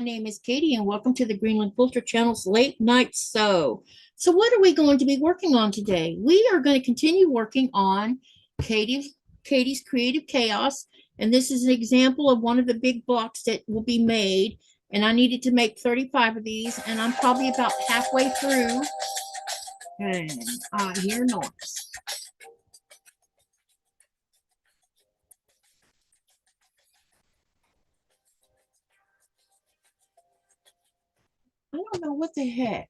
name is Katie, and welcome to the Greenland Quilter channel's late night sew. So what are we going to be working on today? We are going to continue working on Katie's Creative Chaos, and this is an example of one of the big blocks that will be made. And I needed to make 35 of these, and I'm probably about halfway through. And I hear noise. I don't know what the heck.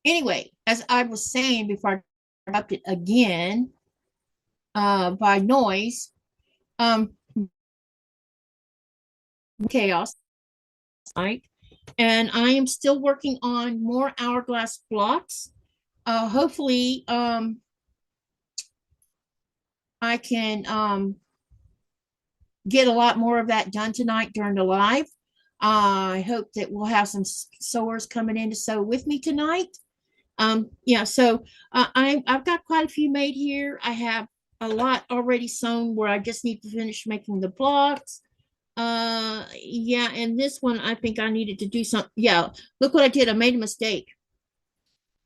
Anyway, as I was saying before I interrupted again by noise, chaos, right? And I am still working on more hourglass blocks. Hopefully, I can get a lot more of that done tonight during the live. I hope that we'll have some sewers coming in to sew with me tonight. Yeah, so I've got quite a few made here. I have a lot already sewn where I just need to finish making the blocks. Yeah, and this one I think I needed to do something. Yeah, look what I did. I made a mistake.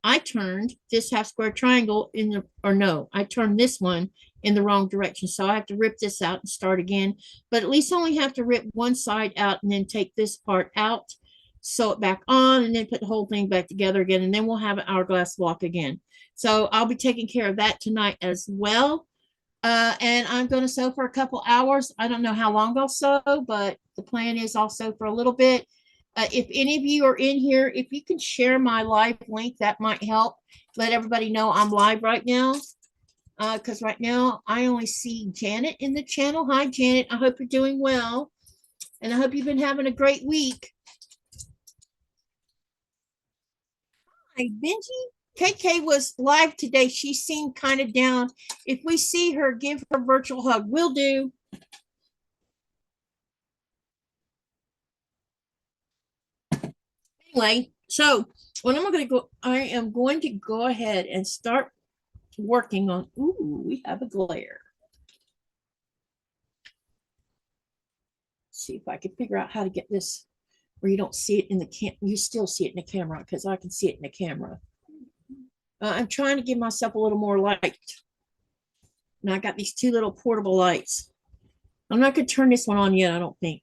I turned this half square triangle in the, or no, I turned this one in the wrong direction. So I have to rip this out and start again, but at least only have to rip one side out and then take this part out, sew it back on, and then put the whole thing back together again. And then we'll have an hourglass block again. So I'll be taking care of that tonight as well. And I'm going to sew for a couple hours. I don't know how long I'll sew, but the plan is I'll sew for a little bit. If any of you are in here, if you can share my live link, that might help. Let everybody know I'm live right now. Because right now I only see Janet in the channel. Hi, Janet. I hope you're doing well. And I hope you've been having a great week. Hi, Benji. KK was live today. She seemed kind of down. If we see her, give her a virtual hug. Will do. Anyway, so what I'm going to go, I am going to go ahead and start working on. Ooh, we have a glare. See if I can figure out how to get this where you don't see it in the you still see it in the camera, because I can see it in the camera. I'm trying to give myself a little more light. Now I got these two little portable lights. I'm not going to turn this one on yet, I don't think.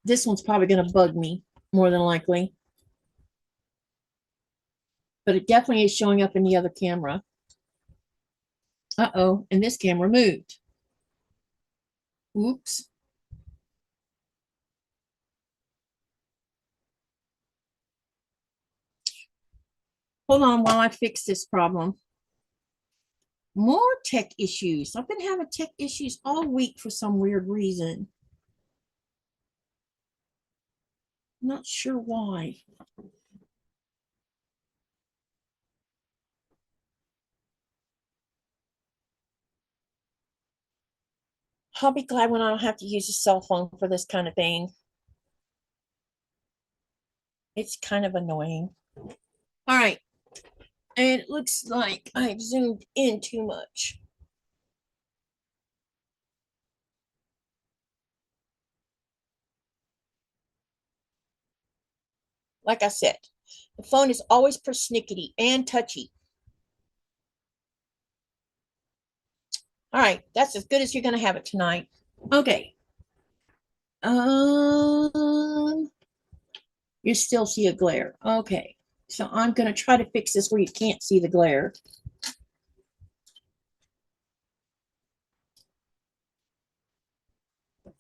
This one's probably going to bug me more than likely. But it definitely is showing up in the other camera. Uh-oh, and this camera moved. Oops. Hold on while I fix this problem. More tech issues. I've been having tech issues all week for some weird reason. Not sure why. I'll be glad when I don't have to use a cell phone for this kind of thing. It's kind of annoying. All right. And it looks like I've zoomed in too much. Like I said, the phone is always persnickety and touchy. All right, that's as good as you're going to have it tonight. Okay. You still see a glare. Okay. So I'm going to try to fix this where you can't see the glare.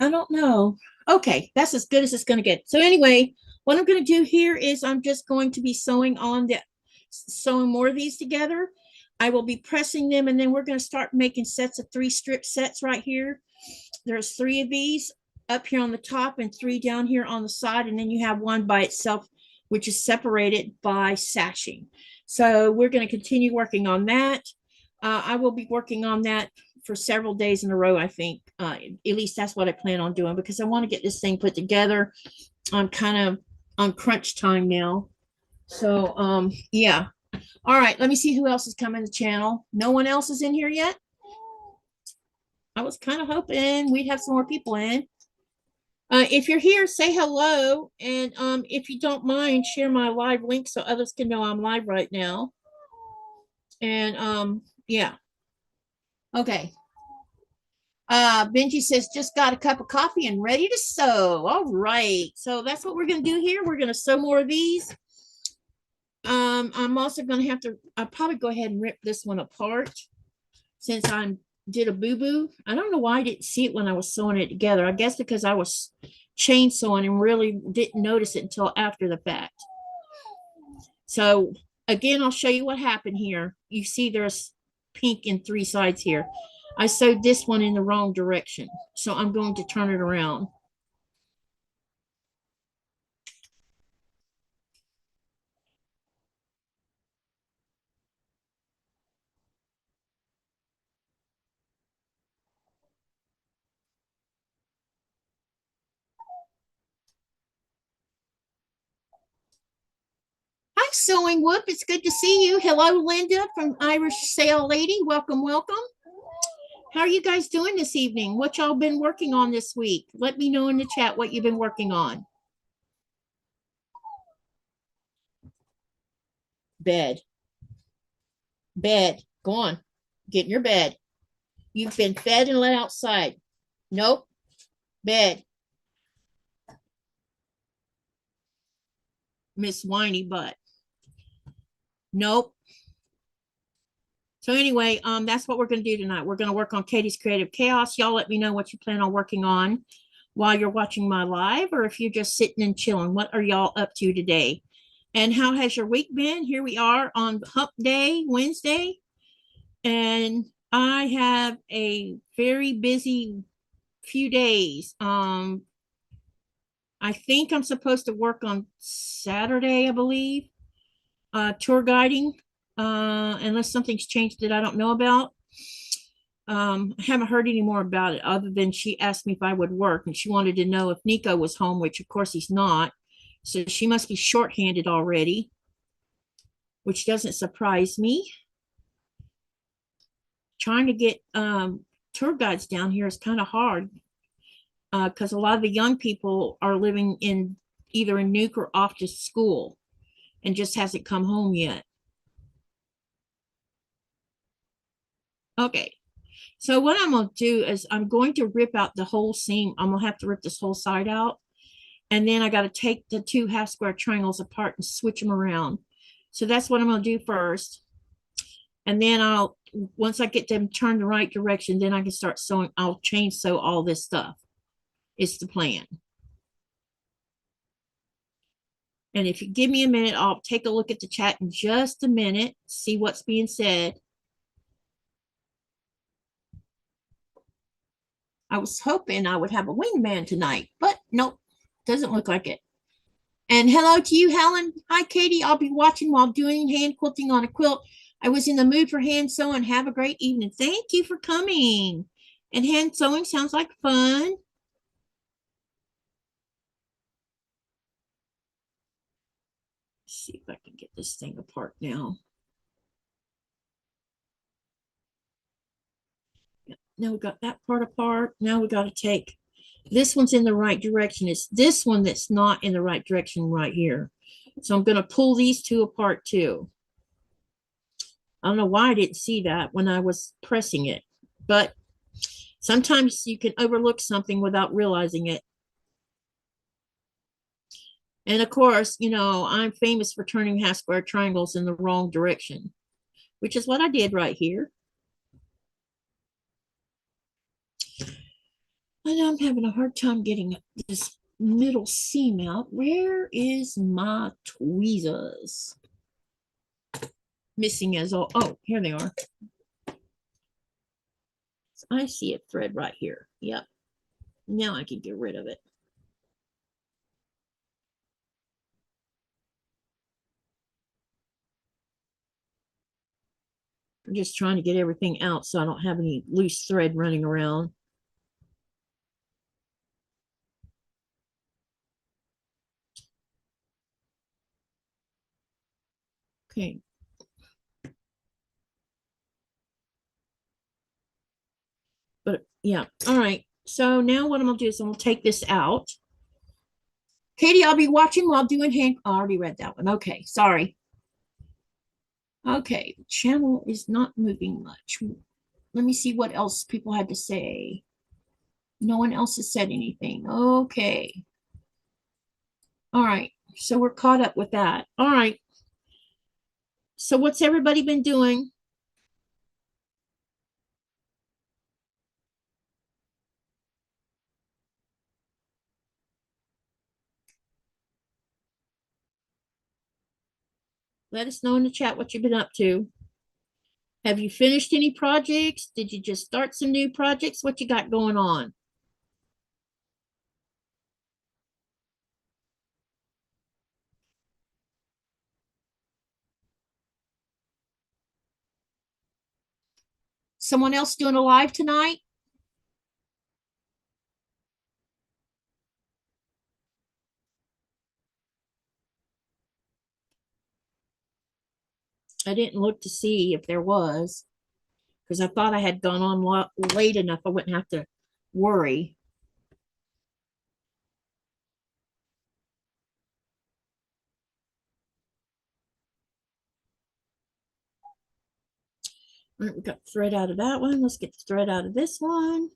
I don't know. Okay, that's as good as it's going to get. So anyway, what I'm going to do here is I'm just going to be sewing more of these together. I will be pressing them, and then we're going to start making sets of 3 strip sets right here. There's 3 of these up here on the top and 3 down here on the side, and then you have one by itself, which is separated by sashing. So we're going to continue working on that. I will be working on that for several days in a row, I think. At least that's what I plan on doing, because I want to get this thing put together. I'm kind of on crunch time now. So yeah. All right, let me see who else is coming to the channel. No one else is in here yet? I was kind of hoping we'd have some more people in. If you're here, say hello. And if you don't mind, share my live link so others can know I'm live right now. And yeah. Okay. Benji says, just got a cup of coffee and ready to sew. All right. So that's what we're going to do here. We're going to sew more of these. I'm also going to have to, I'll probably go ahead and rip this one apart since I did a boo-boo. I don't know why I didn't see it when I was sewing it together. I guess because I was chain sewing and really didn't notice it until after the fact. So again, I'll show you what happened here. You see there's pink in 3 sides here. I sewed this one in the wrong direction. So I'm going to turn it around. Hi, Sewing Whoop. It's good to see you. Hello, Linda from Irish Sail Lady. Welcome, welcome. How are you guys doing this evening? What y'all been working on this week? Let me know in the chat what you've been working on. Bed. Bed. Go on. Get in your bed. You've been fed and let outside. Nope. Bed. Miss Whiny Butt. Nope. So anyway, that's what we're going to do tonight. We're going to work on Katie's Creative Chaos. Y'all let me know what you plan on working on while you're watching my live, or if you're just sitting and chilling. What are y'all up to today? And how has your week been? Here we are on Hump Day, Wednesday. And I have a very busy few days. I think I'm supposed to work on Saturday, I believe, tour guiding, unless something's changed that I don't know about. I haven't heard any more about it other than she asked me if I would work, and she wanted to know if Nico was home, which of course he's not. So she must be shorthanded already, which doesn't surprise me. Trying to get tour guides down here is kind of hard because a lot of the young people are living in either in Nuke or off to school and just hasn't come home yet. Okay. So what I'm going to do is I'm going to rip out the whole seam. I'm going to have to rip this whole side out. And then I got to take the 2 half square triangles apart and switch them around. So that's what I'm going to do first. And then once I get them turned the right direction, then I can start sewing. I'll chain sew all this stuff. It's the plan. And if you give me a minute, I'll take a look at the chat in just a minute, see what's being said. I was hoping I would have a wingman tonight, but nope, doesn't look like it. And hello to you, Helen. Hi, Katie. I'll be watching while doing hand quilting on a quilt. I was in the mood for hand sewing. Have a great evening. Thank you for coming. And hand sewing sounds like fun. Let's see if I can get this thing apart now. Now we got that part apart. Now we got to take this one's in the right direction. It's this one that's not in the right direction right here. So I'm going to pull these 2 apart too. I don't know why I didn't see that when I was pressing it, but sometimes you can overlook something without realizing it. And of course, you know, I'm famous for turning half square triangles in the wrong direction, which is what I did right here. And I'm having a hard time getting this middle seam out. Where is my tweezers? Missing as all. Oh, here they are. I see a thread right here. Yep. Now I can get rid of it. I'm just trying to get everything out so I don't have any loose thread running around. Okay. But yeah, all right. So now what I'm gonna do is I'm gonna take this out. Katie, I'll be watching while doing hand. I already read that one. Okay, sorry. Okay, the channel is not moving much. Let me see what else people had to say. No one else has said anything. Okay. All right. So we're caught up with that. All right. So what's everybody been doing? Let us know in the chat what you've been up to. Have you finished any projects? Did you just start some new projects? What you got going on? Someone else doing a live tonight? I didn't look to see if there was because I thought I had gone on late enough I wouldn't have to worry. All right, we got thread out of that one. Let's get the thread out of this one.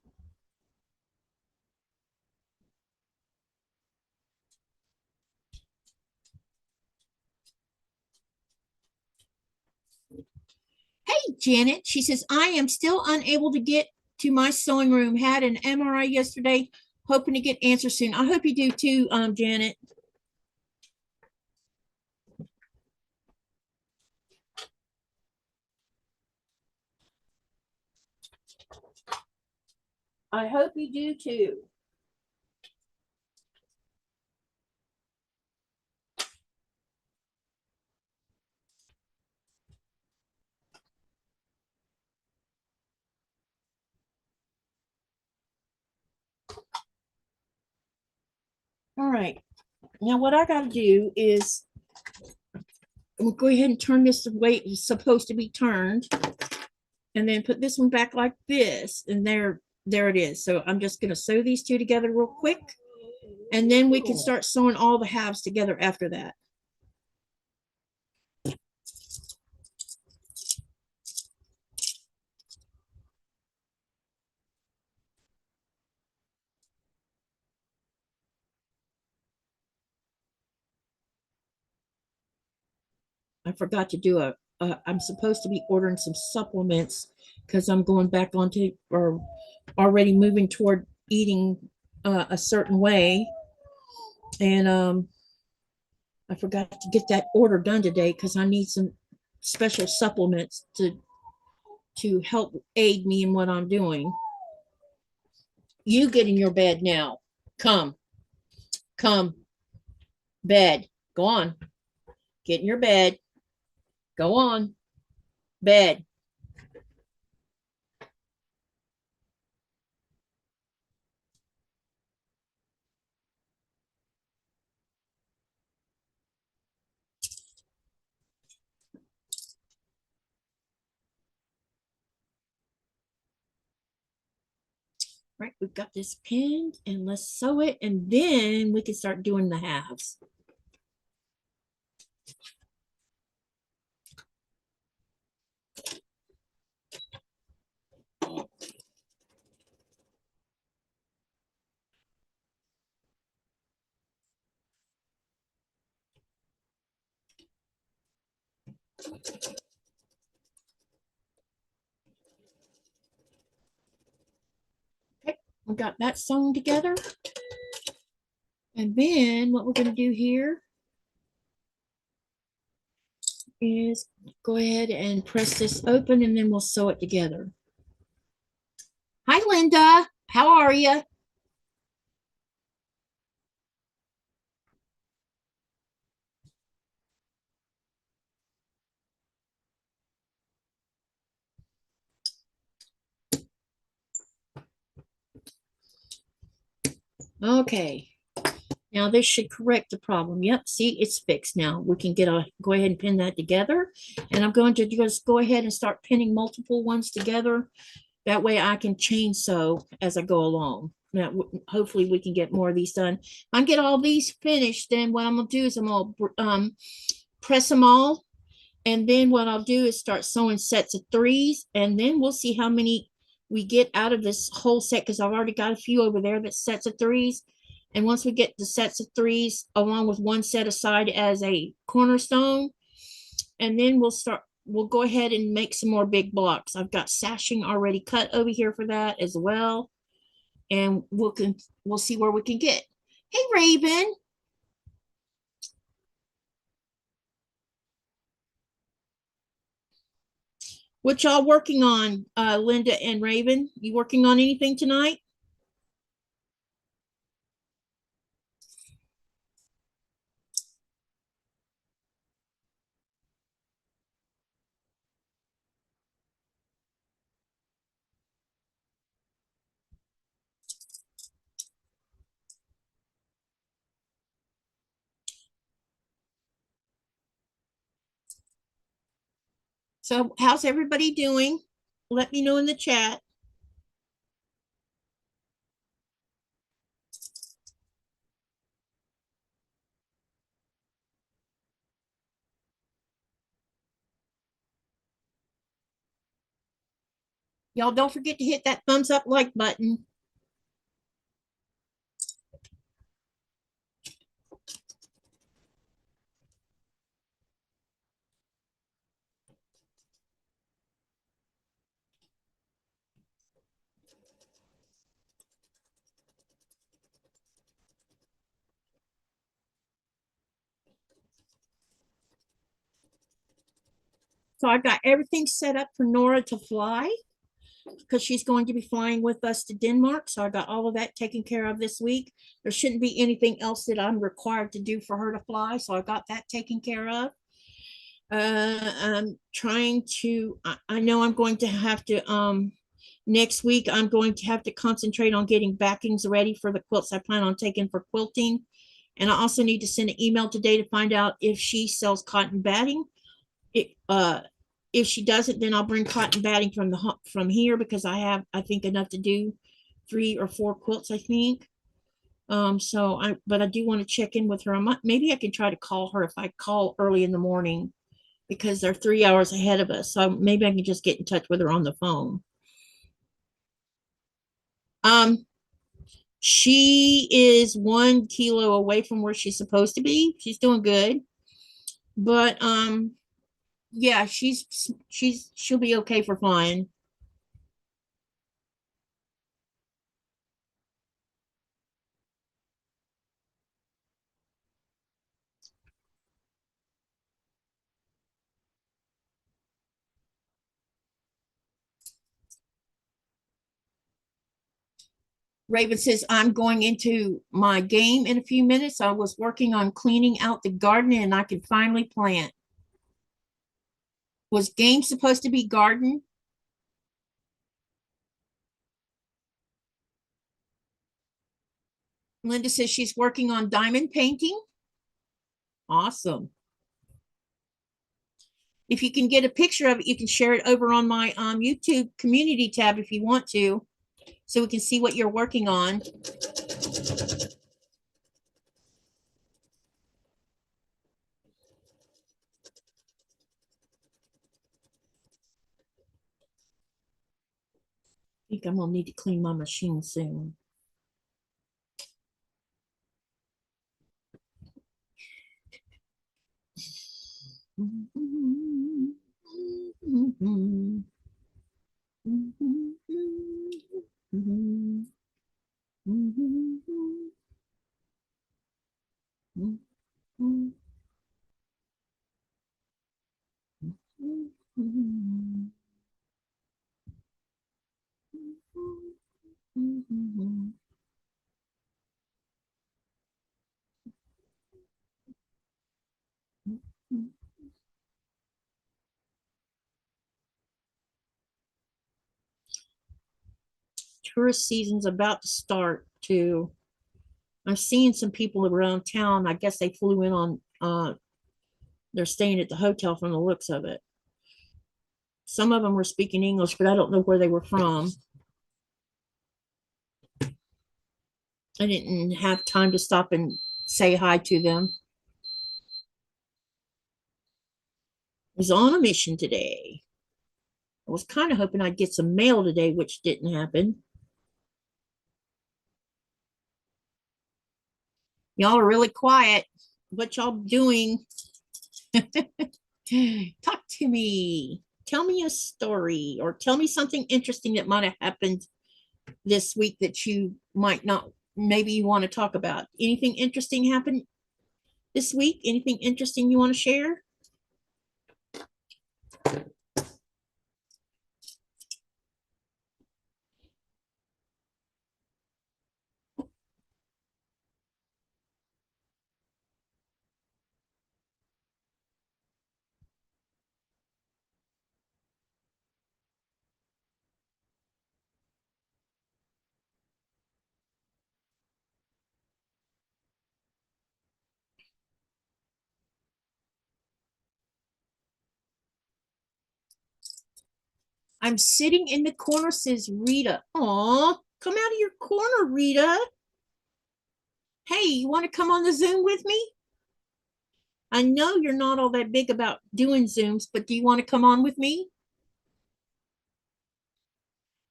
Hey, Janet. She says, I am still unable to get to my sewing room. Had an MRI yesterday. Hoping to get answers soon. I hope you do too, Janet. I hope you do too. All right. Now what I got to do is we'll go ahead and turn this the way it's supposed to be turned, and then put this one back like this, and there it is. So I'm just going to sew these two together real quick, and then we can start sewing all the halves together after that. I forgot to do I'm supposed to be ordering some supplements because I'm going back onto or already moving toward eating a certain way. And I forgot to get that order done today because I need some special supplements to help aid me in what I'm doing. You get in your bed now. Come, bed. Go on. Get in your bed. Go on. Bed. Right, we've got this pinned and let's sew it and then we can start doing the halves. Okay, we got that sewn together. And then what we're going to do here is go ahead and press this open and then we'll sew it together. Hi, Linda. How are you? Okay. Now this should correct the problem. Yep, see, it's fixed now. We can go ahead and pin that together. And I'm going to just go ahead and start pinning multiple ones together That way I can chain sew as I go along. Now, hopefully we can get more of these done. I get all these finished, then what I'm gonna do is I'm gonna press them all, and then what I'll do is start sewing sets of threes, and then we'll see how many we get out of this whole set, because I've already got a few over there that sets of threes. And once we get the sets of threes along with one set aside as a cornerstone, and then we'll go ahead and make some more big blocks. I've got sashing already cut over here for that as well. And we'll see where we can get. Hey, Raven. What y'all working on, Linda and Raven? You working on anything tonight? So how's everybody doing? Let me know in the chat. Y'all don't forget to hit that thumbs up like button. So I got everything set up for Nora to fly, because she's going to be flying with us to Denmark. So I got all of that taken care of this week. There shouldn't be anything else that I'm required to do for her to fly. So I got that taken care of. I'm trying to, I know I'm going to have to, next week, I'm going to have to concentrate on getting backings ready for the quilts I plan on taking for quilting. And I also need to send an email today to find out if she sells cotton batting. If she doesn't, then I'll bring cotton batting from here, because I think enough to do 3 or 4 quilts, I think. But I do want to check in with her. Maybe I can try to call her if I call early in the morning, because they're 3 hours ahead of us. So maybe I can just get in touch with her on the phone. She is 1 kilo away from where she's supposed to be. She's doing good, but yeah, she'll be okay for flying. Raven says, I'm going into my game in a few minutes. I was working on cleaning out the garden and I can finally plant. Was game supposed to be garden? Linda says she's working on diamond painting. Awesome. If you can get a picture of it, you can share it over on my YouTube community tab if you want to, so we can see what you're working on. I think I'm gonna need to clean my machine soon. Tourist season's about to start too. I'm seeing some people around town. I guess they flew in on they're staying at the hotel from the looks of it. Some of them were speaking English, but I don't know where they were from. I didn't have time to stop and say hi to them. I was on a mission today. I was kind of hoping I'd get some mail today, which didn't happen. Y'all are really quiet. What y'all doing? Talk to me. Tell me a story or tell me something interesting that might have happened this week that you might not, maybe you want to talk about. Anything interesting happened this week? Anything interesting you want to share? I'm sitting in the corner, says Rita. Aw, come out of your corner, Rita. Hey, you want to come on the Zoom with me? I know you're not all that big about doing Zooms, but do you want to come on with me?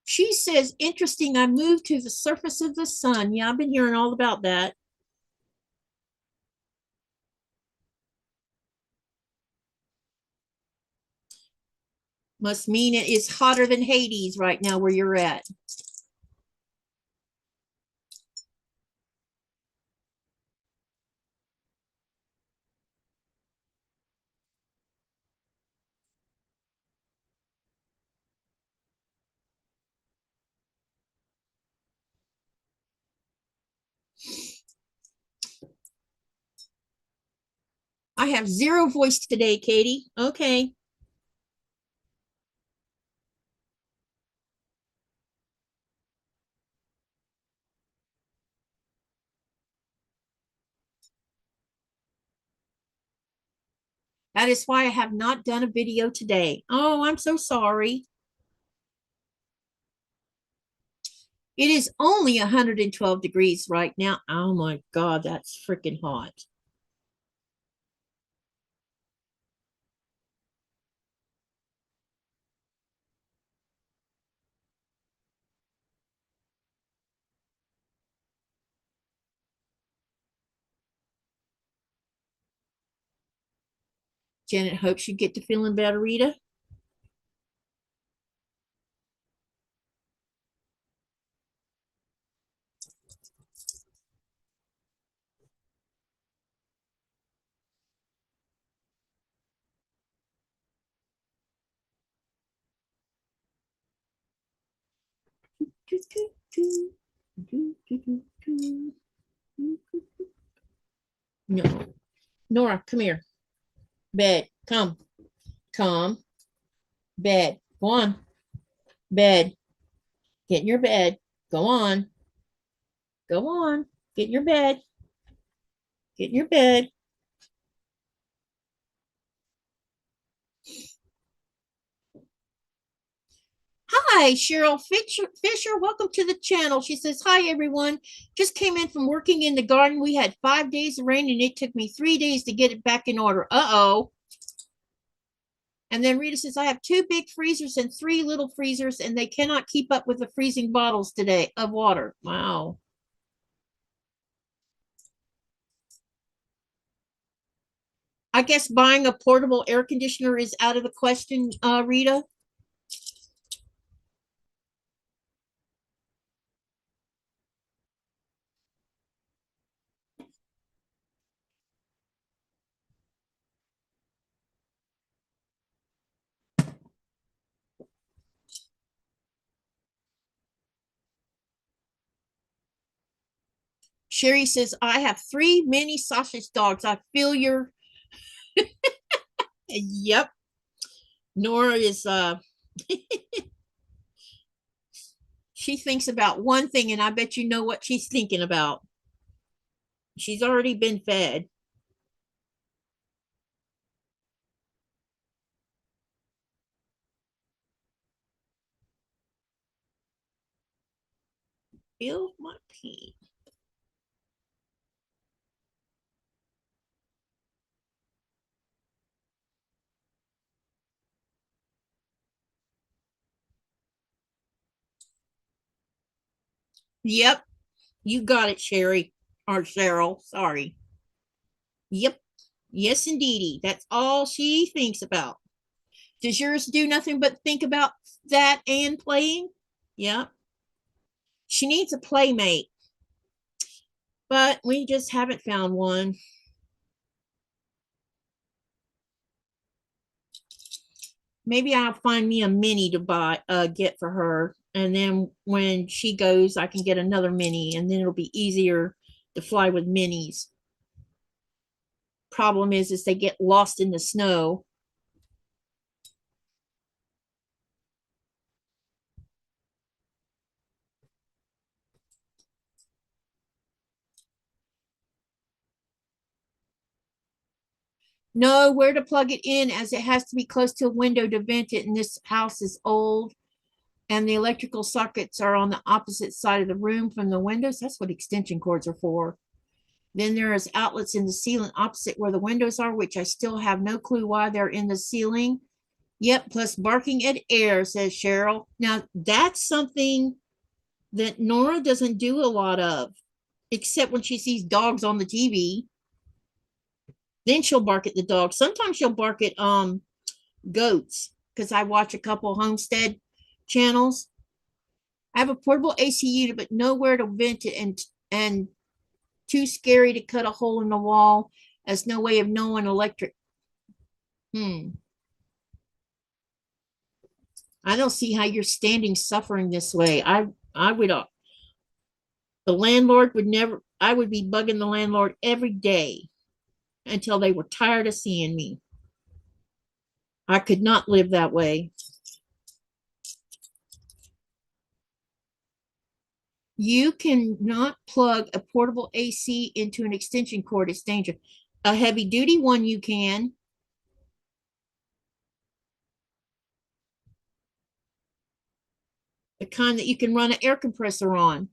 She says, interesting, I moved to the surface of the sun. Yeah, I've been hearing all about that. Must mean it is hotter than Hades right now where you're at. I have zero voice today, Katie. Okay. That is why I have not done a video today. Oh, I'm so sorry. It is only 112 degrees right now. Oh my God, that's freaking hot. Janet hopes you get to feeling better, Rita. No. Nora, come here. Bed. Come. Come. Bed. Go on. Bed. Get in your bed. Go on. Go on. Get in your bed. Get in your bed. Hi, Cheryl Fisher. Welcome to the channel. She says, hi, everyone. Just came in from working in the garden. We had 5 days of rain and it took me 3 days to get it back in order. Uh-oh. And then Rita says, I have 2 big freezers and 3 little freezers, and they cannot keep up with the freezing bottles today of water. Wow. I guess buying a portable air conditioner is out of the question, Rita. Sherry says, I have 3 mini sausage dogs. I feel your, yep. Nora is, she thinks about one thing, and I bet you know what she's thinking about. She's already been fed. Feel my pain. Yep, you got it, Sherry or Cheryl. Sorry. Yep. Yes, indeedy. That's all she thinks about. Does yours do nothing but think about that and playing? Yep. She needs a playmate, but we just haven't found one. Maybe I'll find me a mini to get for her. And then when she goes, I can get another mini, and then it'll be easier to fly with minis. Problem is they get lost in the snow. Know where to plug it in, as it has to be close to a window to vent it, and this house is old and the electrical sockets are on the opposite side of the room from the windows. That's what extension cords are for. Then there is outlets in the ceiling opposite where the windows are, which I still have no clue why they're in the ceiling. Yep, plus barking at air, says Cheryl. Now, that's something that Nora doesn't do a lot of, except when she sees dogs on the TV. Then she'll bark at the dogs. Sometimes she'll bark at goats, because I watch a couple homestead channels. I have a portable AC unit, but nowhere to vent it, and too scary to cut a hole in the wall, as no way of knowing electric. I don't see how you're standing suffering this way. I would the landlord would never, I would be bugging the landlord every day until they were tired of seeing me. I could not live that way. You cannot plug a portable AC into an extension cord. It's dangerous. A heavy duty one you can. The kind that you can run an air compressor on.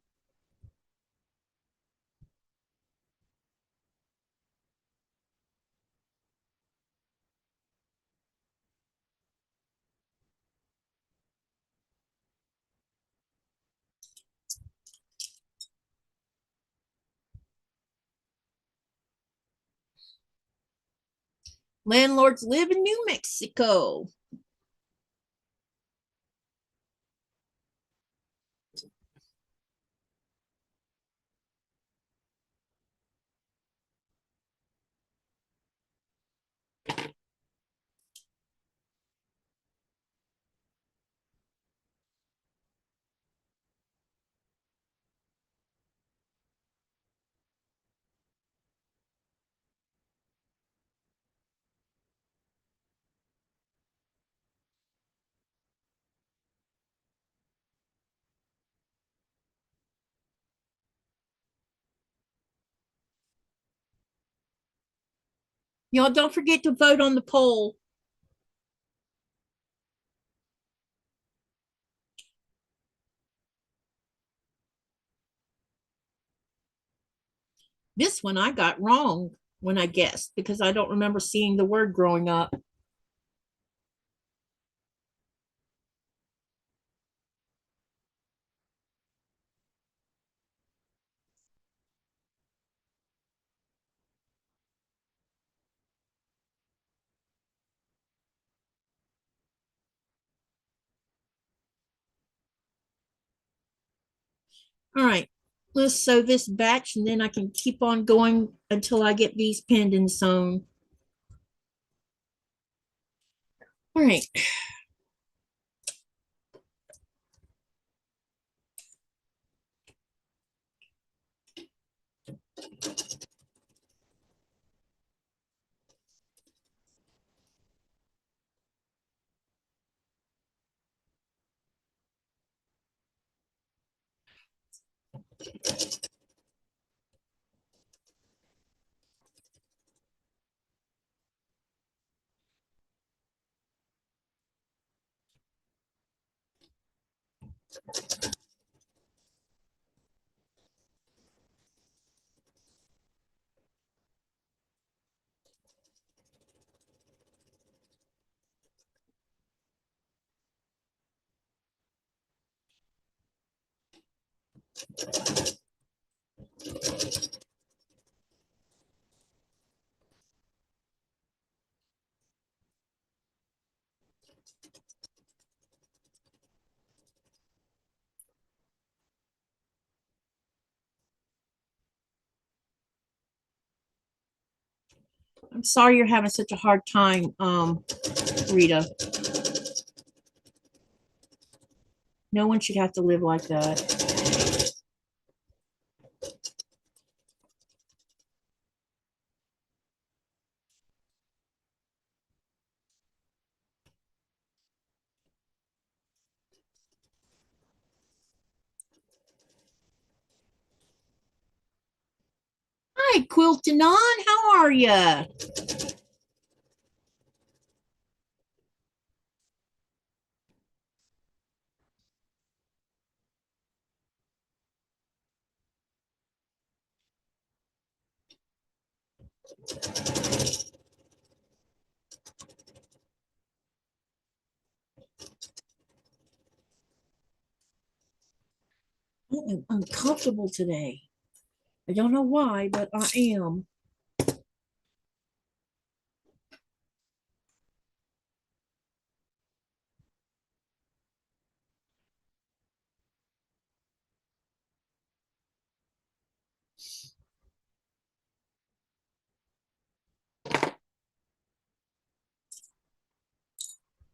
Landlords live in New Mexico. Y'all don't forget to vote on the poll. This one I got wrong when I guessed, because I don't remember seeing the word growing up. All right, let's sew this batch, and then I can keep on going until I get these pinned and sewn. All right. I'm sorry you're having such a hard time, Rita. No one should have to live like that. Hi, Quilting on. How are you? I am uncomfortable today. I don't know why, but I am.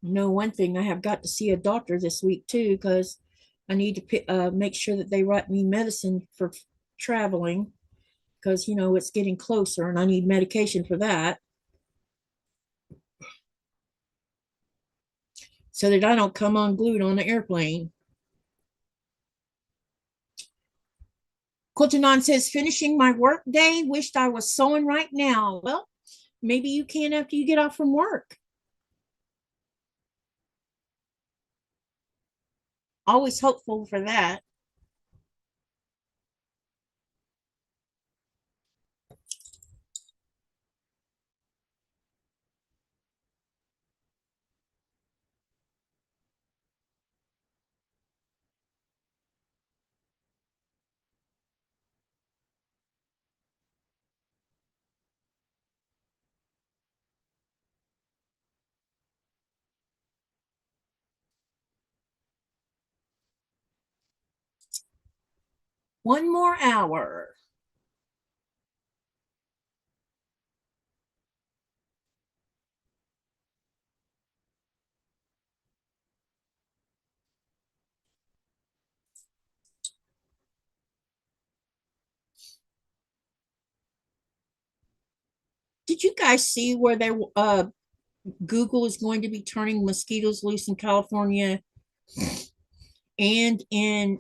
You know, one thing, I have got to see a doctor this week too, because I need to make sure that they write me medicine for traveling, because you know it's getting closer and I need medication for that so that I don't come unglued on the airplane. Quiltanon says, finishing my work day, wished I was sewing right now. Well, maybe you can after you get off from work. Always hopeful for that. One more hour. Did you guys see where they Google is going to be turning mosquitoes loose in California and in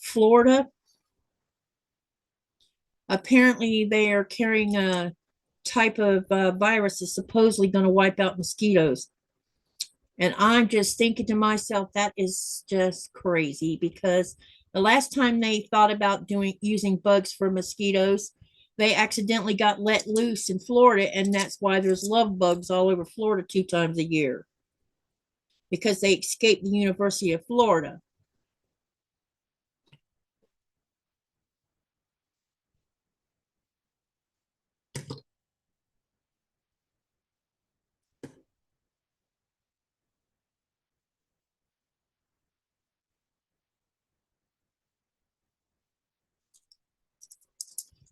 Florida? Apparently, they are carrying a type of virus that's supposedly going to wipe out mosquitoes. And I'm just thinking to myself, that is just crazy, because the last time they thought about using bugs for mosquitoes, they accidentally got let loose in Florida, and that's why there's love bugs all over Florida 2 times a year, because they escaped the University of Florida.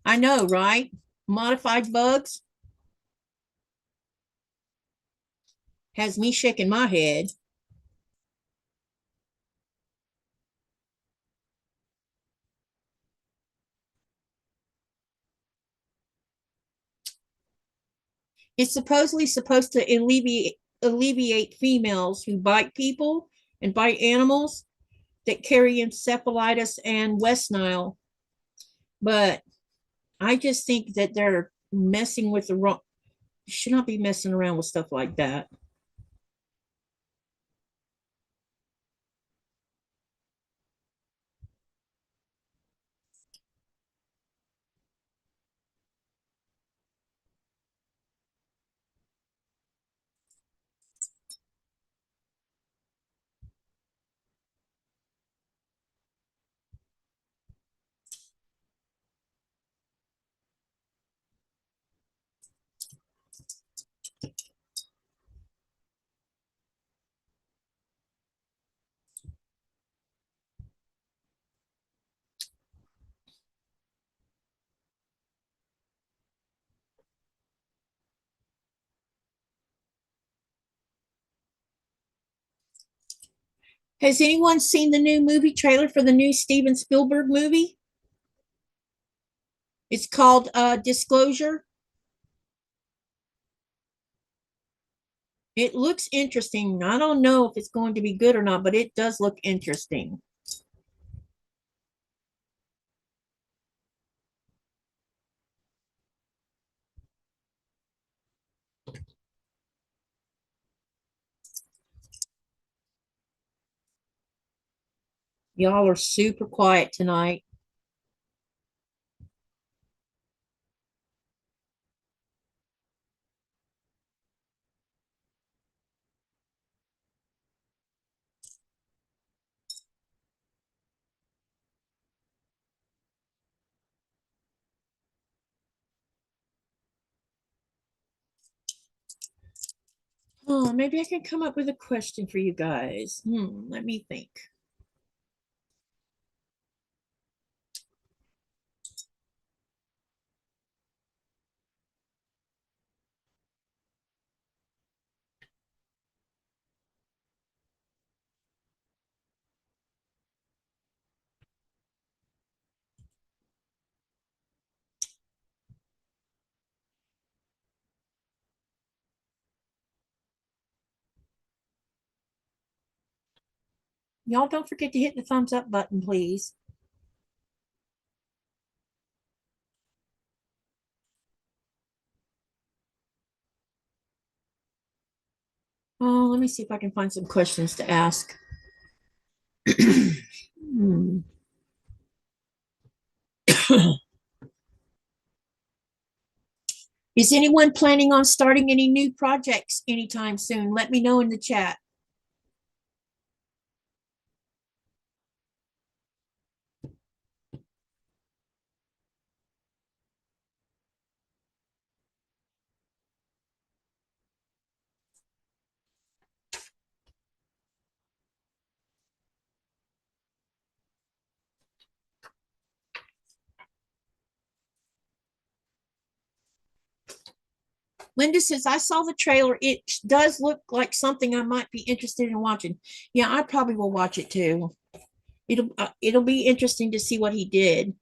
I know, right? Modified bugs has me shaking my head. It's supposedly supposed to alleviate females who bite people and bite animals that carry encephalitis and West Nile. But I just think that they're messing with the wrong. You should not be messing around with stuff like that. Has anyone seen the new movie trailer for the new Steven Spielberg movie? It's called Disclosure. It looks interesting. I don't know if it's going to be good or not, but it does look interesting. Y'all are super quiet tonight. Oh, maybe I can come up with a question for you guys. Let me think. Y'all don't forget to hit the thumbs up button, please. Oh, let me see if I can find some questions to ask. Is anyone planning on starting any new projects anytime soon? Let me know in the chat. Linda says, I saw the trailer. It does look like something I might be interested in watching. Yeah, I probably will watch it too. It'll be interesting to see what he did.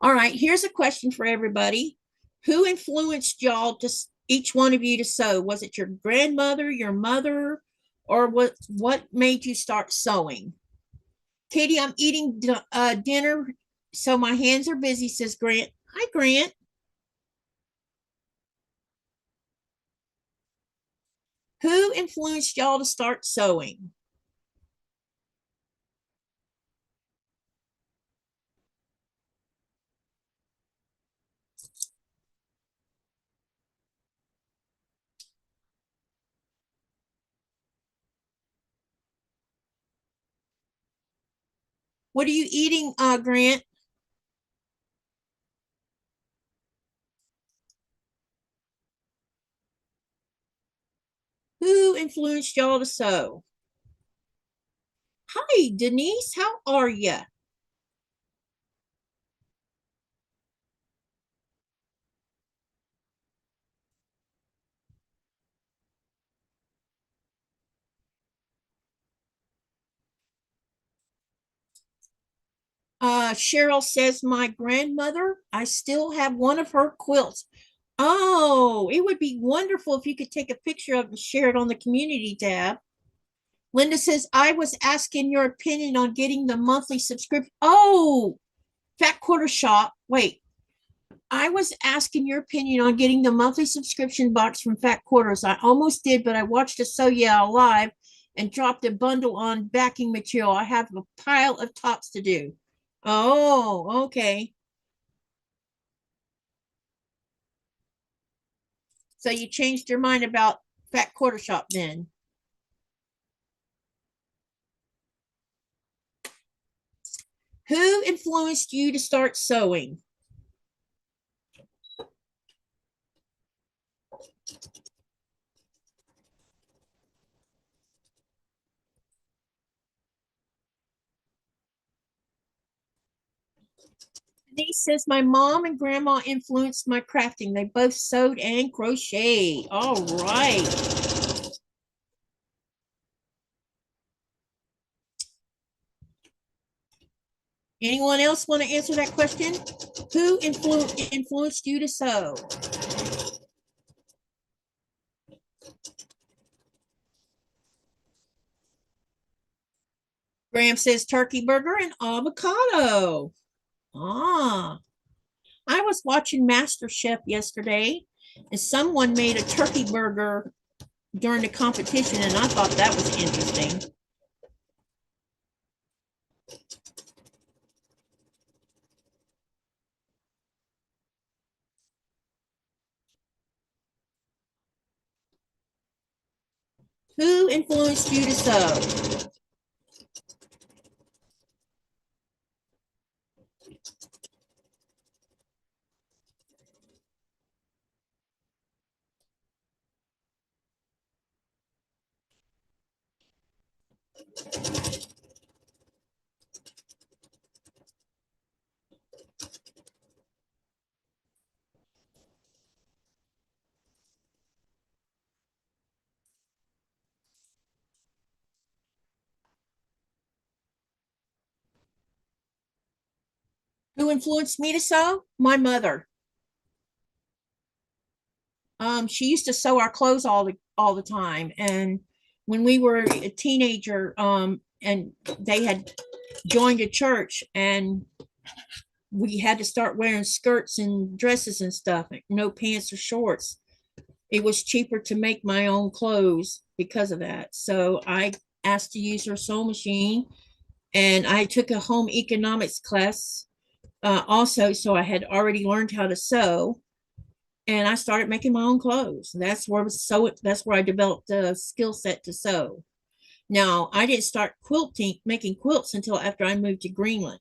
All right, here's a question for everybody. Who influenced y'all to each one of you to sew? Was it your grandmother, your mother, or what made you start sewing? Katie, I'm eating dinner, so my hands are busy, says Grant. Hi, Grant. Who influenced y'all to start sewing? What are you eating, Grant? Who influenced y'all to sew? Hi, Denise. How are you? Cheryl says, my grandmother, I still have one of her quilts. Oh, it would be wonderful if you could take a picture of it and share it on the community tab. Linda says, I was asking your opinion on getting the monthly subscription. Oh, Fat Quarter Shop. Wait, I was asking your opinion on getting the monthly subscription box from Fat Quarters. I almost did, but I watched a So Yeah live and dropped a bundle on backing material. I have a pile of tops to do. Oh, okay. So you changed your mind about Fat Quarter Shop then. Who influenced you to start sewing? Denise says, my mom and grandma influenced my crafting. They both sewed and crocheted. All right. Anyone else want to answer that question? Who influenced you to sew? Graham says turkey burger and avocado. Ah, I was watching Master Chef yesterday, and someone made a turkey burger during the competition, and I thought that was interesting. Who influenced you to sew? Who influenced me to sew? My mother. She used to sew our clothes all the time, and when we were a teenager, and they had joined a church, and we had to start wearing skirts and dresses and stuff, no pants or shorts. It was cheaper to make my own clothes because of that. So I asked to use her sewing machine, and I took a home economics class also, so I had already learned how to sew, and I started making my own clothes. That's where I developed a skill set to sew. Now, I didn't start making quilts until after I moved to Greenland.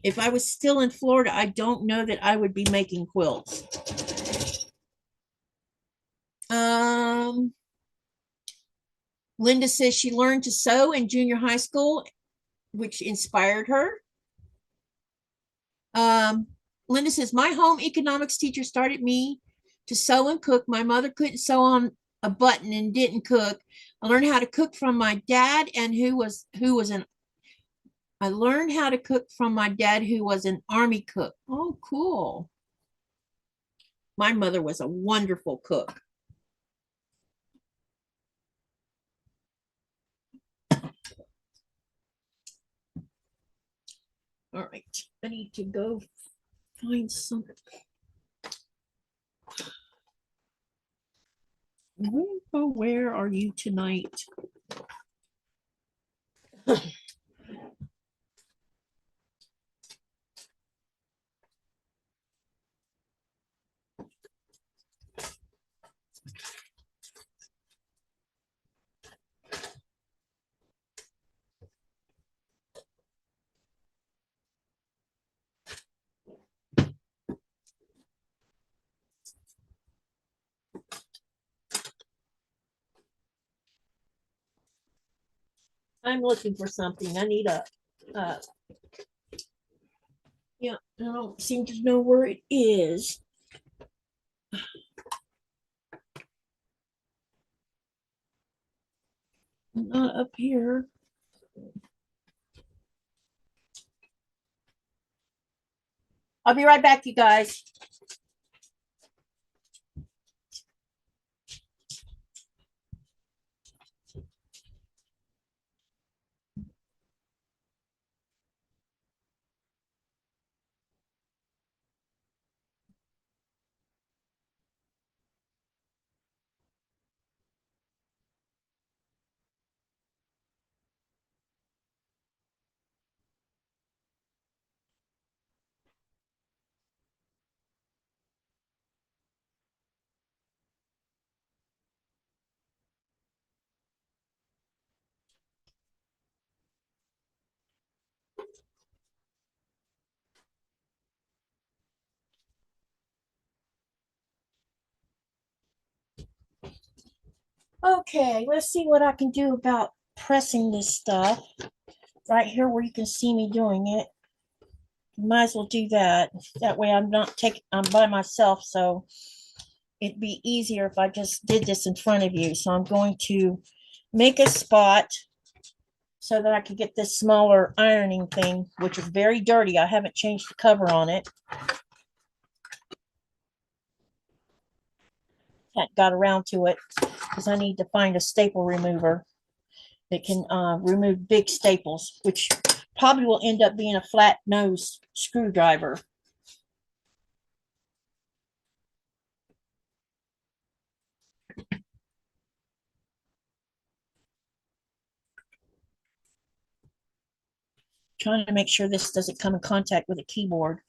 If I was still in Florida, I don't know that I would be making quilts. Um, Linda says she learned to sew in junior high school, which inspired her. Um, Linda says, my home economics teacher started me to sew and cook. My mother couldn't sew on a button and didn't cook. I learned how to cook from my dad, and I learned how to cook from my dad, who was an army cook. Oh, cool. My mother was a wonderful cook. All right, I need to go find something. Where are you tonight? I'm looking for something. I need yeah, I don't seem to know where it is. Not up here. I'll be right back, you guys. Okay, let's see what I can do about pressing this stuff right here where you can see me doing it. Might as well do that. That way I'm by myself, so it'd be easier if I just did this in front of you. So I'm going to make a spot so that I can get this smaller ironing thing, which is very dirty. I haven't changed the cover on it. Hadn't got around to it because I need to find a staple remover that can remove big staples, which probably will end up being a flat nose screwdriver. Trying to make sure this doesn't come in contact with a keyboard.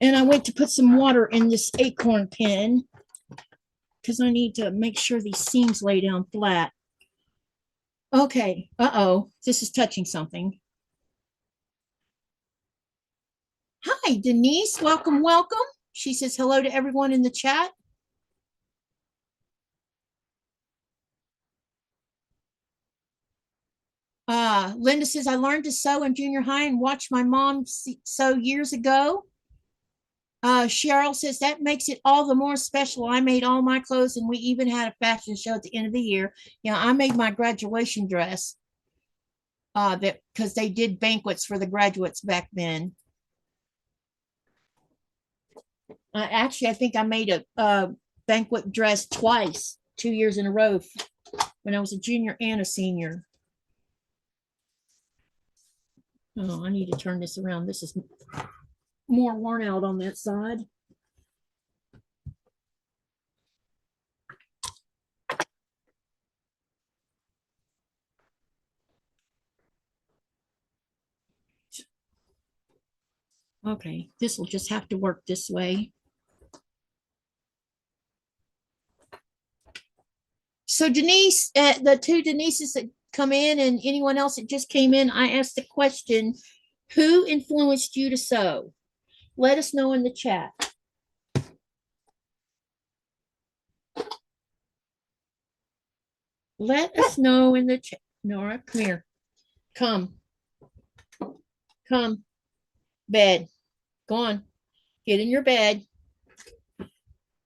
And I went to put some water in this acorn pen because I need to make sure these seams lay down flat. Okay, uh-oh, this is touching something. Hi, Denise, welcome, welcome. She says hello to everyone in the chat. Linda says, I learned to sew in junior high and watched my mom sew years ago. Cheryl says, that makes it all the more special. I made all my clothes and we even had a fashion show at the end of the year. Yeah, I made my graduation dress that because they did banquets for the graduates back then. Actually, I think I made a banquet dress twice, 2 years in a row when I was a junior and a senior. Oh, I need to turn this around. This is more worn out on that side. Okay, this will just have to work this way. So Denise, the two Denises that come in and anyone else that just came in, I asked the question, who influenced you to sew? Let us know in the chat. Let us know in the chat. Nora, come here. Come. Come. Bed. Go on. Get in your bed.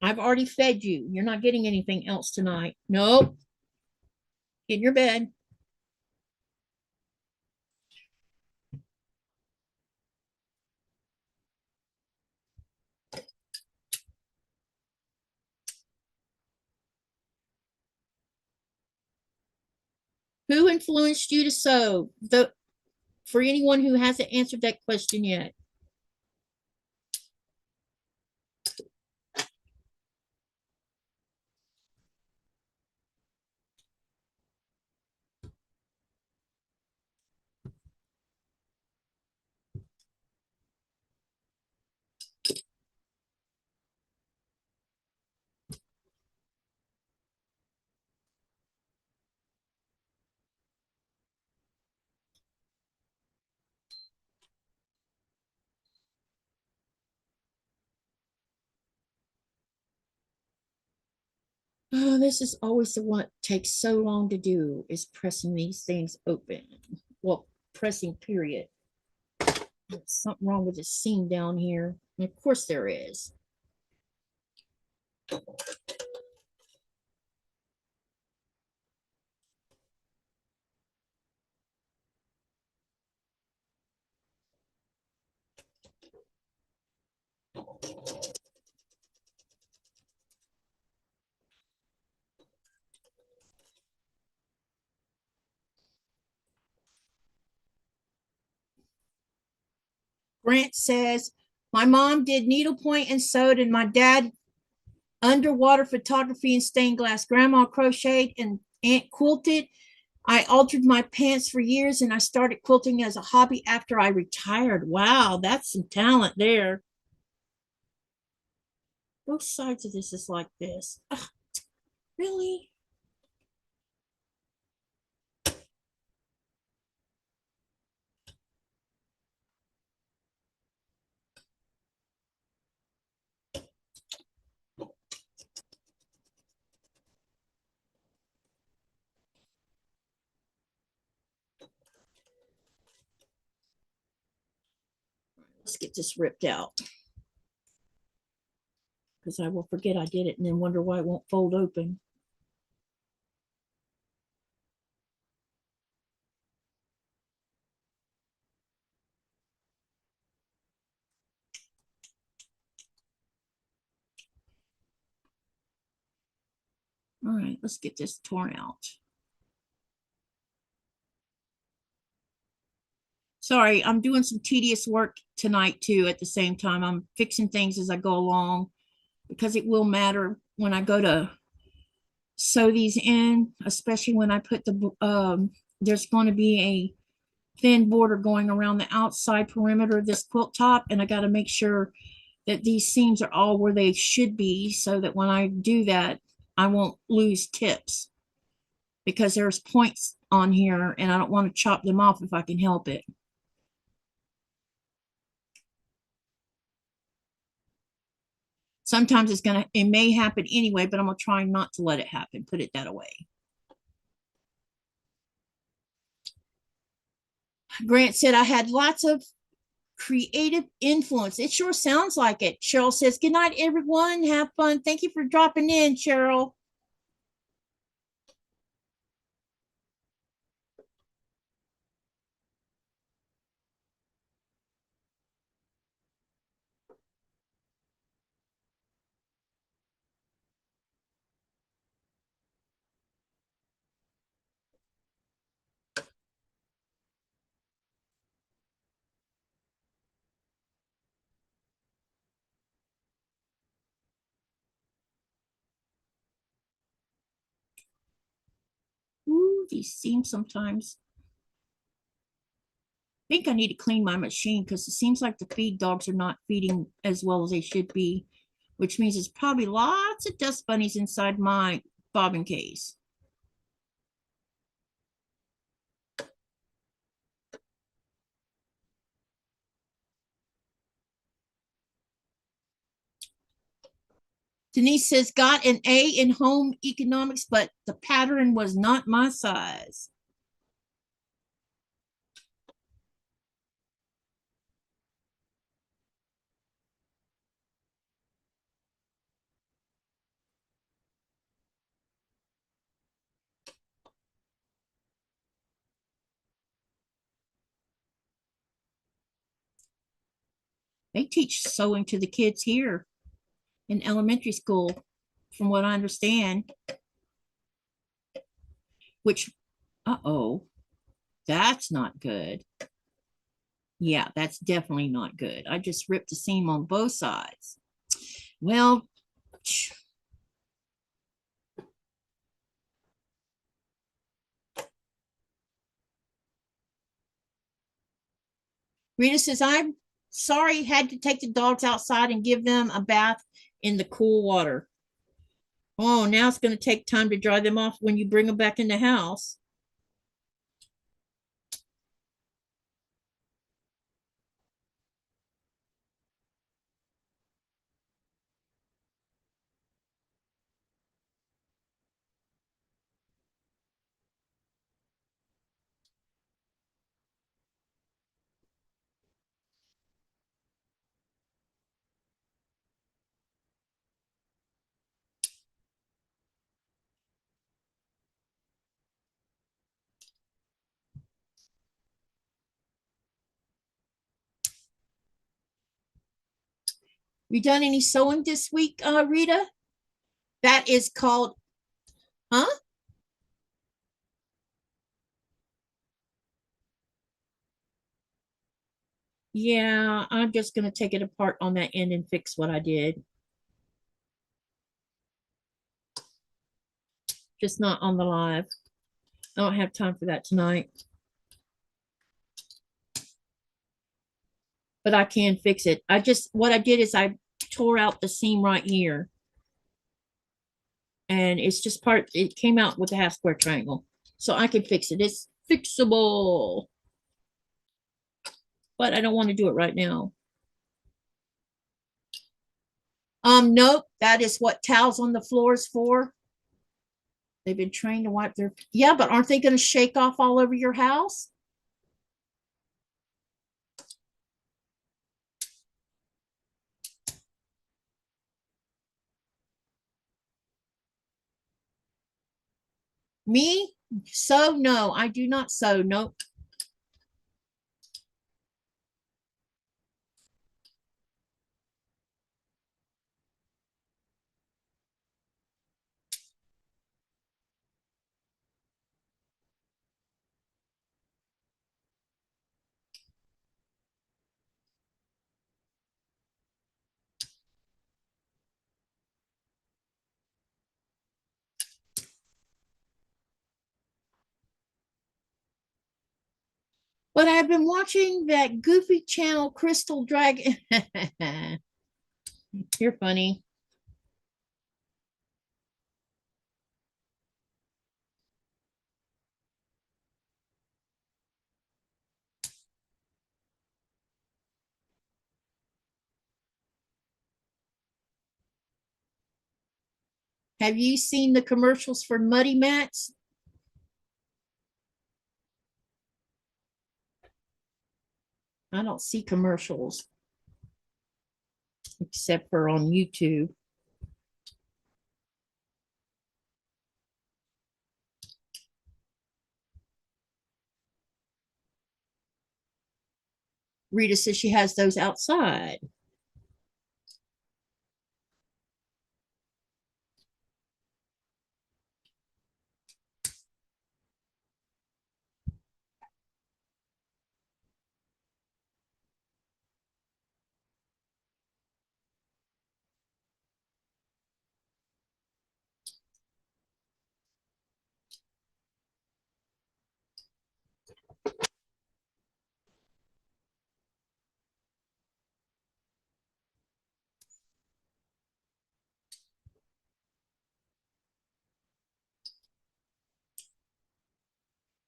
I've already fed you. You're not getting anything else tonight. Nope. Get in your bed. Who influenced you to sew? For anyone who hasn't answered that question yet. Oh, this is always the one that takes so long to do is pressing these things open. Well, pressing period. There's something wrong with the seam down here. And of course there is. Grant says, my mom did needlepoint and sewed, and my dad underwater photography and stained glass. Grandma crocheted and aunt quilted. I altered my pants for years and I started quilting as a hobby after I retired. Wow, that's some talent there. Both sides of this is like this. Ugh, really? Let's get this ripped out, because I will forget I did it and then wonder why it won't fold open. All right, let's get this torn out. Sorry, I'm doing some tedious work tonight too. At the same time, I'm fixing things as I go along, because it will matter when I go to sew these in, especially when I put the, there's going to be a thin border going around the outside perimeter of this quilt top, and I got to make sure that these seams are all where they should be, so that when I do that, I won't lose tips, because there's points on here and I don't want to chop them off if I can help it. Sometimes it may happen anyway, but I'm gonna try not to let it happen, put it that way. Grant said I had lots of creative influence. It sure sounds like it. Cheryl says, good night, everyone. Have fun. Thank you for dropping in, Cheryl. Ooh, these seams sometimes. I think I need to clean my machine, because it seems like the feed dogs are not feeding as well as they should be, which means there's probably lots of dust bunnies inside my bobbin case. Denise says, got an A in home economics, but the pattern was not my size. They teach sewing to the kids here in elementary school, from what I understand. Which, uh-oh, that's not good. Yeah, that's definitely not good. I just ripped the seam on both sides. Well, Rita says, I'm sorry, had to take the dogs outside and give them a bath in the cool water. Oh, now it's going to take time to dry them off when you bring them back in the house. We done any sewing this week, Rita? That is called, huh? Yeah, I'm just going to take it apart on that end and fix what I did. Just not on the live. I don't have time for that tonight. But I can fix it. What I did is I tore out the seam right here. And it's just it came out with a half square triangle. So I can fix it. It's fixable. But I don't want to do it right now. Nope, that is what towels on the floor is for. They've been trained to wipe their, yeah, but aren't they going to shake off all over your house? Me? Sew? No, I do not sew. Nope. But I've been watching that goofy channel, Crystal Dragon. You're funny. Have you seen the commercials for Muddy Mats? I don't see commercials except for on YouTube. Rita says she has those outside.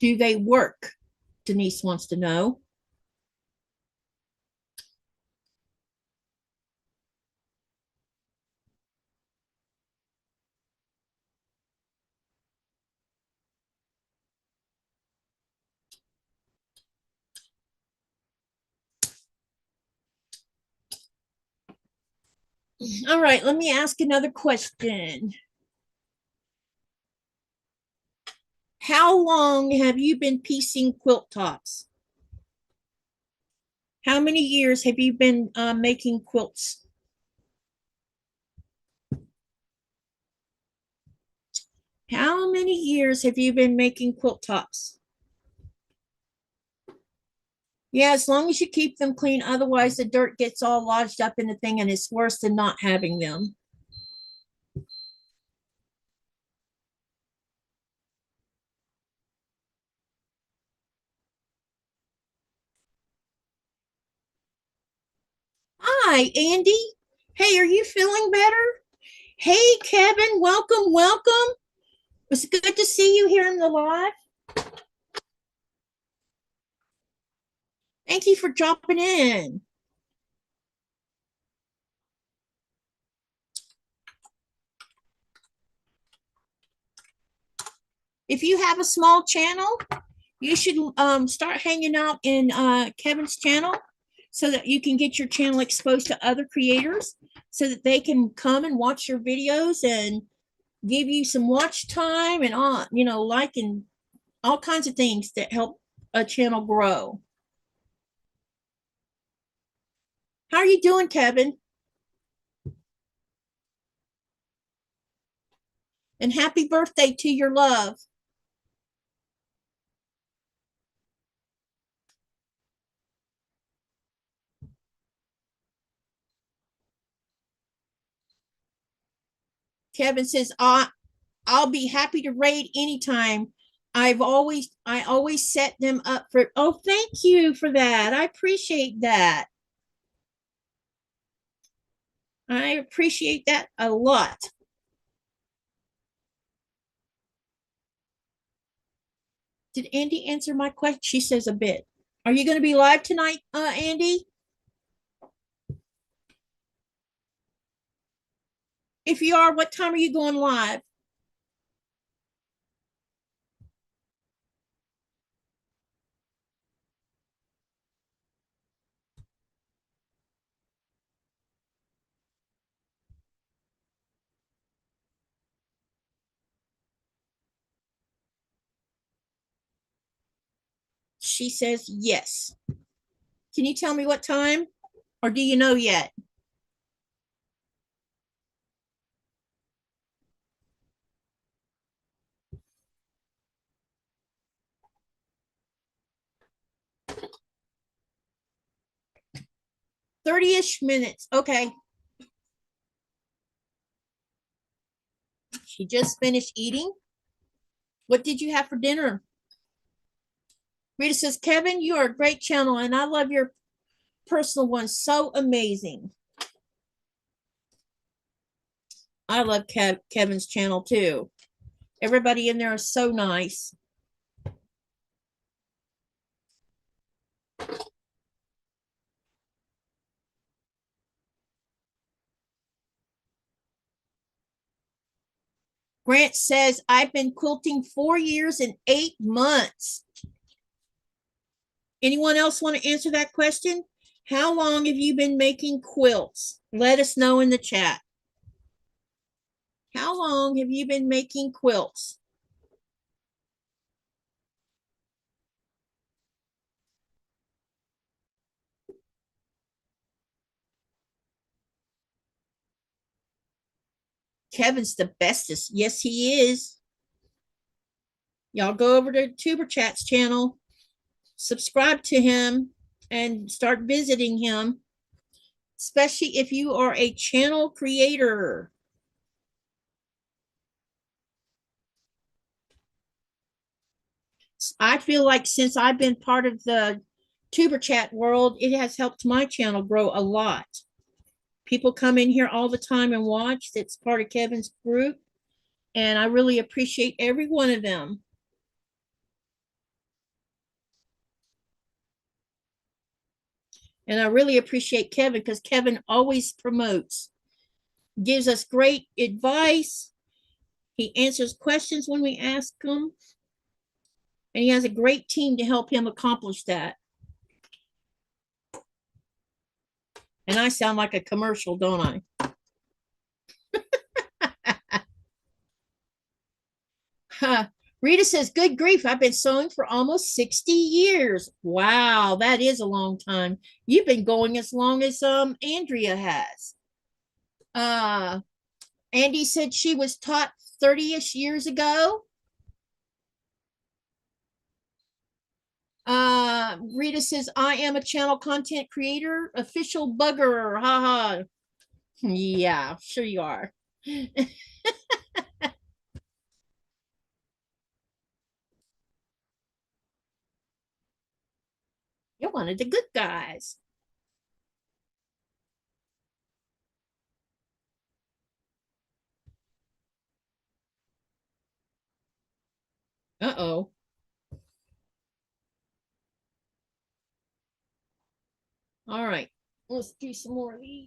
Do they work? Denise wants to know. All right, let me ask another question. How long have you been piecing quilt tops? How many years have you been making quilts? How many years have you been making quilt tops? Yeah, as long as you keep them clean. Otherwise, the dirt gets all lodged up in the thing and it's worse than not having them. Hi, Andy. Hey, are you feeling better? Hey, Kevin, welcome, welcome. It's good to see you here in the live. Thank you for dropping in. If you have a small channel, you should start hanging out in Kevin's channel so that you can get your channel exposed to other creators so that they can come and watch your videos and give you some watch time and all, like and all kinds of things that help a channel grow. How are you doing, Kevin? And happy birthday to your love. Kevin says, I'll be happy to raid anytime. I always set them up for, oh, thank you for that. I appreciate that. I appreciate that a lot. Did Andy answer my question? She says a bit. Are you going to be live tonight, Andy? If you are, what time are you going live? she says yes. Can you tell me what time? Or do you know yet? "30-ish minutes." Okay. She just finished eating. What did you have for dinner? Rita says, "Kevin, you are a great channel, and I love your personal one. So amazing." I love Kevin's channel too. Everybody in there is so nice. Grant says, "I've been quilting 4 years and 8 months." Anyone else want to answer that question? How long have you been making quilts? Let us know in the chat. How long have you been making quilts? Kevin's the bestest. Yes, he is. Y'all go over to Tuber Chat's channel, subscribe to him, and start visiting him, especially if you are a channel creator. I feel like since I've been part of the Tuber Chat world, it has helped my channel grow a lot. People come in here all the time and watch. That's part of Kevin's group, and I really appreciate every one of them. And I really appreciate Kevin because Kevin always promotes, gives us great advice. He answers questions when we ask him, and he has a great team to help him accomplish that. And I sound like a commercial, don't I? Rita says, "Good grief, I've been sewing for almost 60 years. Wow, that is a long time. You've been going as long as Andrea has. Uh, Andy said she was taught 30-ish years ago. Rita says, "I am a channel content creator, official bugger. Haha." Yeah, sure you are. You're one of the good guys. Uh-oh. All right. Let's do some more of these.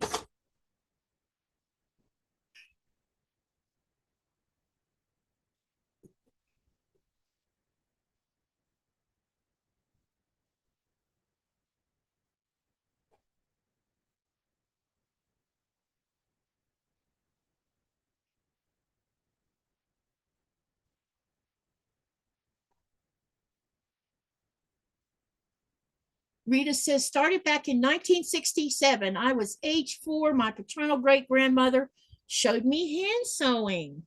Rita says, "Started back in 1967. I was age 4. My paternal great grandmother showed me hand sewing."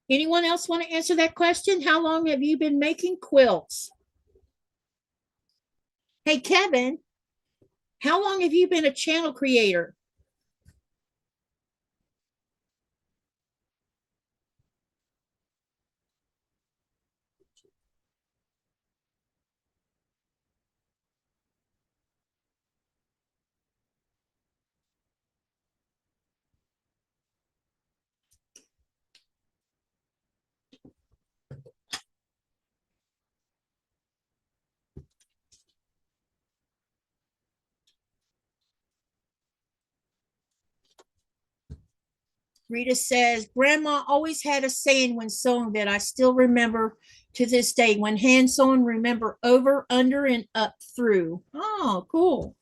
Anyone else want to answer that question? How long have you been making quilts? Hey, Kevin, how long have you been a channel creator? Rita says, "Grandma always had a saying when sewing that I still remember to this day. When hand sewing, remember over, under, and up through." Oh, cool.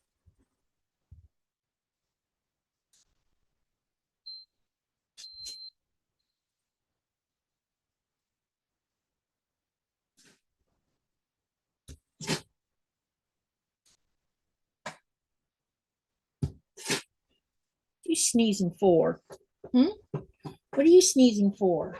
You sneezing for? Hmm? What are you sneezing for?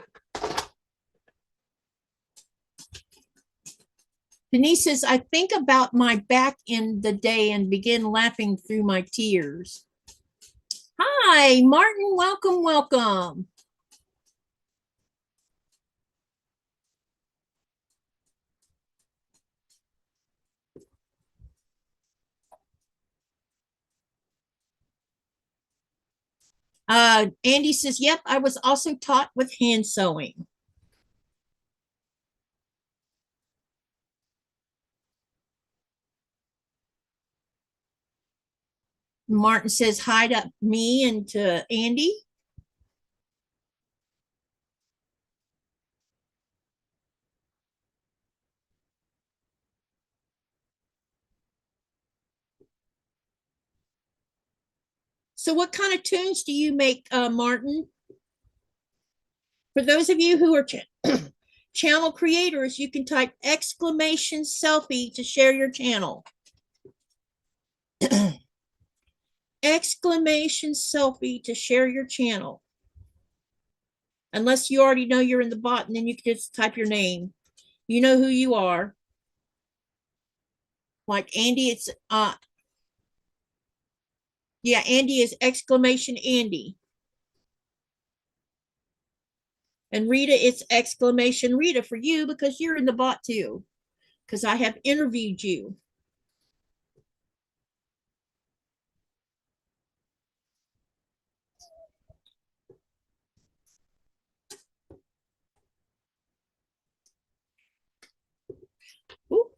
Denise says, I think about my back in the day and begin laughing through my tears. Hi, Martin. Welcome, welcome. Andy says, yep, I was also taught with hand sewing. Martin says hi to me and to Andy. So what kind of tunes do you make, Martin? For those of you who are channel creators, you can type exclamation selfie to share your channel. Exclamation selfie to share your channel. Unless you already know you're in the bot, and then you can just type your name. You know who you are. Like Andy, it's yeah, Andy is exclamation Andy. And Rita, it's exclamation Rita for you because you're in the bot too. Because I have interviewed you. Ooh.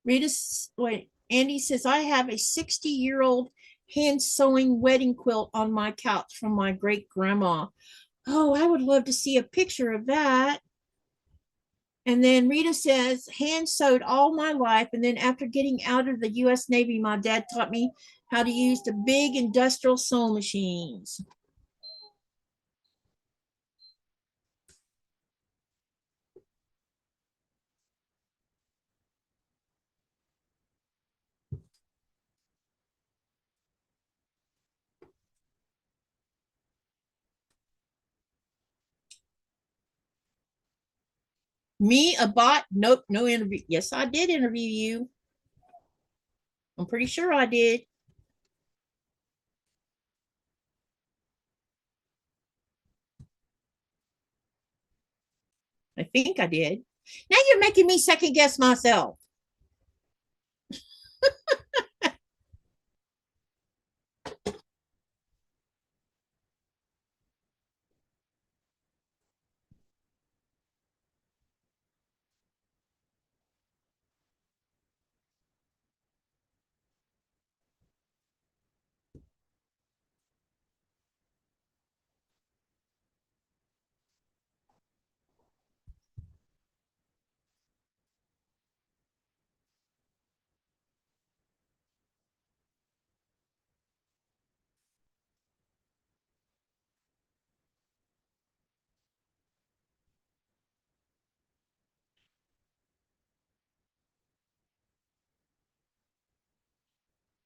Wait, Andy says, I have a 60-year-old hand sewing wedding quilt on my couch from my great grandma. Oh, I would love to see a picture of that. And then Rita says, hand sewed all my life. And then after getting out of the US Navy, my dad taught me how to use the big industrial sewing machines. Me, a bot? Nope, no interview. Yes, I did interview you. I'm pretty sure I did. I think I did. Now you're making me second guess myself.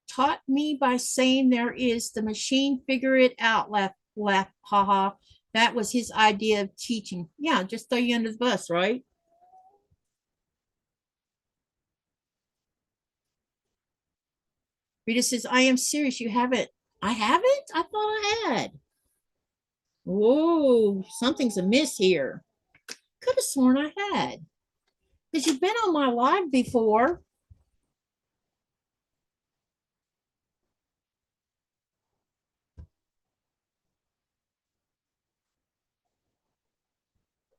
Taught me by saying there is the machine, figure it out, laugh, laugh, haha. That was his idea of teaching. Yeah, just throw you under the bus, right? Rita says, I am serious. You haven't. I haven't? I thought I had. Whoa, something's amiss here. Could have sworn I had. Because you've been on my live before.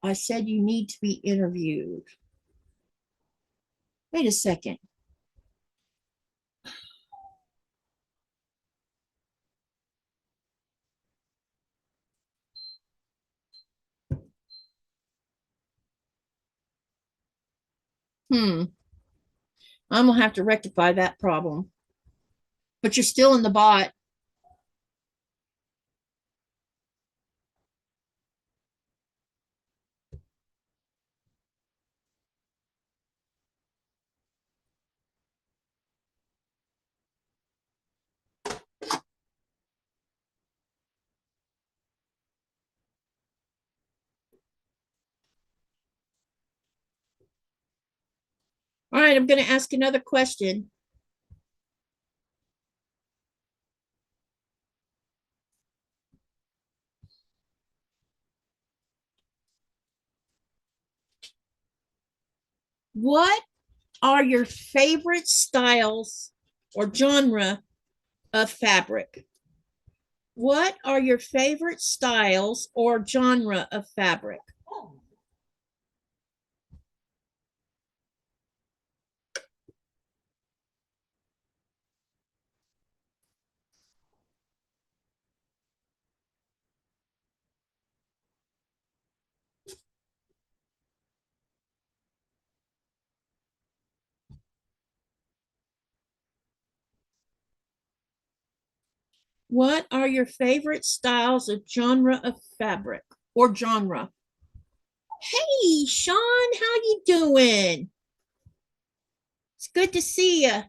I said you need to be interviewed. Wait a second. I'm gonna have to rectify that problem. But you're still in the bot. All right, I'm going to ask another question. What are your favorite styles or genre of fabric? What are your favorite styles or genre of fabric? What are your favorite styles of genre of fabric or genre? Hey, Sean, how you doing? It's good to see you.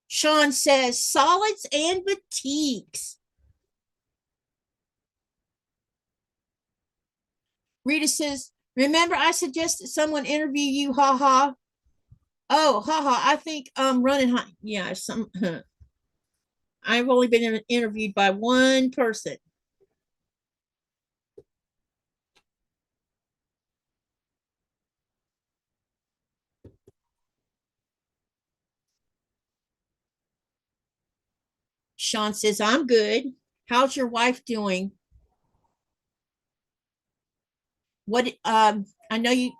Sean says solids and batiks. Rita says, remember I suggested someone interview you, haha. Oh, haha, I think running high. Yeah, some I've only been interviewed by one person. Sean says, I'm good. How's your wife doing? What I know you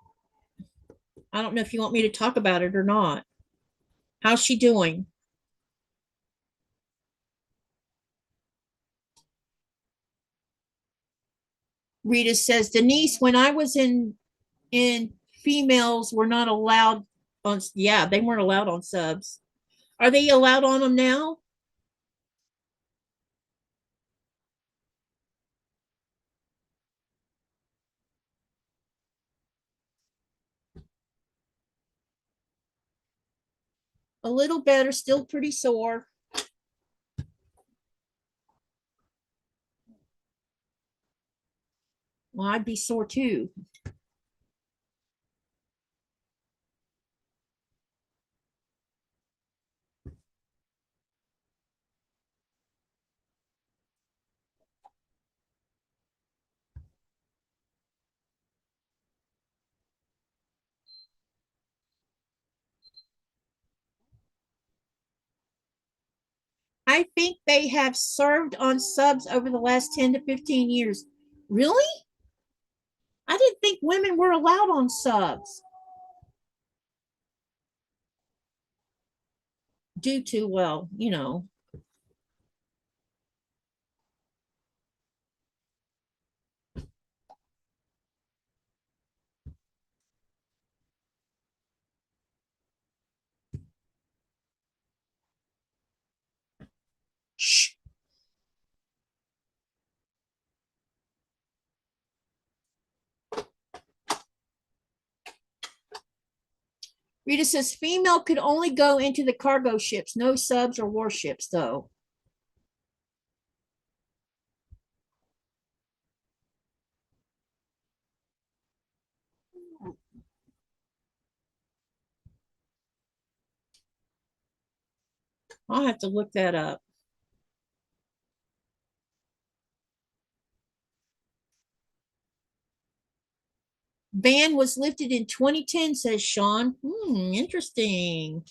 I don't know if you want me to talk about it or not. How's she doing? Rita says, Denise, when I was in females were not allowed on, yeah, they weren't allowed on subs. Are they allowed on them now? A little better, still pretty sore. Well, I'd be sore too. I think they have served on subs over the last 10 to 15 years. Really? I didn't think women were allowed on subs due to, well, you know. Shh. Rita says female could only go into the cargo ships, no subs or warships, though. I'll have to look that up. Ban was lifted in 2010, says Sean. Interesting.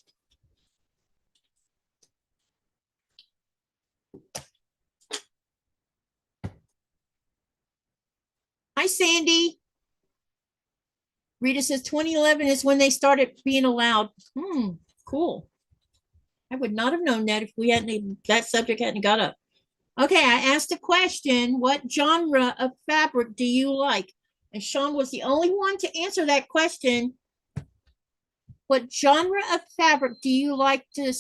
Hi, Sandy. Rita says 2011 is when they started being allowed. Cool. I would not have known that if we hadn't that subject hadn't got up. Okay, I asked a question. What genre of fabric do you like? And Sean was the only one to answer that question. What genre of fabric do you like to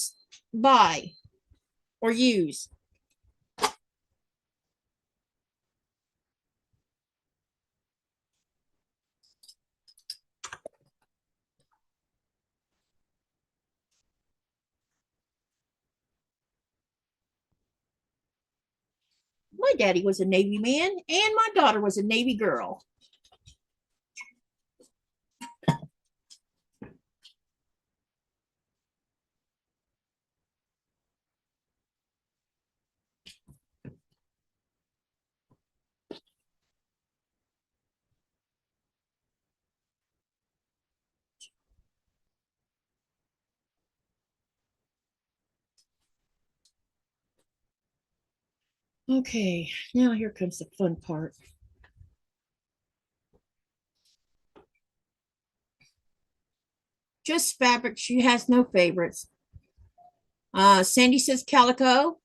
buy or use? My daddy was a Navy man, and my daughter was a Navy girl. Okay, now here comes the fun part. Just fabric. She has no favorites. Sandy says calico.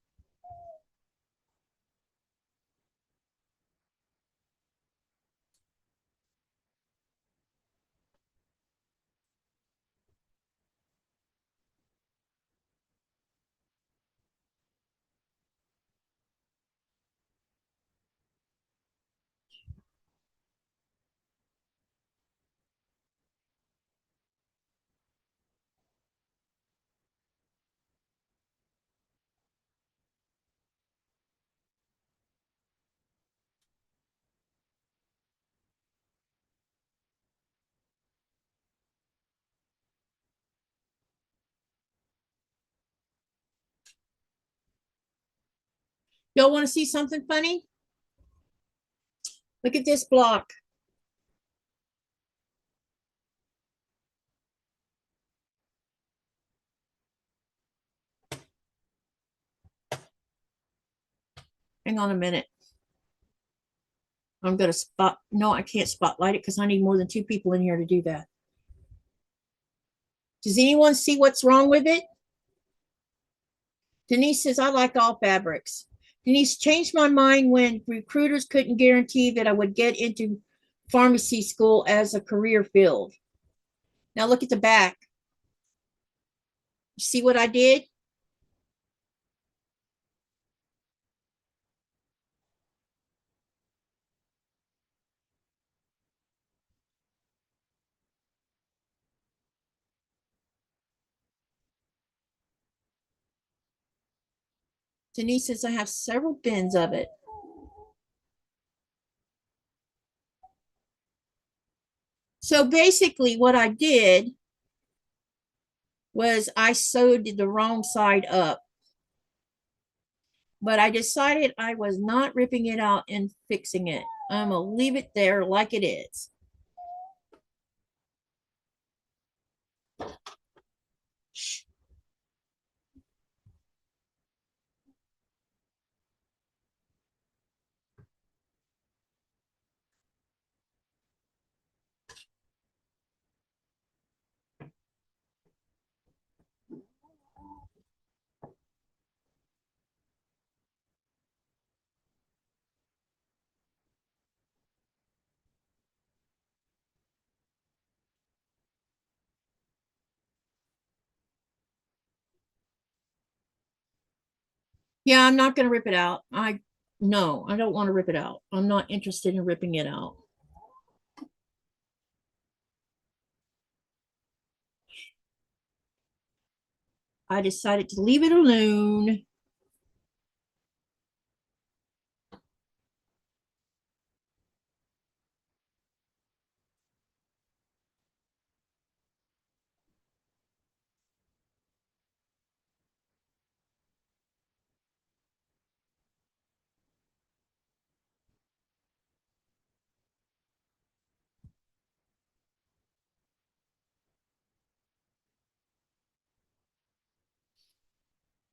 Y'all want to see something funny? Look at this block. Hang on a minute. I'm going to spot. No, I can't spotlight it because I need more than 2 people in here to do that. Does anyone see what's wrong with it? Denise says, I like all fabrics. Denise changed my mind when recruiters couldn't guarantee that I would get into pharmacy school as a career field. Now look at the back. You see what I did? Denise says, I have several bins of it. So basically what I did was I sewed the wrong side up. But I decided I was not ripping it out and fixing it. I'm going to leave it there like it is. Yeah, I'm not going to rip it out. No, I don't want to rip it out. I'm not interested in ripping it out. I decided to leave it alone.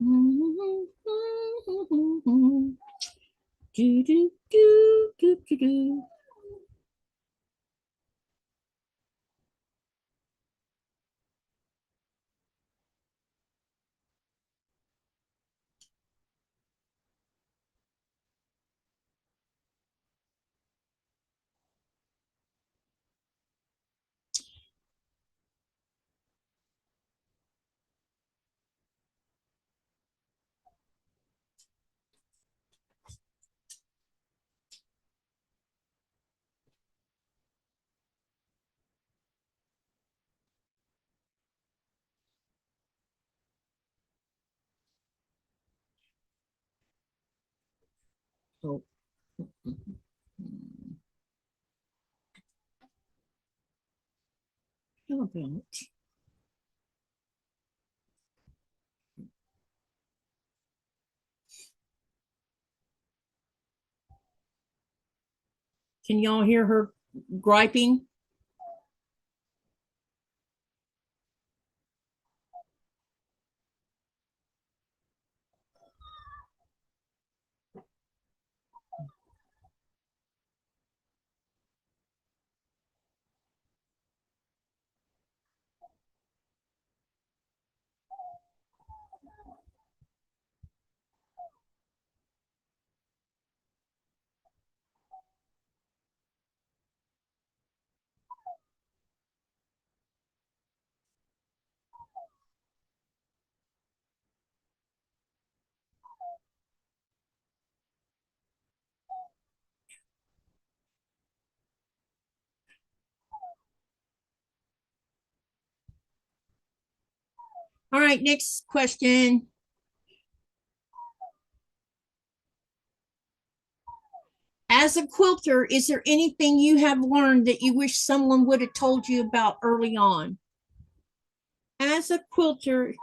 Do, do, do, do, do, do. Oh. How about Can y'all hear her griping? All right, next question. As a quilter, is there anything you have learned that you wish someone would have told you about early on? As a quilter,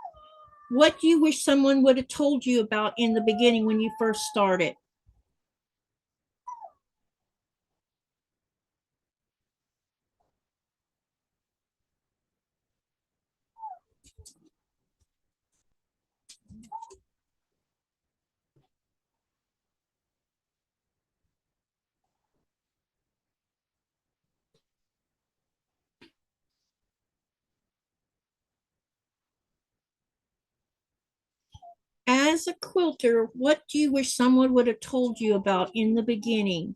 what do you wish someone would have told you about in the beginning when you first started? As a quilter, what do you wish someone would have told you about in the beginning?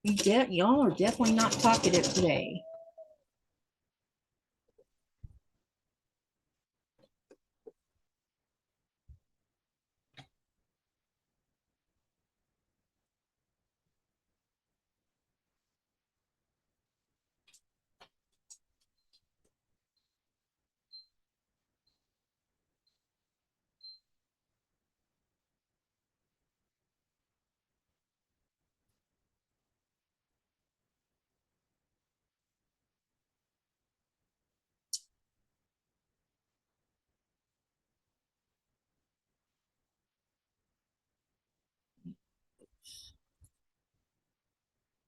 Y'all are definitely not talkative today.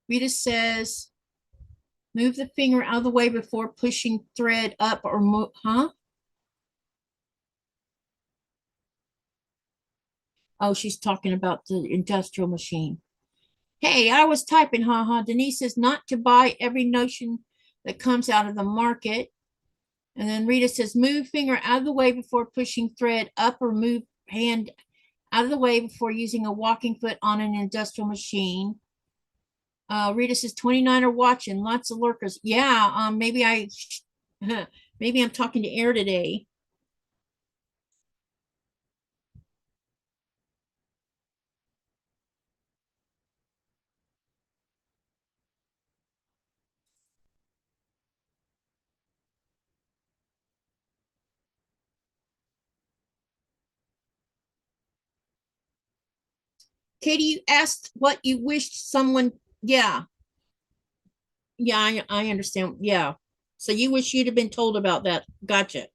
Rita says, move the finger out of the way before pushing thread up or move, huh? Oh, she's talking about the industrial machine. Hey, I was typing, haha. Denise says not to buy every notion that comes out of the market. And then Rita says, move finger out of the way before pushing thread up or move hand out of the way before using a walking foot on an industrial machine. Rita says 29 are watching, lots of lurkers. Yeah, maybe I'm talking to air today. Katie, you asked what you wished someone. Yeah, yeah, I understand. Yeah. So you wish you'd have been told about that. Gotcha.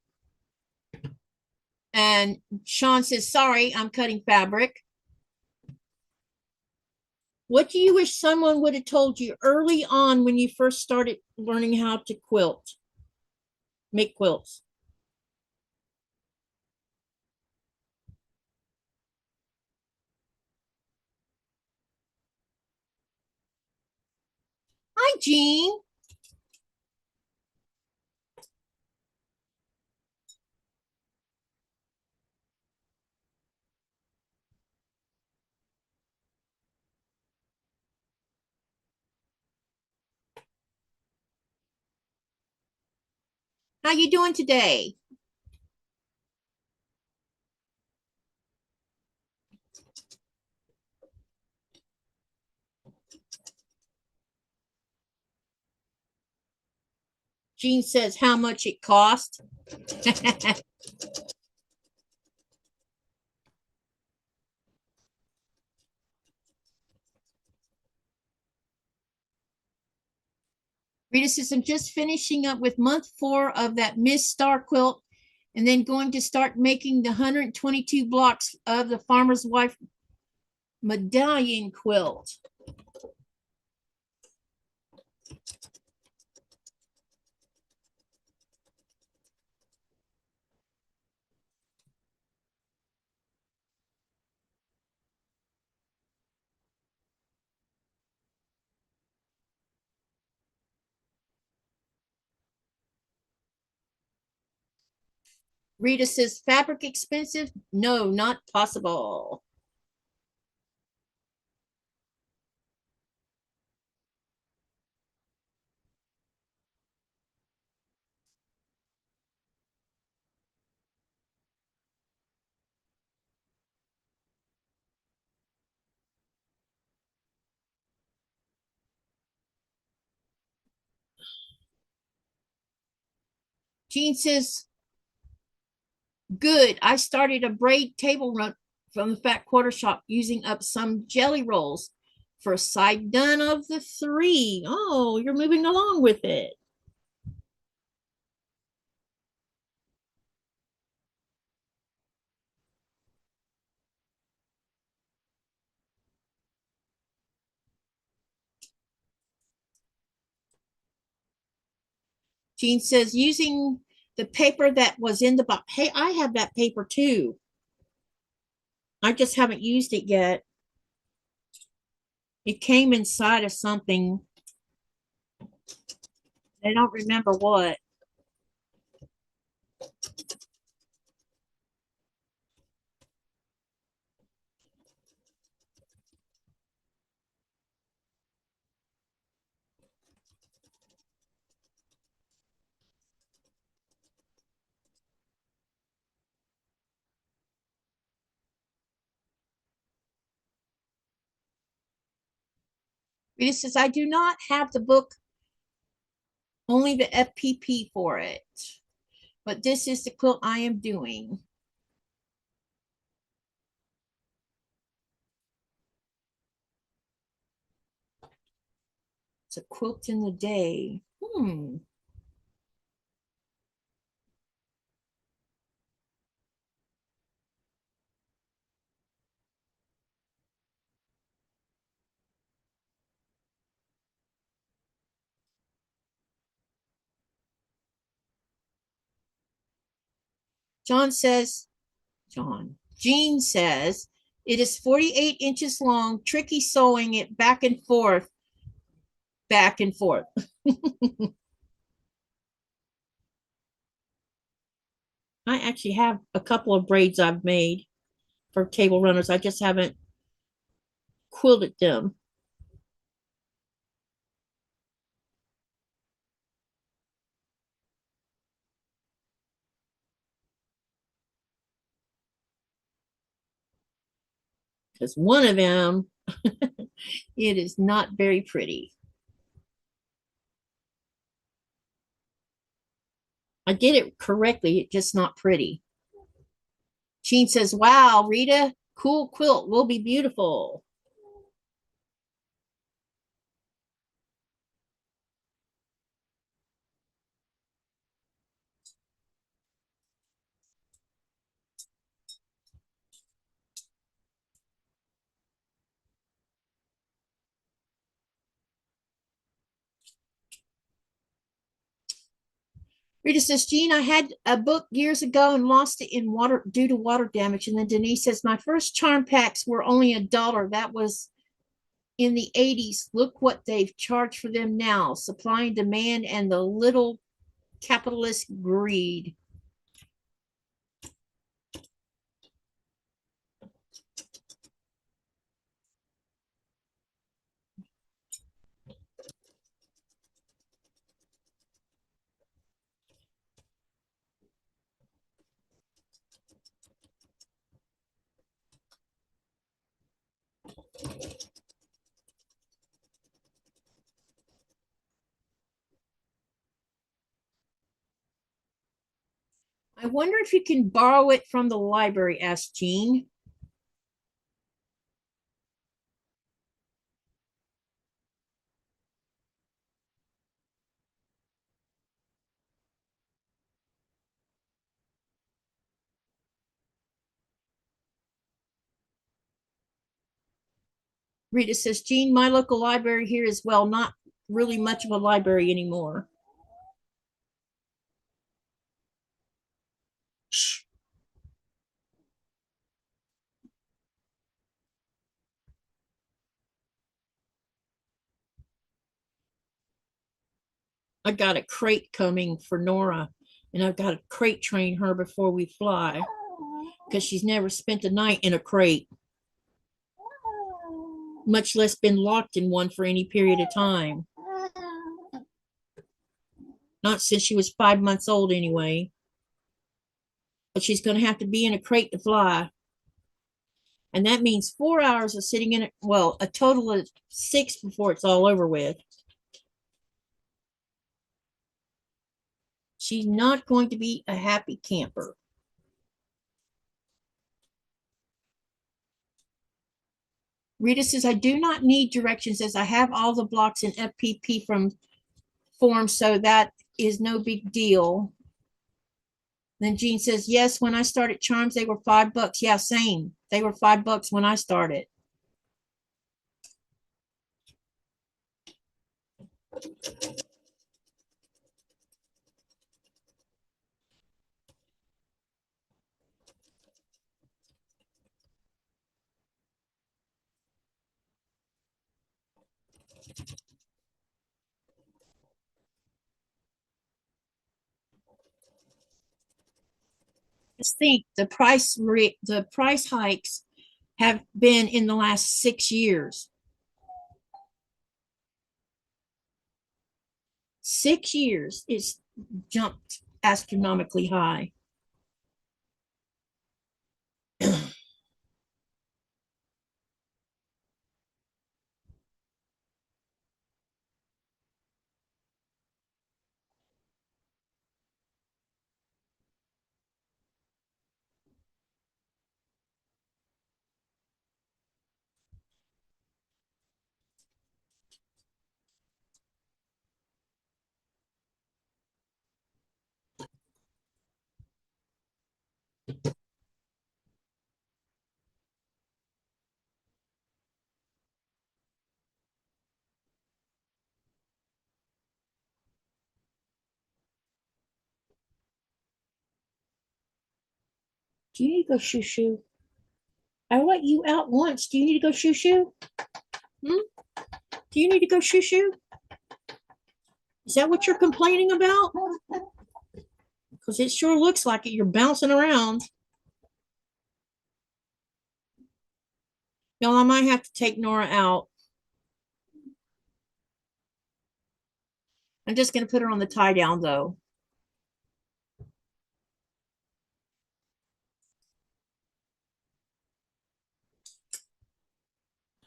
And Sean says, sorry, I'm cutting fabric. What do you wish someone would have told you early on when you first started learning how to quilt, make quilts? Hi, Jean. How you doing today? Jean says how much it cost. Rita says, I'm just finishing up with month 4 of that Miss Star quilt and then going to start making the 122 blocks of the Farmer's Wife medallion quilt. Rita says, fabric expensive? No, not possible. Jean says, good. I started a braid table run from the Fat Quarter Shop using up some jelly rolls. First side done of the 3. Oh, you're moving along with it. Jean says, using the paper that was in the box. Hey, I have that paper too. I just haven't used it yet. It came inside of something. I don't remember what. Rita says, I do not have the book, only the FPP for it. But this is the quilt I am doing. It's a quilt in the day. Jean says, it is 48 inches long, tricky sewing it back and forth, back and forth. I actually have a couple of braids I've made for table runners. I just haven't quilted them. Because one of them, it is not very pretty. I did it correctly, it's just not pretty. Jean says, wow, Rita, cool quilt, will be beautiful. Rita says, Jean, I had a book years ago and lost it in water due to water damage. And then Denise says, my first charm packs were only $1. That was in the 80s. Look what they've charged for them now. Supply and demand and the little capitalist greed. I wonder if you can borrow it from the library, asked Jean. Rita says, Jean, my local library here is, well, not really much of a library anymore. Shh. I got a crate coming for Nora, and I've got to crate train her before we fly because she's never spent a night in a crate, much less been locked in one for any period of time. Not since she was 5 months old, anyway. But she's going to have to be in a crate to fly. And that means 4 hours of sitting in it. Well, a total of 6 before it's all over with. She's not going to be a happy camper. Rita says, I do not need directions as I have all the blocks in FPP from form, so that is no big deal. Then Jean says, yes, when I started Charms, they were $5. Yeah, same. They were $5 when I started. Just think the price hikes have been in the last 6 years. 6 years, it's jumped astronomically high. Do you need to go shoo shoo? I let you out once. Do you need to go shoo shoo? Hmm? Do you need to go shoo shoo? Is that what you're complaining about? Because it sure looks like it. You're bouncing around. Y'all, I might have to take Nora out. I'm just going to put her on the tie down though.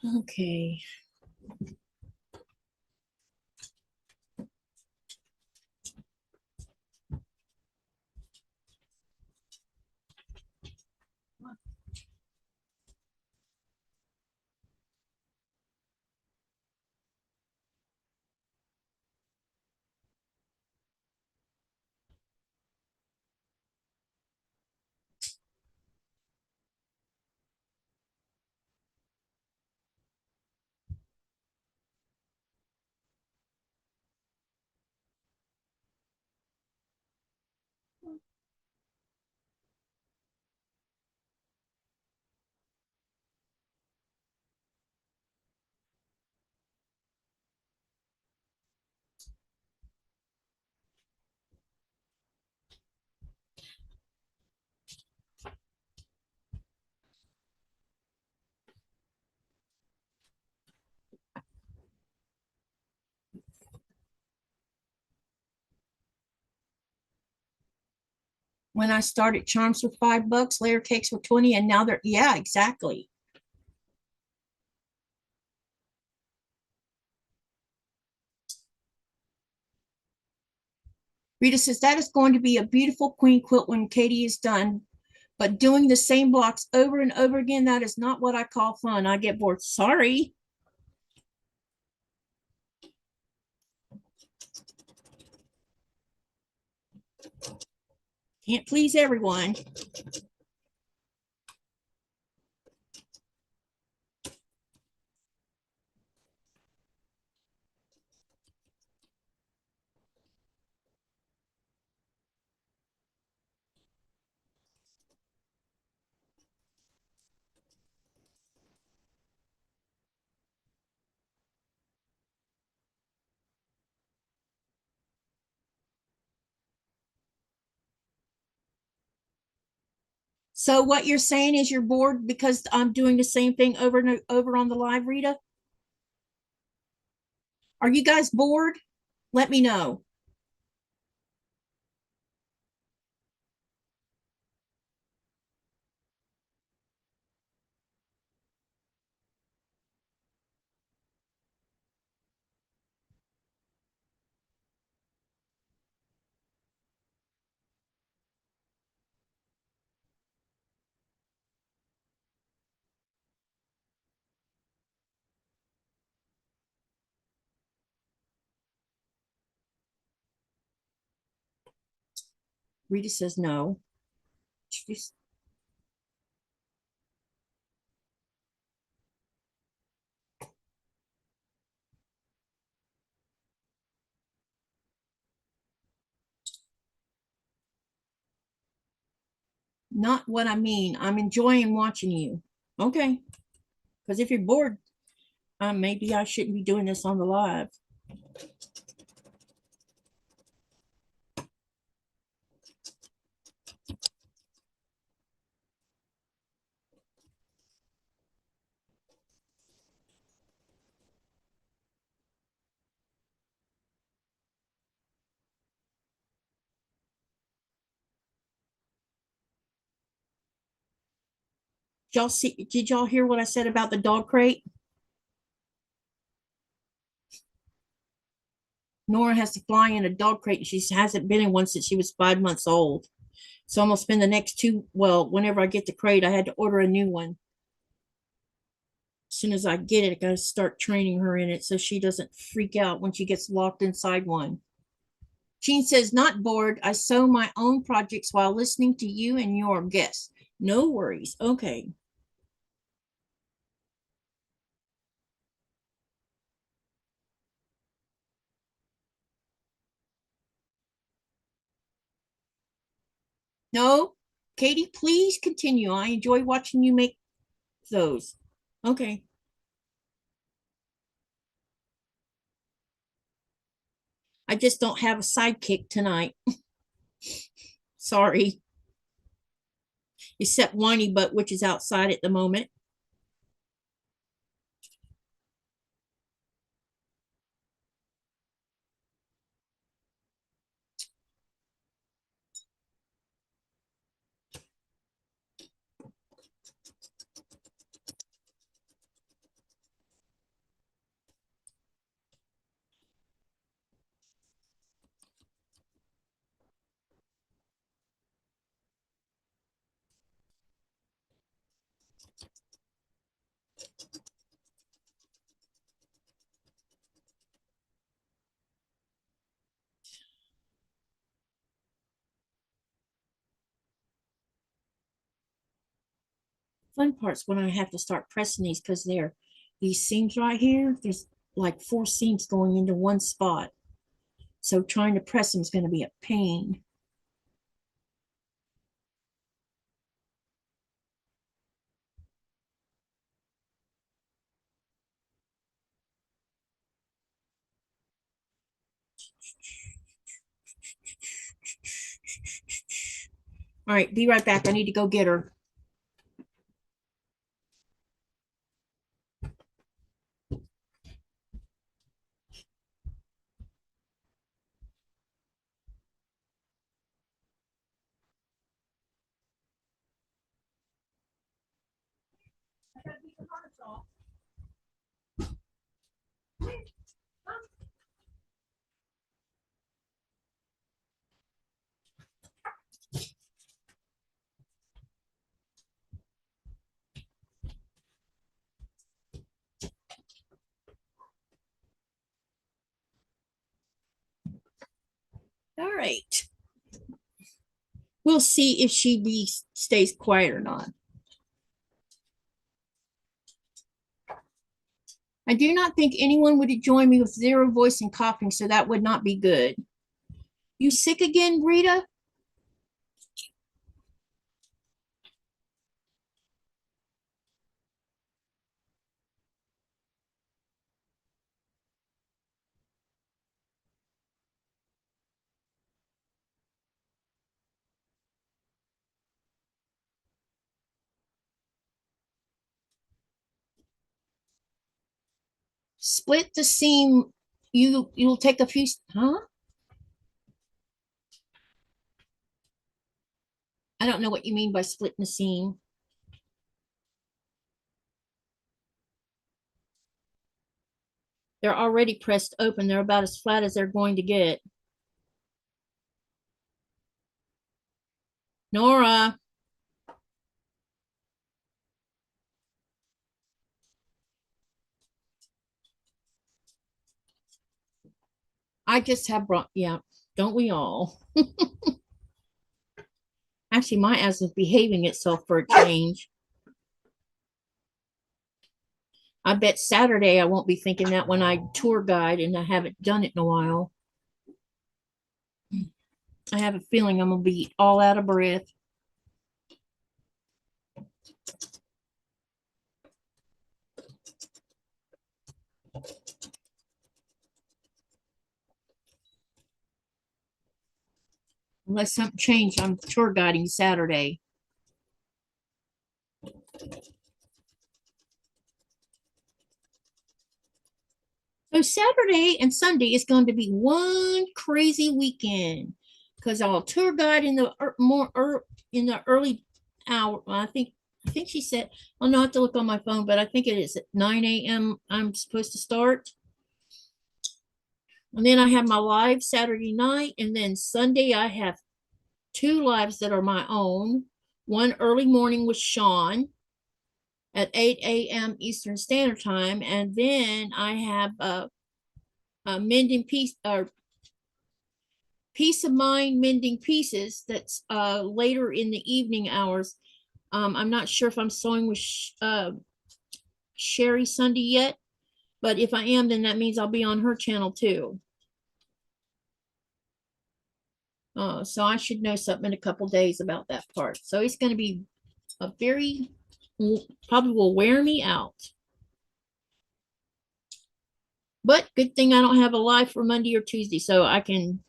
Okay. When I started, charms were $5, layer cakes were 20, and now they're, yeah, exactly. Rita says that is going to be a beautiful queen quilt when Katie is done, but doing the same blocks over and over again, that is not what I call fun. I get bored. Sorry. Can't please everyone. So what you're saying is you're bored because I'm doing the same thing over and over on the live, Rita? Are you guys bored? Let me know. Rita says no. She's not what I mean. I'm enjoying watching you. Okay. Because if you're bored, maybe I shouldn't be doing this on the live. Y'all see, did y'all hear what I said about the dog crate? Nora has to fly in a dog crate. She hasn't been in one since she was 5 months old. So I'm gonna spend the next two. Well, whenever I get the crate, I had to order a new one. As soon as I get it, I gotta start training her in it so she doesn't freak out when she gets locked inside one. Jean says, not bored. I sew my own projects while listening to you and your guests. No worries. Okay. No, Katie, please continue. I enjoy watching you make those. Okay. I just don't have a sidekick tonight. Sorry. Except Whiny Butt, which is outside at the moment. Fun part's when I have to start pressing these because they're these seams right here. There's like 4 seams going into one spot. So trying to press them is going to be a pain. All right, be right back. I need to go get her. All right. We'll see if stays quiet or not. I do not think anyone would join me with zero voice and coughing, so that would not be good. You sick again, Rita? Split the seam. You'll take a few, huh? I don't know what you mean by splitting the seam. They're already pressed open. They're about as flat as they're going to get. Nora, I just have brought, yeah, don't we all? Actually, my asthma's behaving itself for a change. I bet Saturday I won't be thinking that when I tour guide, and I haven't done it in a while. I have a feeling I'm going to be all out of breath. Unless something changed, I'm tour guiding Saturday. So Saturday and Sunday is going to be one crazy weekend because I'll tour guide in the in the early hour. I think she said I'll not have to look on my phone, but I think it is at 9 a.m. I'm supposed to start. And then I have my live Saturday night, and then Sunday I have 2 lives that are my own. One early morning with Sean at 8 a.m. Eastern Standard Time, and then I have a mending piece or Peace of Mind Mending Pieces that's later in the evening hours. I'm not sure if I'm sewing with Sherry Sunday yet, but if I am, then that means I'll be on her channel too. So I should know something in a couple days about that part. So it's going to be a very, probably will wear me out. But good thing I don't have a live for Monday or Tuesday, so I can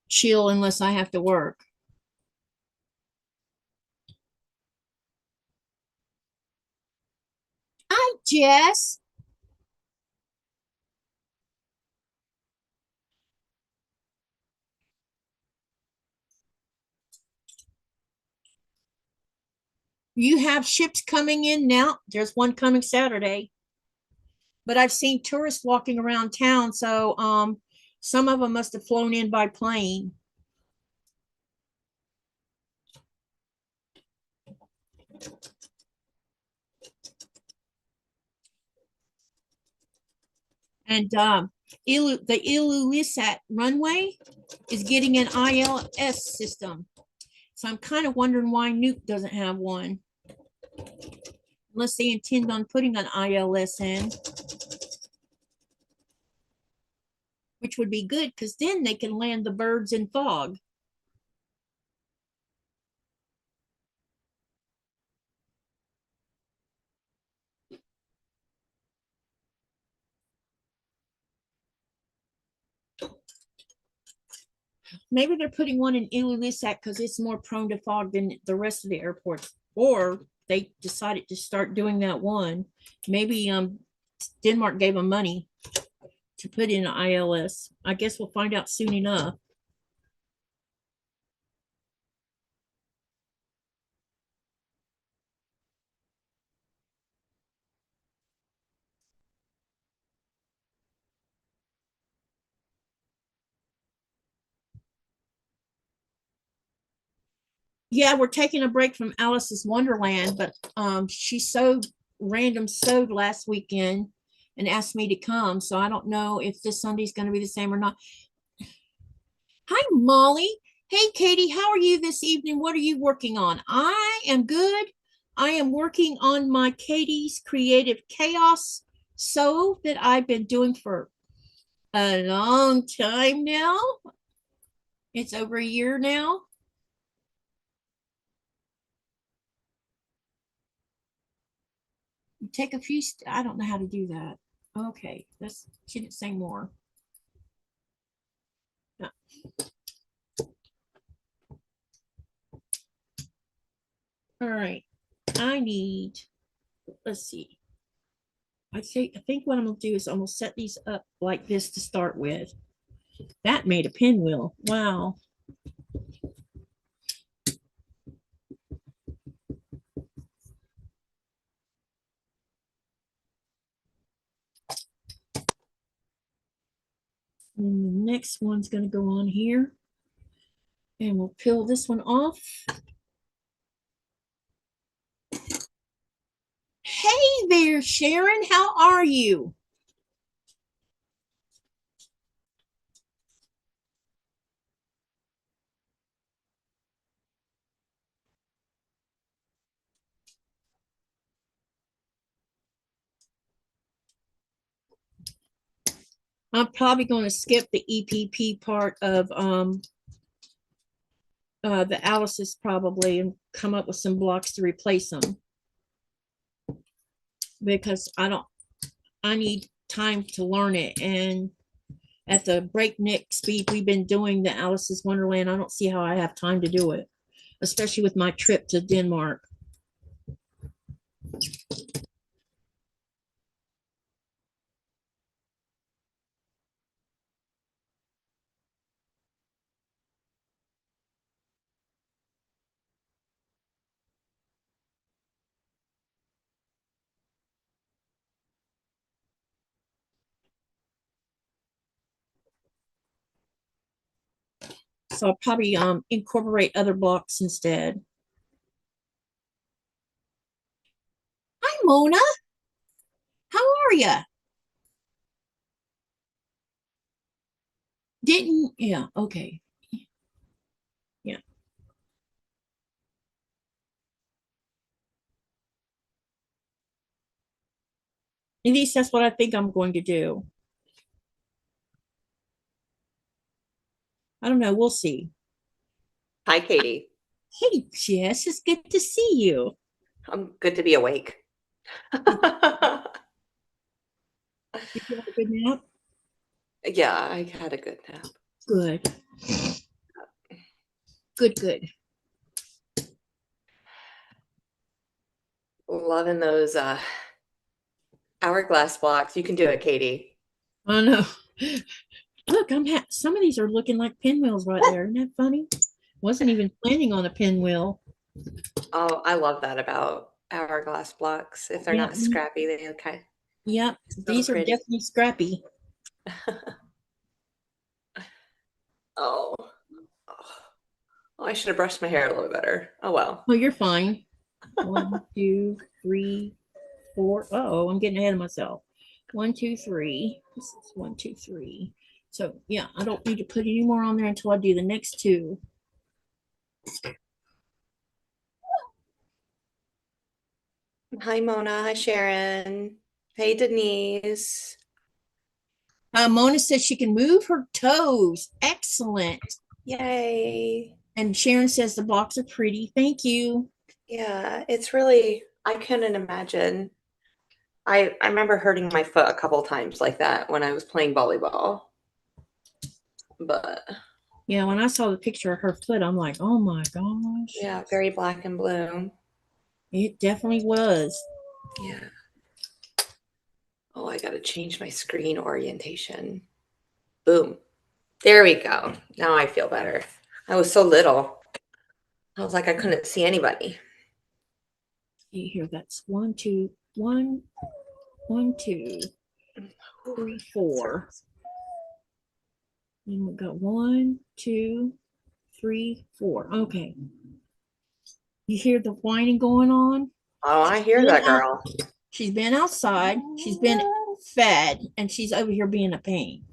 chill unless I have to work. Hi, Jess. You have ships coming in now. There's one coming Saturday. But I've seen tourists walking around town, so some of them must have flown in by plane. And the Ilulissat runway is getting an ILS system. So I'm kind of wondering why Nuke doesn't have one. Unless they intend on putting an ILS in. Which would be good because then they can land the birds in fog. Maybe they're putting one in Ilulissat because it's more prone to fog than the rest of the airports. Or they decided to start doing that one. Maybe Denmark gave them money to put in an ILS. I guess we'll find out soon enough. Yeah, we're taking a break from Alice's Wonderland, but she sewed last weekend and asked me to come. So I don't know if this Sunday's going to be the same or not. Hi, Molly. Hey, Katie, how are you this evening? What are you working on? I am good. I am working on my Katie's Creative Chaos sew that I've been doing for a long time now. It's over a year now. Take a few, I don't know how to do that. Okay, she didn't say more. No. All right, I need, let's see. I think what I'm gonna do is I'm gonna set these up like this to start with. That made a pinwheel. Wow. And the next one's going to go on here. And we'll peel this one off. Hey there, Sharon. How are you? I'm probably going to skip the EPP part of the Alice's probably and come up with some blocks to replace them, because I need time to learn it, and at the breakneck speed we've been doing the Alice's Wonderland, I don't see how I have time to do it, especially with my trip to Denmark. So I'll probably incorporate other blocks instead. Hi, Mona. How are you? Didn't, yeah, okay. Yeah. At least that's what I think I'm going to do. I don't know. We'll see. Hi, Katie. Hey, Jess, it's good to see you. I'm good to be awake. Did you have a good nap? Yeah, I had a good nap. Good. Good, good. Loving those hourglass blocks. You can do it, Katie. I know. Look, some of these are looking like pinwheels right there. Isn't that funny? Wasn't even planning on a pinwheel. Oh, I love that about hourglass blocks. If they're Yeah. not scrappy, they look kind Yep. so These are pretty. definitely scrappy. Oh. Oh, I should have brushed my hair a little better. Oh well. Oh, you're fine. 1, 2, 3, 4. Oh, I'm getting ahead of myself. 1, 2, 3. This is 1, 2, 3. So yeah, I don't need to put any more on there until I do the next two. Hi, Mona. Hi, Sharon. Hey, Denise. Mona says she can move her toes. Excellent. Yay. And Sharon says the blocks are pretty. Thank you. Yeah, it's really, I couldn't imagine. I remember hurting my foot a couple times like that when I was playing volleyball. But Yeah, when I saw the picture of her foot, I'm like, oh my gosh. yeah, very black and blue. It definitely was. Yeah. Oh, I got to change my screen orientation. Boom. There we go. Now I feel better. I was so little. I was like, I couldn't see anybody. Here, that's 1, 2, 1, 1, 2, 3, 4. And we got 1, 2, 3, 4. Okay. You hear the whining going on? Oh, I hear that girl. She's been outside. She's been fed, and she's over here being a pain.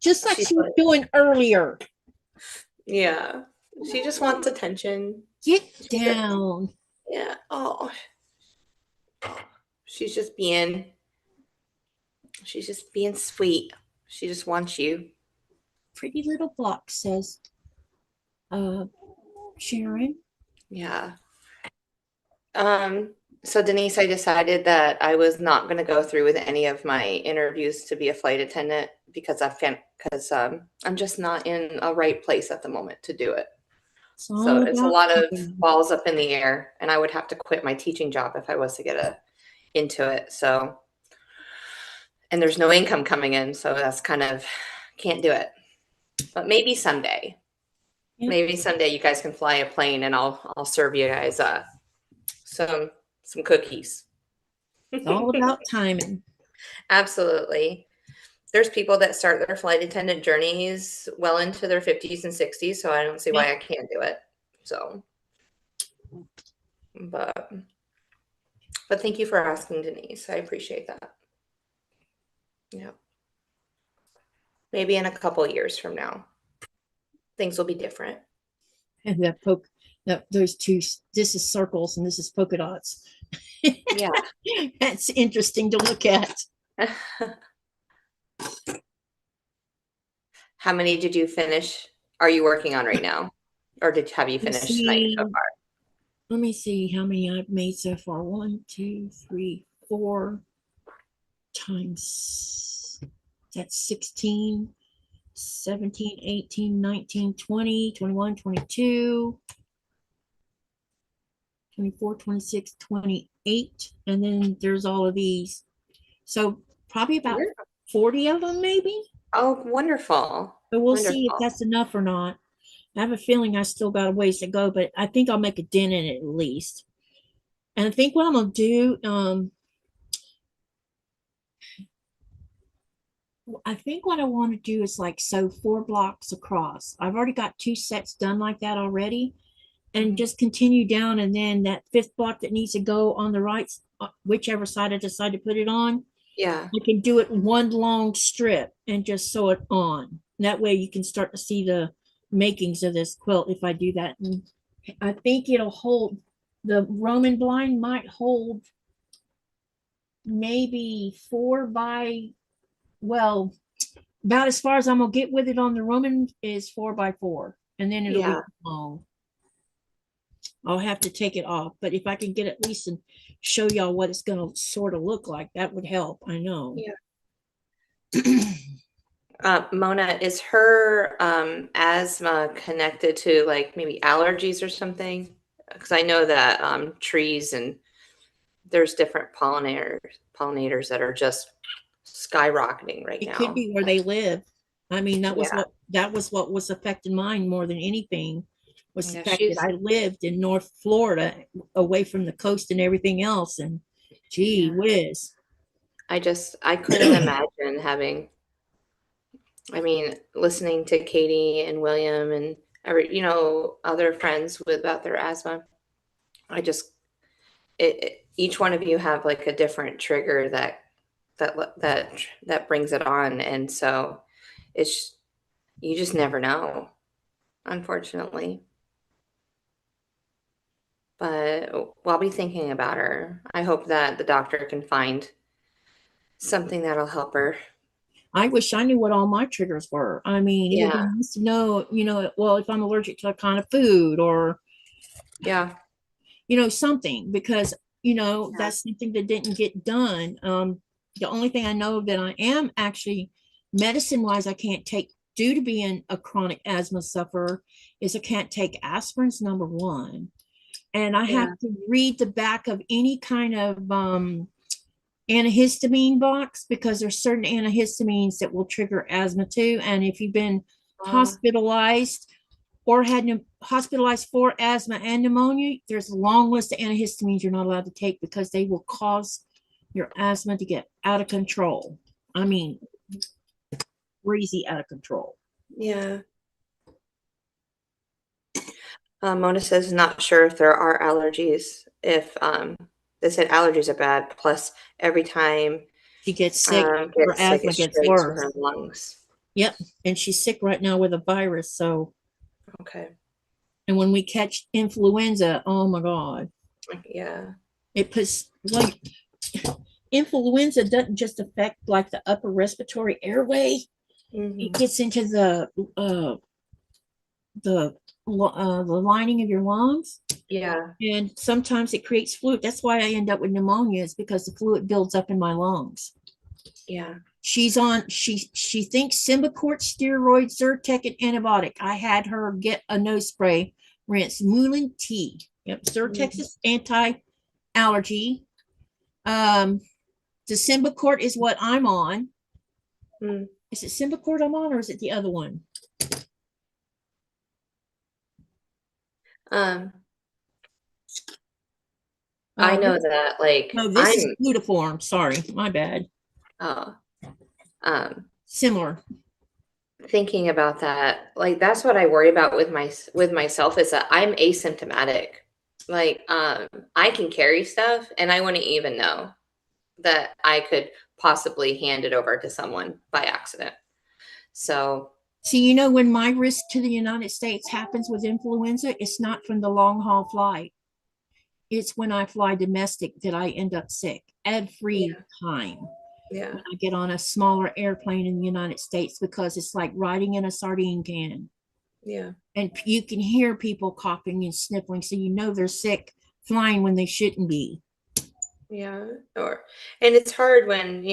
Just like she was doing earlier. Yeah. She just wants attention. Get down. Yeah. Oh. She's just being sweet. She just wants you. Pretty little block, says Sharon. Yeah. So Denise, I decided that I was not going to go through with any of my interviews to be a flight attendant because I'm just not in a right place at the moment to do it. So it's a lot of balls up in the air, and I would have to quit my teaching job if I was to get into it. So, and there's no income coming in, so that's kind of can't do it. But maybe someday. Yep. Maybe someday you guys can fly a plane, and I'll serve you guys some cookies. It's all about timing. Absolutely. There's people that start their flight attendant journeys well into their 50s and 60s, so I don't see why I can't do it. So, but thank you for asking, Denise. I appreciate that. Yeah. Maybe in a couple years from now, things will be different. And those two, this is circles and this is polka dots. Yeah. That's interesting to look at. How many did you finish? Are you working on right now? Or have you Let's finished tonight see. so far? Let me see how many I've made so far. 1, 2, 3, 4 times. That's 16, 17, 18, 19, 20, 21, 22, 24, 26, 28. And then there's all of these. So probably about 40 of them, maybe. Oh, wonderful. But we'll see if Wonderful. that's enough or not. I have a feeling I still got a ways to go, but I think I'll make a dent in it at least. And I think what I'm gonna do, I think what I want to do is like sew 4 blocks across. I've already got 2 sets done like that already, and just continue down, and then that 5th block that needs to go on the right, whichever side I decide to put it on, Yeah. you can do it one long strip and just sew it on. That way you can start to see the makings of this quilt if I do that. And I think it'll hold, the Roman blind might hold maybe 4 by, well, about as far as I'm gonna get with it on the Roman is 4 by 4, and then it'll be long. I'll have to take it off, but if I can get at least and show y'all what it's gonna sort of look like, that would help. I know. Mona, is her asthma connected to like maybe allergies or something? Because I know that trees and there's different pollinators that are just skyrocketing right It now. could be where they live. I mean, that was Yeah. what was affecting mine more than anything, was the Yeah, fact that I lived in North Florida, away from the coast and everything else. And gee whiz. I couldn't imagine having, I mean, listening to Katie and William and other friends with about their asthma. I just each one of you have like a different trigger that brings it on, and so it's you just never know, unfortunately. But I'll be thinking about her. I hope that the doctor can find something that'll help her. I wish I knew what all my triggers were. I mean, it would be nice to know, well, if I'm allergic to a kind of food, or something, because that's something that didn't get done. The only thing I know that I am actually medicine wise I can't take, due to being a chronic asthma sufferer, is I can't take aspirins, number one. And I have to read the back of any kind of antihistamine box, because there's certain antihistamines that will trigger asthma too. And if you've been hospitalized or had hospitalized for asthma and pneumonia, there's a long list of antihistamines you're not allowed to take, because they will cause your asthma to get out of control. I mean, crazy out of control. Yeah. Mona says not sure if there are allergies. If they said allergies are bad. Plus, every time she gets sick, her asthma gets straight to worse. her lungs. Yep, and she's sick right now with a virus. So okay. And when we catch influenza, oh my God. Yeah. It puts, like, influenza doesn't just affect like the upper respiratory airway. It gets into the lining of your lungs. Yeah. And sometimes it creates fluid. That's why I end up with pneumonia, is because the fluid builds up in my lungs. Yeah. She's on, she thinks Symbicort, steroid, Zyrtec, and antibiotic. I had her get a nose spray, rinse, Moulin tea. Yep, Zyrtec is anti-allergy. The Symbicort is what I'm on. Is it Symbicort I'm on, or is it the other one? I know that, like, no, this is Glutaform. Sorry, my bad. Similar. Thinking about that, like, that's what I worry about with myself, is that I'm asymptomatic. Like, I can carry stuff and I wouldn't even know that I could possibly hand it over to someone by accident. So, see, when my risk to the United States happens with influenza, it's not from the long haul flight. It's when I fly domestic that I end up sick every time. Yeah. when I get on a smaller airplane in the United States, because it's like riding in a sardine can. Yeah. And you can hear people coughing and sniffling, so you know they're sick flying when they shouldn't be. Yeah. And it's hard when,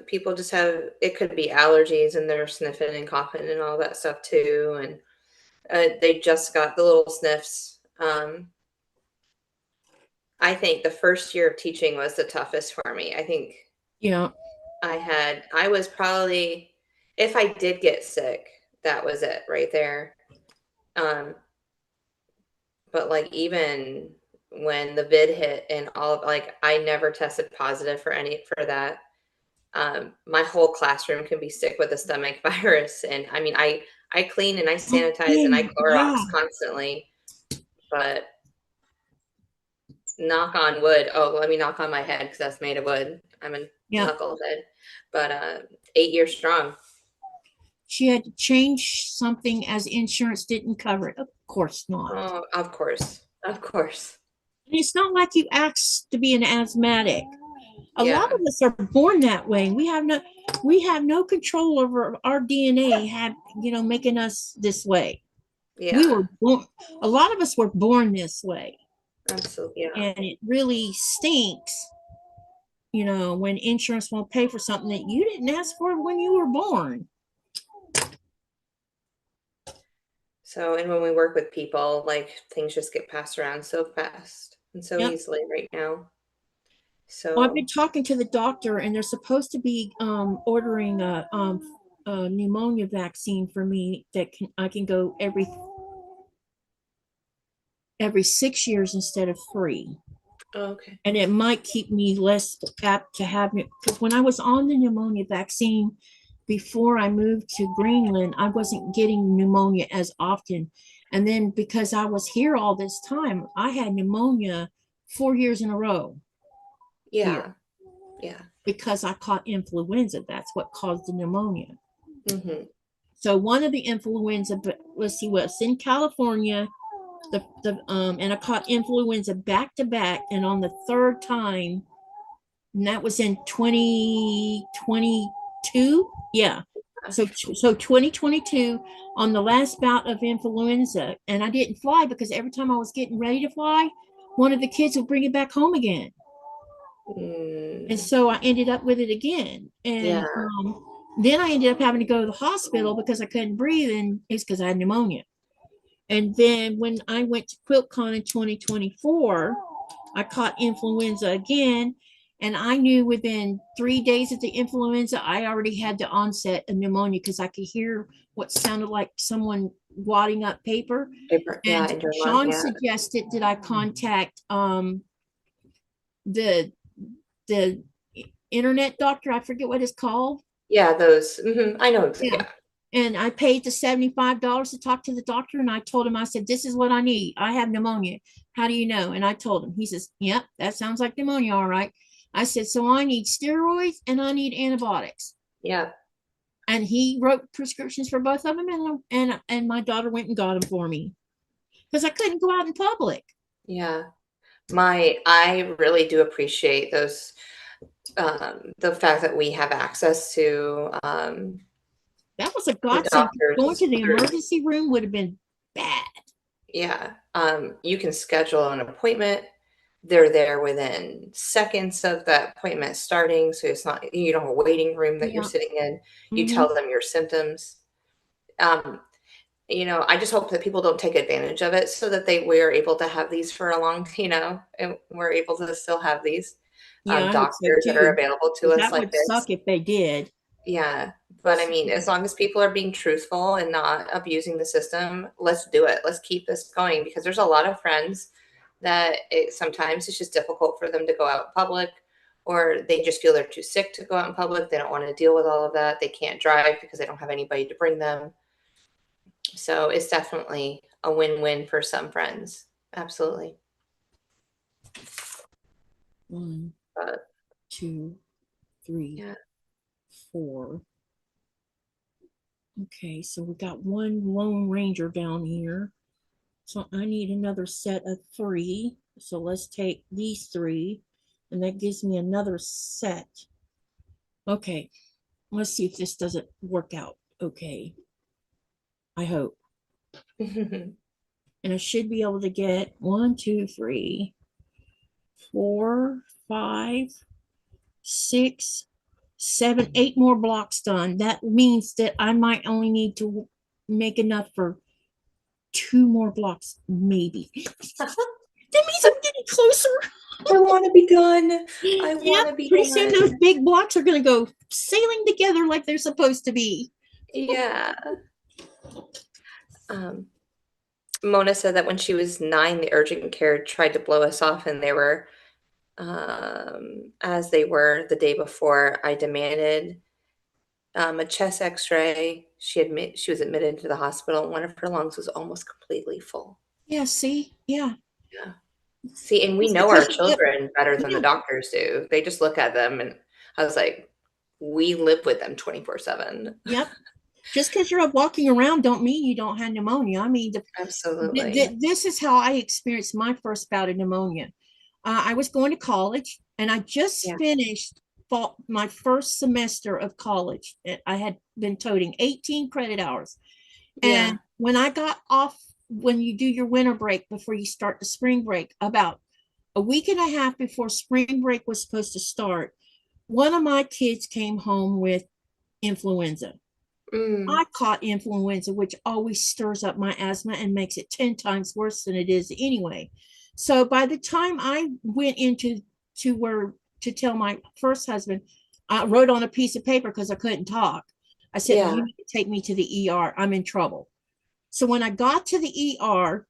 people just have, it could be allergies and they're sniffing and coughing and all that stuff too. And they just got the little sniffs. I think the first year of teaching was the toughest for me. I think Yeah. I was probably, if I did get sick, that was it right there. But like even when the vid hit and all of, like, I never tested positive for that. My whole classroom can be sick with the stomach virus. And I mean, I clean and I sanitize and I Okay. Clorox Yeah. constantly, but knock on wood. Oh, let me knock on my head because that's made of wood. I'm a Yeah. knucklehead, but 8 years strong. She had to change something as insurance didn't cover it. Of course not. Oh, of course. Of course. And it's not like you asked to be an asthmatic. A lot Yeah. of us are born that way. We have no control over our DNA making us this way. Yeah. We were born, a lot of us were born this way. Absolutely. Yeah. And it really stinks, when insurance won't pay for something that you didn't ask for when you were born. So, and when we work with people, like, things just get passed around so fast and so Yep. easily right now. Well, I've So, been talking to the doctor, and they're supposed to be ordering a pneumonia vaccine for me that I can go every 6 years instead of 3. okay. And it might keep me less apt to have it, because when I was on the pneumonia vaccine before I moved to Greenland, I wasn't getting pneumonia as often. And then because I was here all this time, I had pneumonia 4 years in a row here Yeah. Yeah. because I caught influenza. That's what caused the pneumonia. Mm-hmm. So one of the influenza, but let's see, what's in California, and I caught influenza back to back, and on the third time, and that was in 2022. Yeah. So 2022, on the last bout of influenza, and I didn't fly because every time I was getting ready to fly, one of the kids would bring it back home again. And so I ended up with it again. And Yeah. then I ended up having to go to the hospital because I couldn't breathe, and it's because I had pneumonia. And then when I went to QuiltCon in 2024, I caught influenza again. And I knew within 3 days of the influenza, I already had the onset of pneumonia because I could hear what sounded like someone wadding up paper. Yeah. And Sean suggested that I contact the internet doctor. I forget what it's called. Yeah. Those. I know. Yeah. And I paid the $75 to talk to the doctor. And I told him, I said, this is what I need. I have pneumonia. How do you know? And I told him. He says, yep, that sounds like pneumonia. All right. I said, so I need steroids and I need antibiotics. Yeah. And he wrote prescriptions for both of them. And my daughter went and got them for me because I couldn't go out in public. Yeah. I really do appreciate those, the fact that we have access to, that was a godsend. Going to the through, emergency room would have been bad. yeah. You can schedule an appointment. They're there within seconds of that appointment starting. So it's not, you don't have a waiting room that you're sitting in. You tell them your symptoms. I just hope that people don't take advantage of it so that we're able to have these for a long, and we're able to still have these doctors that are available to us that like would this. Suck if they did. Yeah. But I mean, as long as people are being truthful and not abusing the system, let's do it. Let's keep this going, because there's a lot of friends that sometimes it's just difficult for them to go out in public, or they just feel they're too sick to go out in public. They don't want to deal with all of that. They can't drive because they don't have anybody to bring them. So it's definitely a win-win for some friends. Absolutely. 1, 2, 3, 4. Okay, so we got one Lone Ranger down here. So I need another set of 3. So let's take these 3, and that gives me another set. Okay, let's see if this doesn't work out. Okay, I hope. And I should be able to get 1, 2, 3, 4, 5, 6, 7, 8 more blocks done. That means that I might only need to make enough for 2 more blocks, maybe. That means I'm getting closer. I want to be done. I want to Yep, be pretty soon done. those big blocks are going to go sailing together like they're supposed to be. Yeah. Mona said that when she was 9, the urgent care tried to blow us off, and they were, as they were the day before. I demanded a chest X-ray. She was admitted into the hospital. One of her lungs was almost completely full. Yeah, see? Yeah. Yeah. See, and we It's know our because you children better than the yeah. doctors do. They just look at them, and I was like, we live with them 24/7. Yep. Just because you're up walking around don't mean you don't have pneumonia. I mean, Absolutely. this is how I experienced my first bout of pneumonia. I was going to college and I just Yeah. finished my first semester of college. I had been toting 18 credit hours. Yeah. And when I got off, when you do your winter break before you start the spring break, about a week and a half before spring break was supposed to start, one of my kids came home with influenza. Mm. I caught influenza, which always stirs up my asthma and makes it 10 times worse than it is anyway. So by the time I went into to tell my first husband, I wrote on a piece of paper because I couldn't talk. I said, Yeah. "You need to take me to the ER. I'm in trouble." So when I got to the ER,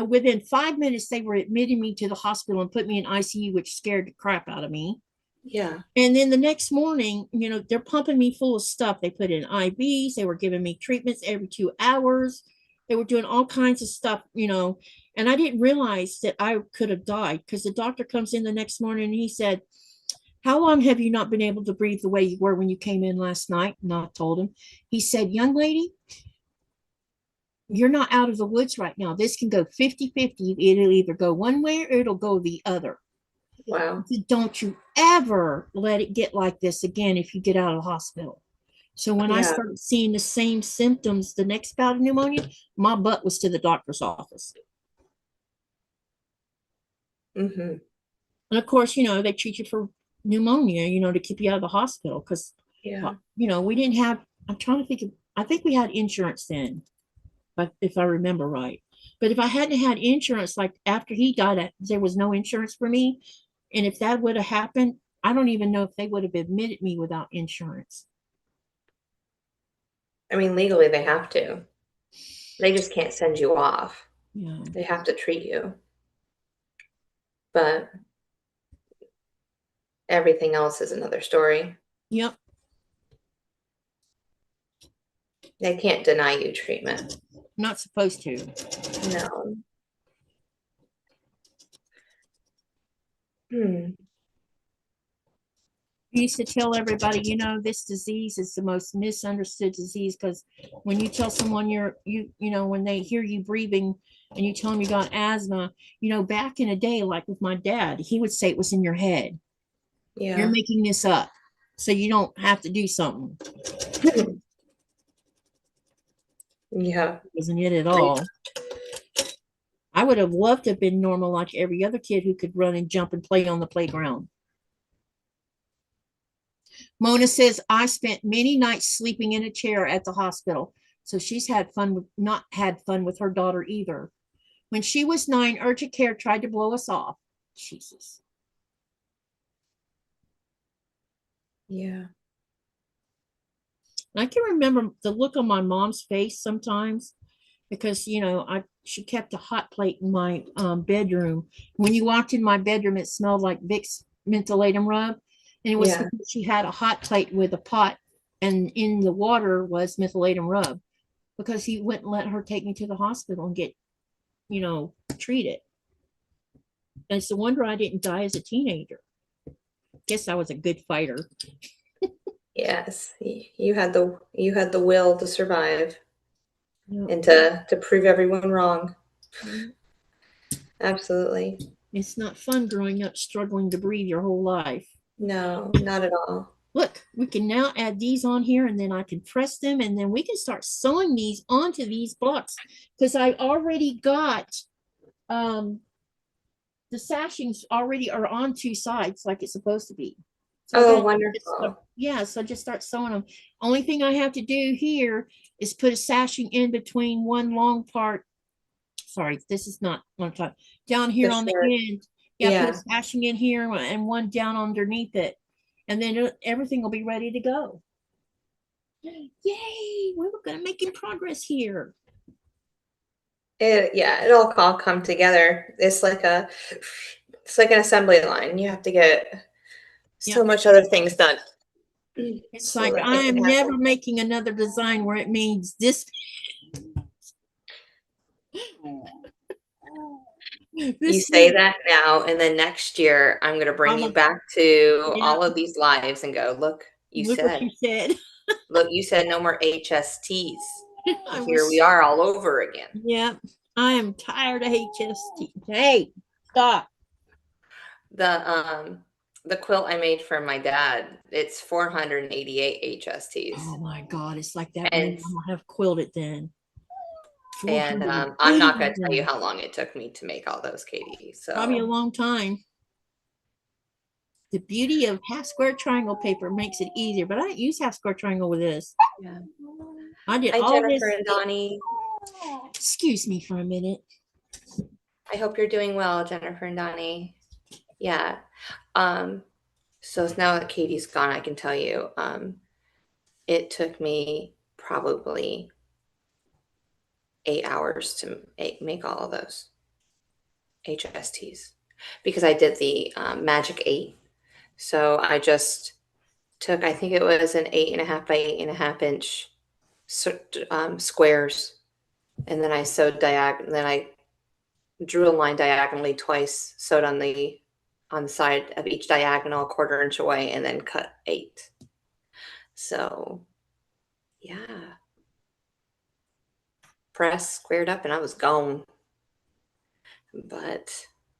within 5 minutes, they were admitting me to the hospital and put me in ICU, which scared the crap out of me. Yeah. And then the next morning, they're pumping me full of stuff. They put in IVs, they were giving me treatments every 2 hours. They were doing all kinds of stuff. And I didn't realize that I could have died because the doctor comes in the next morning and he said, "How long have you not been able to breathe the way you were when you came in last night?" And I told him. He said, "Young lady, you're not out of the woods right now. This can go 50-50. It'll either go one way or it'll go the other. Wow. Don't you ever let it get like this again if you get out of the hospital." So when I Yeah. started seeing the same symptoms the next bout of pneumonia, my butt was to the doctor's office. Mm-hmm. And of course, they treat you for pneumonia, to keep you out of the hospital because, Yeah. we didn't have, I'm trying to think of, I think we had insurance then, but if I remember right. But if I hadn't had insurance, like after he died, there was no insurance for me. And if that would have happened, I don't even know if they would have admitted me without insurance. I mean, legally they have to. They just can't send you off. Yeah. They have to treat you. But everything else is another story. Yep. They can't deny you treatment. Not supposed to. No. Hmm. I used to tell everybody, this disease is the most misunderstood disease because when you tell someone when they hear you breathing and you tell them you got asthma, back in a day, like with my dad, he would say it was in your head. You're Yeah. making this up so you don't have to do something. Yeah. Wasn't it at all? I would have loved to have been normal like every other kid who could run and jump and play on the playground. Mona says, "I spent many nights sleeping in a chair at the hospital." So she's not had fun with her daughter either. When she was 9, urgent care tried to blow us off. Jesus. Yeah. And I can remember the look on my mom's face sometimes because, she kept a hot plate in my bedroom. When you walked in my bedroom, it smelled like Vicks mentholatum rub. And it was Yeah. because she had a hot plate with a pot, and in the water was methylatum rub because he wouldn't let her take me to the hospital and get, treated. And it's a wonder I didn't die as a teenager. Guess I was a good fighter. Yes. You had the will to survive Yep. and to prove everyone wrong. Yep. Absolutely. It's not fun growing up struggling to breathe your whole life. No, not at all. Look, we can now add these on here and then I can press them and then we can start sewing these onto these blocks because I already got the sashings already are on two sides like it's supposed to be. So Oh, then wonderful. yeah, so just start sewing them. Only thing I have to do here is put a sashing in between one long part. Sorry, this is not one part. Down here The on the short. end. Yeah, put a Yeah. sashing in here and one down underneath it. And then everything will be ready to go. Yay, we're gonna making progress here. It'll all come together. It's like an assembly line. You have to get so Yeah, much other things done. it's So like that I it am can never happen. making another design where it means this. You This say means that now, and then next year I'm gonna bring I'm you a, back to yeah, all of these lives and go, look what you said. look, you said no more HSTs. I Here we was, are all over again. yeah, I am tired of HST. Hey, stop. The quilt I made for my dad, it's 488 HSTs. Oh my God, it's like that many. And I'm gonna have quilted then. I'm not 480 gonna of tell you them. how long it took me to make all those, Katie. Probably a So long time. The beauty of half square triangle paper makes it easier, but I don't use half square triangle with this. yeah. I did Hi all Jennifer this. and Donnie. Excuse me for a minute. I hope you're doing well, Jennifer and Donnie. Yeah. Um, so now that Katie's gone, I can tell you, it took me probably 8 hours to make all of those HSTs because I did the Magic 8. So I just took, I think it was an 8.5 by 8.5 inch squares, and then I sewed then I drew a line diagonally twice, sewed on the side of each diagonal a 1/4 inch away, and then cut 8. So yeah, press squared up, and I was gone. But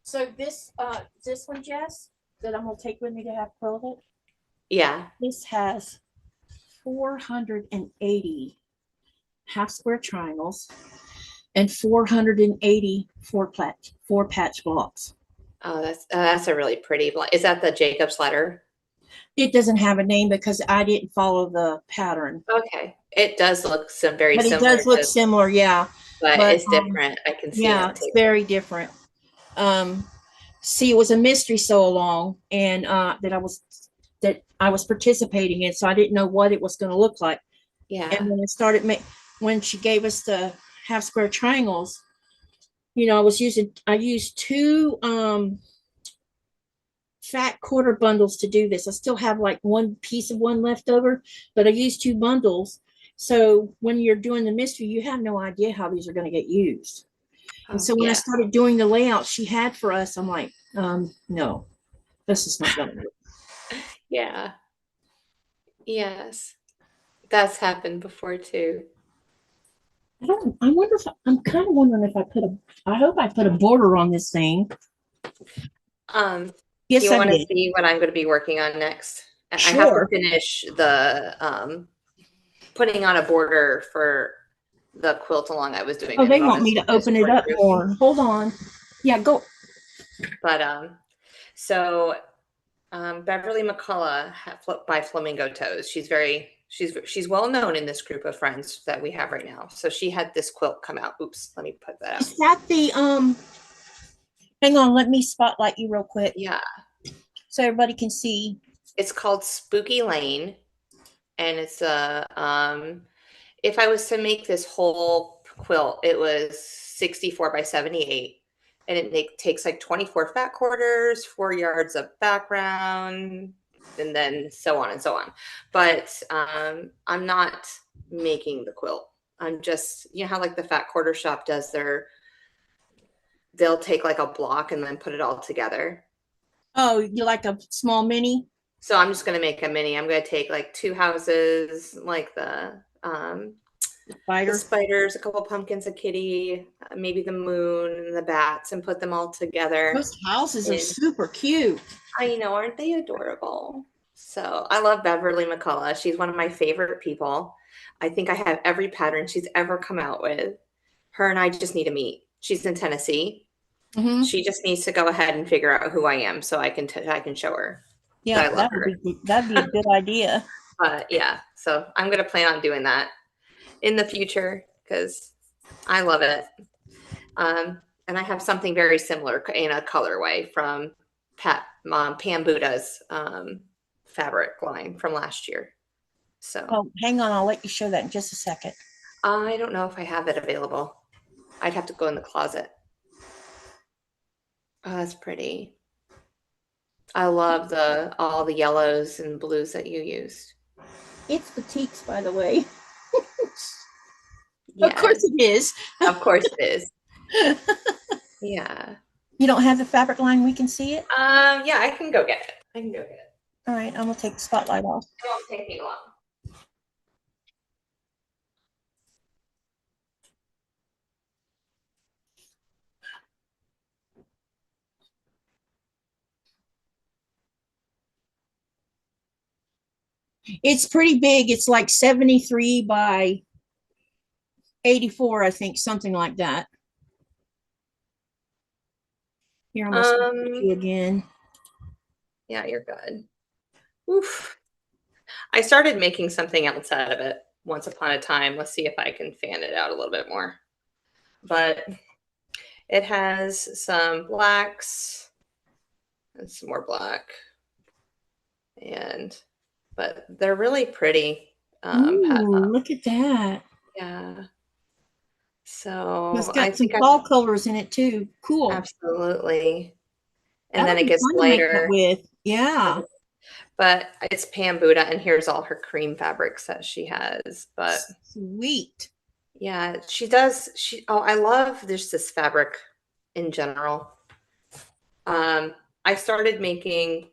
So this one, Jess, that I'm gonna take with me to have quilted, yeah, this has 480 half square triangles and 480 four patch blocks. oh, that's a really pretty. Is that the Jacob's ladder? It doesn't have a name because I didn't follow the pattern, Okay, it does look very but it similar does look to, similar, yeah. but But it's different. I can see on yeah, the it's table. very different. Um, see, it was a mystery sew along, and that I was participating in, so I didn't know what it was going to look like. And Yeah. when when she gave us the half square triangles, I used two fat quarter bundles to do this. I still have like one piece of one left over, but I used two bundles. So when you're doing the mystery, you have no idea how these are going to get used. And Oh so when I yeah. started doing the layout she had for us, I'm like, no, this is not going to work. Yeah. Yes. That's happened before too. I wonder if I'm kind of wondering if I hope I put a border on this thing. Do Yes, you I want to did. see what I'm going to be working on next? I have to Sure. finish the putting on a border for the quilt along I was doing. Oh, My they name want is me to Miss open it Cord up Group. more. Hold on. Yeah, go. But so Beverly McCullough by Flamingo Toes. She's well known in this group of friends that we have right now. So she had this quilt come out. Oops, let me put that out. Is that the hang on, let me spotlight you real quick Yeah, so everybody can see. it's called Spooky Lane, and it's a if I was to make this whole quilt, it was 64 by 78. And it takes like 24 fat quarters, 4 yards of background, and then so on and so on. But I'm not making the quilt. I'm just, you know how like the fat quarter shop does they'll take like a block and then put it all together. Oh, you like a small mini? So I'm just going to make a mini. I'm going to take like 2 houses, like the Spider. spiders, a couple pumpkins, a kitty, maybe the moon and the bats, and put them all together. Those houses are And super cute. I know, aren't they adorable? So I love Beverly McCullough. She's one of my favorite people. I think I have every pattern she's ever come out with. Her and I just need to meet. She's in Tennessee. Mm-hmm. She just needs to go ahead and figure out who I am so I can show her Yeah, that I love her. that'd be a good idea. But yeah, so I'm gonna plan on doing that in the future because I love it. And I have something very similar in a colorway from Pam Buddha's fabric line from last year. So Oh, hang on, I'll let you show that in just a second. I don't know if I have it available. I'd have to go in the closet. Oh, that's pretty. I love all the yellows and blues that you used. It's Batiks, by the way. Yes. Of course it is. Of course it is. Yeah. You don't have the fabric line, we can see it? Yeah, I can go get it. I can go get it. All right, I'm gonna take the spotlight off. It won't take me long. It's pretty big. It's like 73 by 84, I think, something like that. Here, I'm gonna you again. Yeah, you're good. Oof. I started making something else out of it once upon a time. Let's see if I can fan it out a little bit more. But it has some blacks and some more black. But they're really pretty. Ooh, look at that. Yeah. So It's got some fall colors in it too. Cool. Absolutely. And then it gets lighter. With. Yeah. But it's Pam Buddha, and here's all her cream fabrics that she has. But sweet. Yeah, she does. I love this fabric in general. I started making,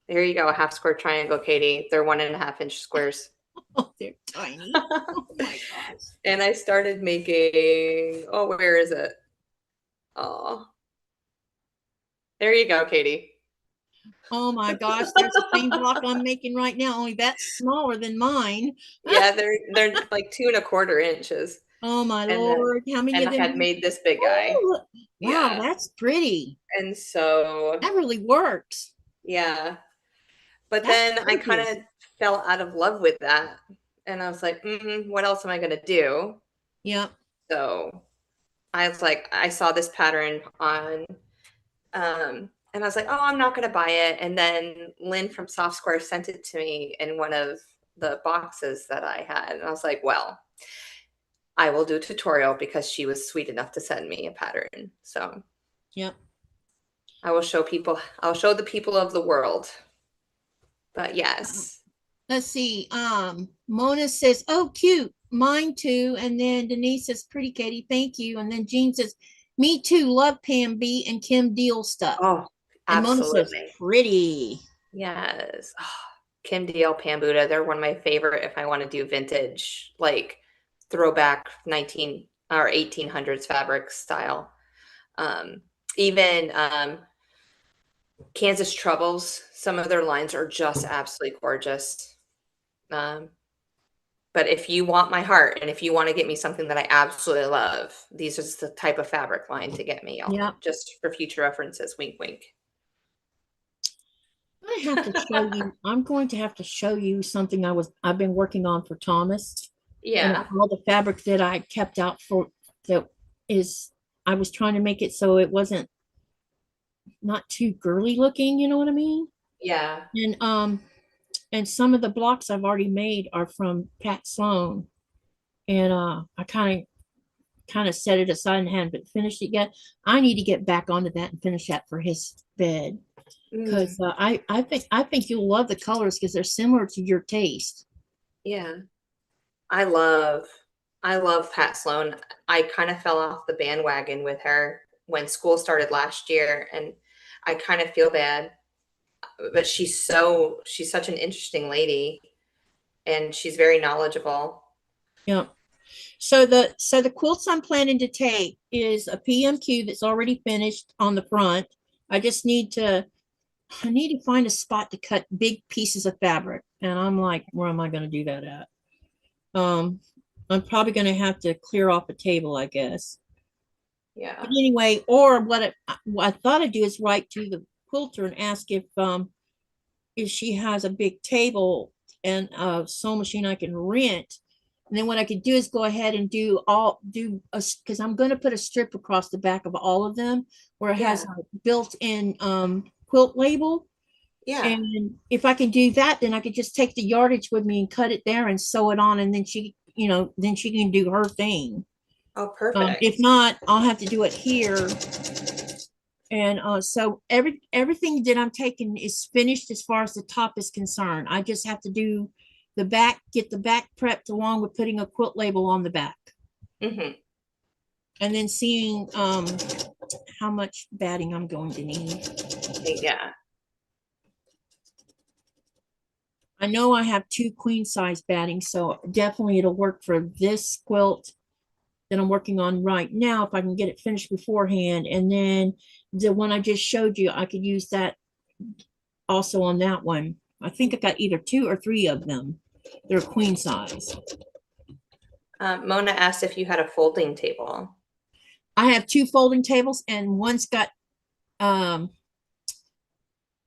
there you go, a half square triangle, Katie. They're 1.5 inch squares. Oh, they're tiny. Oh my gosh. And I started making, where is it? Oh, there you go, Katie. Oh my gosh, there's the same block I'm making right now, only that's smaller than mine. Yeah, they're like 2.25 inches. Oh my Lord. How many of them? I had made this big guy. Wow, yeah. That's pretty. And so that really works. Yeah. But then I kind of fell out of love with that. And I was like, what else am I going to do? Yep. So I was like, I saw this pattern on, and I was like, I'm not going to buy it. And then Lynn from Soft Square sent it to me in one of the boxes that I had. And I was like, well, I will do a tutorial because she was sweet enough to send me a pattern. So yep. I will show people, I'll show the people of the world. But yes. Let's see. Mona says, oh, cute. Mine too. And then Denise says, pretty Katie, thank you. And then Jean says, me too. Love Pam B and Kim Deal stuff. Oh, absolutely. And Mona says, pretty. Yes. Oh, Kim Deal, Pam Buddha, they're one of my favorite if I want to do vintage, like throwback 19 or 1800s fabric style. Even Kansas Troubles, some of their lines are just absolutely gorgeous. But if you want my heart and if you want to get me something that I absolutely love, these are the type of fabric line to get me. Yeah. Just for future references, wink, wink. I have to show you. I'm going to have to show you something I've been working on for Thomas. Yeah. And all the fabric that I kept out for I was trying to make it so it wasn't not too girly looking, you know what I mean? Yeah. And some of the blocks I've already made are from Pat Sloan. And I kind of set it aside and haven't finished it yet. I need to get back onto that and finish that for his bed. Because I think you'll love the colors because they're similar to your taste. Yeah. I love Pat Sloan. I kind of fell off the bandwagon with her when school started last year, and I kind of feel bad. But she's such an interesting lady, and she's very knowledgeable. Yeah. So the quilts I'm planning to take is a PMQ that's already finished on the front. I just need to I need to find a spot to cut big pieces of fabric. And I'm like, where am I going to do that at? I'm probably going to have to clear off a table, I guess. Yeah. But anyway, or what I thought I'd do is write to the quilter and ask if she has a big table and a sewing machine I can rent. And then what I could do is go ahead and because I'm going to put a strip across the back of all of them where it has a built-in quilt label. Yeah. And if I can do that, then I could just take the yardage with me and cut it there and sew it on, and then she can do her thing. Oh, perfect. If not, I'll have to do it here. And so everything that I'm taking is finished as far as the top is concerned. I just have to do the back, get the back prepped along with putting a quilt label on the back. Mm-hmm. And then seeing how much batting I'm going to need. Yeah. I know I have 2 queen size batting, so definitely it'll work for this quilt that I'm working on right now if I can get it finished beforehand. And then the one I just showed you, I could use that also on that one. I think I got either 2 or 3 of them. They're queen size. Mona asked if you had a folding table. I have 2 folding tables, and one's got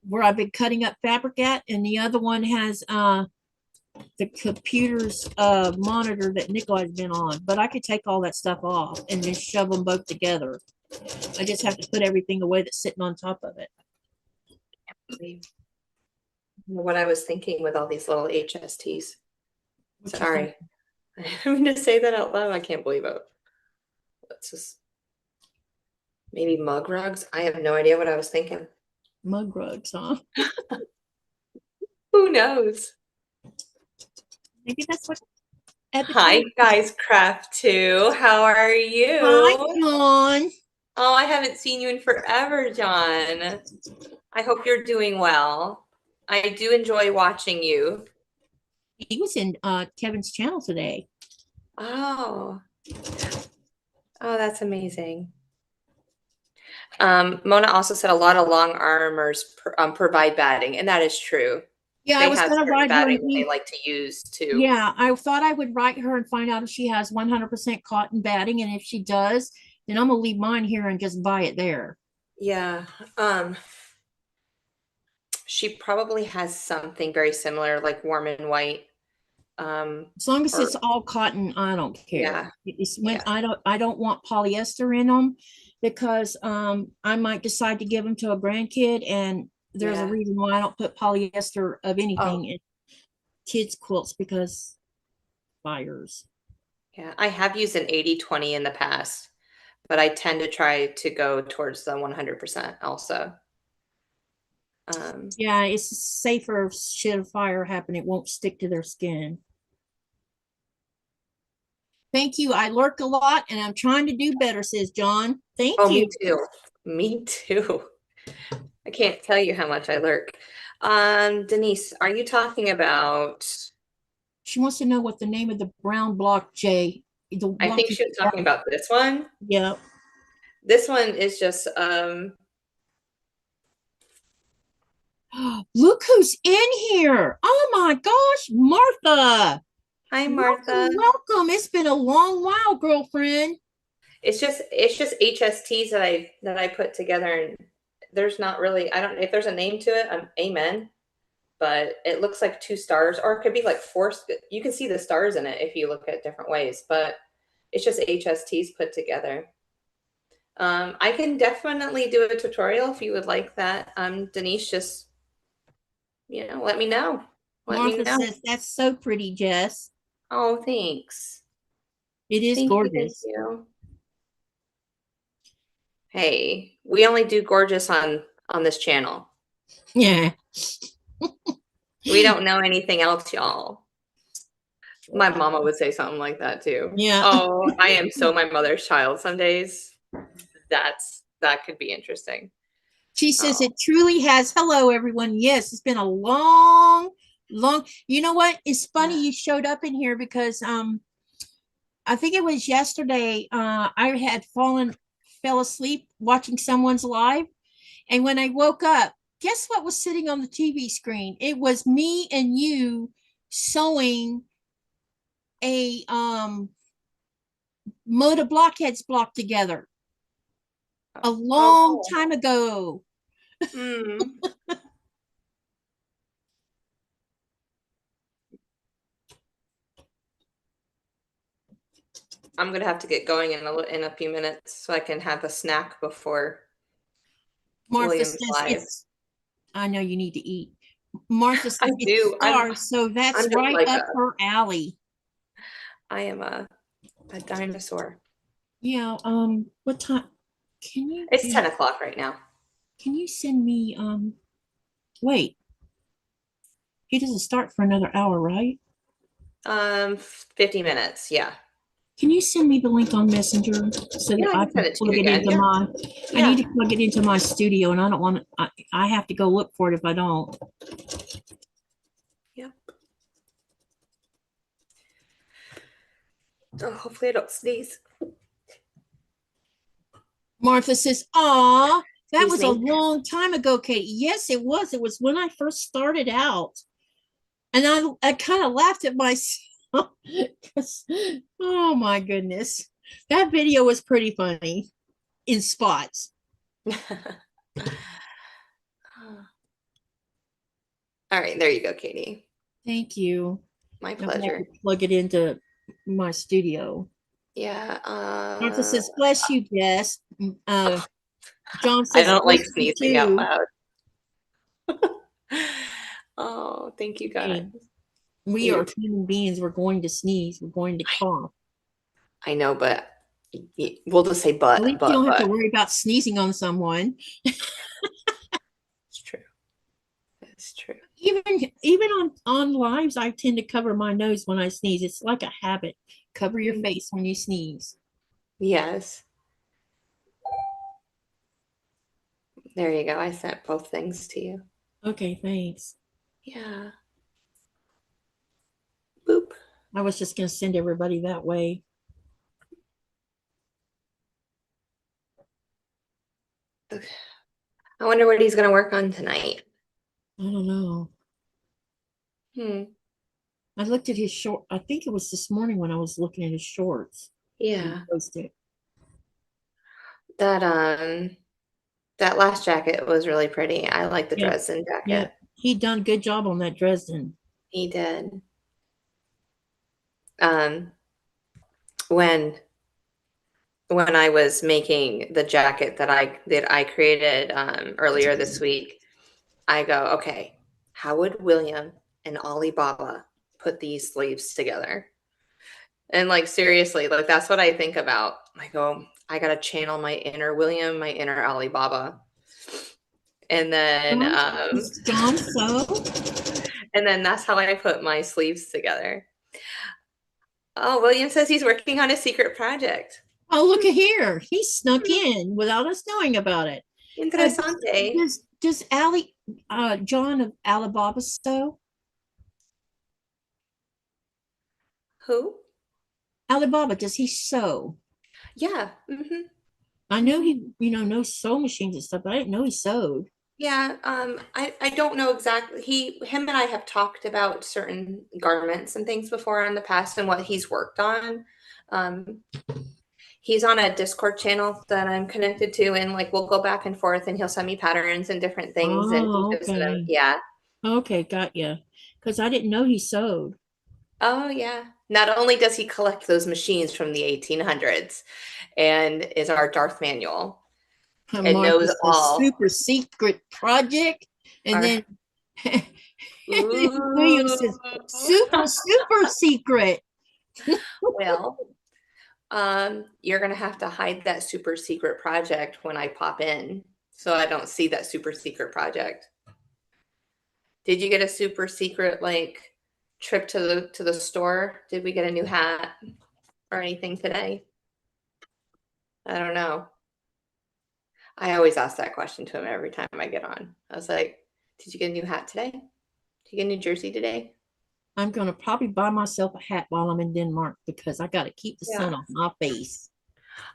where I've been cutting up fabric at, and the other one has the computer's monitor that Nikolai's been on. But I could take all that stuff off and just shove them both together. I just have to put everything away that's sitting on top of it. What I was thinking with all these little HSTs. Sorry. I didn't mean to say that out loud. I can't believe it. Let's just maybe mug rugs. I have no idea what I was thinking. Mug rugs, huh? Who knows? Maybe that's what. Hi, guys, Craft 2. How are you? Hi, John. Oh, I haven't seen you in forever, John. I hope you're doing well. I do enjoy watching you. He was in Kevin's channel today. Oh, that's amazing. Mona also said a lot of long armors provide batting, and that is true. Yeah, I was going to write her. They like to use too. Yeah, I thought I would write her and find out if she has 100% cotton batting, and if she does, then I'm gonna leave mine here and just buy it there. Yeah. She probably has something very similar, like warm and white. As long as it's all cotton, I don't care. Yeah. I don't want polyester in them, because I might decide to give them to a grandkid, and there's a reason why I don't put polyester of anything in kids' quilts, because fires. Yeah, I have used an 80-20 in the past, but I tend to try to go towards the 100% also. Yeah, it's safer if should a fire happen, it won't stick to their skin. Thank you. I lurk a lot and I'm trying to do better, says John. Thank you. Me too. Me too. I can't tell you how much I lurk. Denise, are you talking about? She wants to know what the name of the brown block, Jay. I think she was talking about this one. Yeah. This one is just look who's in here. Oh my gosh, Martha. Hi, Martha. Welcome. It's been a long while, girlfriend. It's just HSTs that I put together, and there's not really, I don't know if there's a name to it. Amen. But it looks like 2 stars, or it could be like 4. You can see the stars in it if you look at different ways, but it's just HSTs put together. I can definitely do a tutorial if you would like that. Denise, just, let me know. Martha says, that's so pretty, Jess. Oh, thanks. It is gorgeous. Thank you. Hey, we only do gorgeous on this channel. Yeah. We don't know anything else, y'all. My mama would say something like that too. Yeah. Oh, I am so my mother's child some days. That could be interesting. She says it truly has. Hello, everyone. Yes, it's been a long. You know what? It's funny you showed up in here, because I think it was yesterday. I had fell asleep watching someone's live, and when I woke up, guess what was sitting on the TV screen? It was me and you sewing a motor blockheads block together a long Oh, time ago. cool. I'm gonna have to get going in a few minutes so I can have a snack before Martha William's says live. I know you need to eat. Martha I says it's do. stars, so that's I'm just right like up her alley. I am a dinosaur. Yeah, what time It's 10 o'clock right now. can you send me wait, he doesn't start for another hour, right? 50 minutes. Yeah. Can you send me the link on Messenger so Yeah, that I I can can send it to plug you it again. into Yeah. my I Yeah. need to plug it into my studio and I don't want to I have to go look for it if I don't. Yep. Oh, hopefully I don't sneeze. Martha says, "Aw, that Excuse was a me. long time ago, Katie." Yes, it was. It was when I first started out. And I kind of laughed at myself. Oh my goodness. That video was pretty funny in spots. All right, there you go, Katie. Thank you. My I'm gonna have pleasure. to plug it into my studio. Yeah. Martha says, "Bless you, Jess." John I says, don't "Bless like you sneezing out too." loud. Oh, thank you, guys. Hey, we are human beings. We're going to sneeze. We're going to cough. I know, but we'll just say At least you don't have to but. worry about sneezing on someone. It's true. It's true. Even on lives, I tend to cover my nose when I sneeze. It's like a habit. Cover your face when you sneeze. Yes. There you go. I sent both things to you. Okay, thanks. Yeah. Boop. I was just gonna send everybody that way. I wonder what he's going to work on tonight. I don't know. Hmm. I looked at his short. I think it was this morning when I was looking at his shorts. Yeah. Posted. That that last jacket was really pretty. I like the Yep. Dresden jacket. Yep. He done a good job on that Dresden. He did. Um, when I was making the jacket that I created earlier this week, I go, okay, how would William and Alibaba put these sleeves together? And like seriously, like that's what I think about. I go, I gotta channel my inner William, my inner Alibaba. And then John so and then that's how I put my sleeves together. Oh, William says he's working on a secret project. oh, look at here. He snuck in without us knowing about it. Interessante. Does John of Alibaba sew? Who? Alibaba, does he sew? Yeah. Mm-hmm. I know he, knows sewing machines and stuff, but I didn't know he sewed. Yeah, I don't know exactly. Him and I have talked about certain garments and things before in the past and what he's worked on. Um, he's on a Discord channel that I'm connected to, and like we'll go back and forth, and he'll send me patterns and different things, and he Oh, gives them. okay. Yeah. Okay, got you. Because I didn't know he sewed. Oh yeah. Not only does he collect those machines from the 1800s, and is our Darth Manual, and knows Martha's a all. super secret project. And Our, then William ooh. says, super secret. Well, you're gonna have to hide that super secret project when I pop in, so I don't see that super secret project. Did you get a super secret like trip to the store? Did we get a new hat or anything today? I don't know. I always ask that question to him every time I get on. I was like, "Did you get a new hat today? Did you get a new jersey today?" I'm going to probably buy myself a hat while I'm in Denmark because I got to keep the sun Yeah. off my face.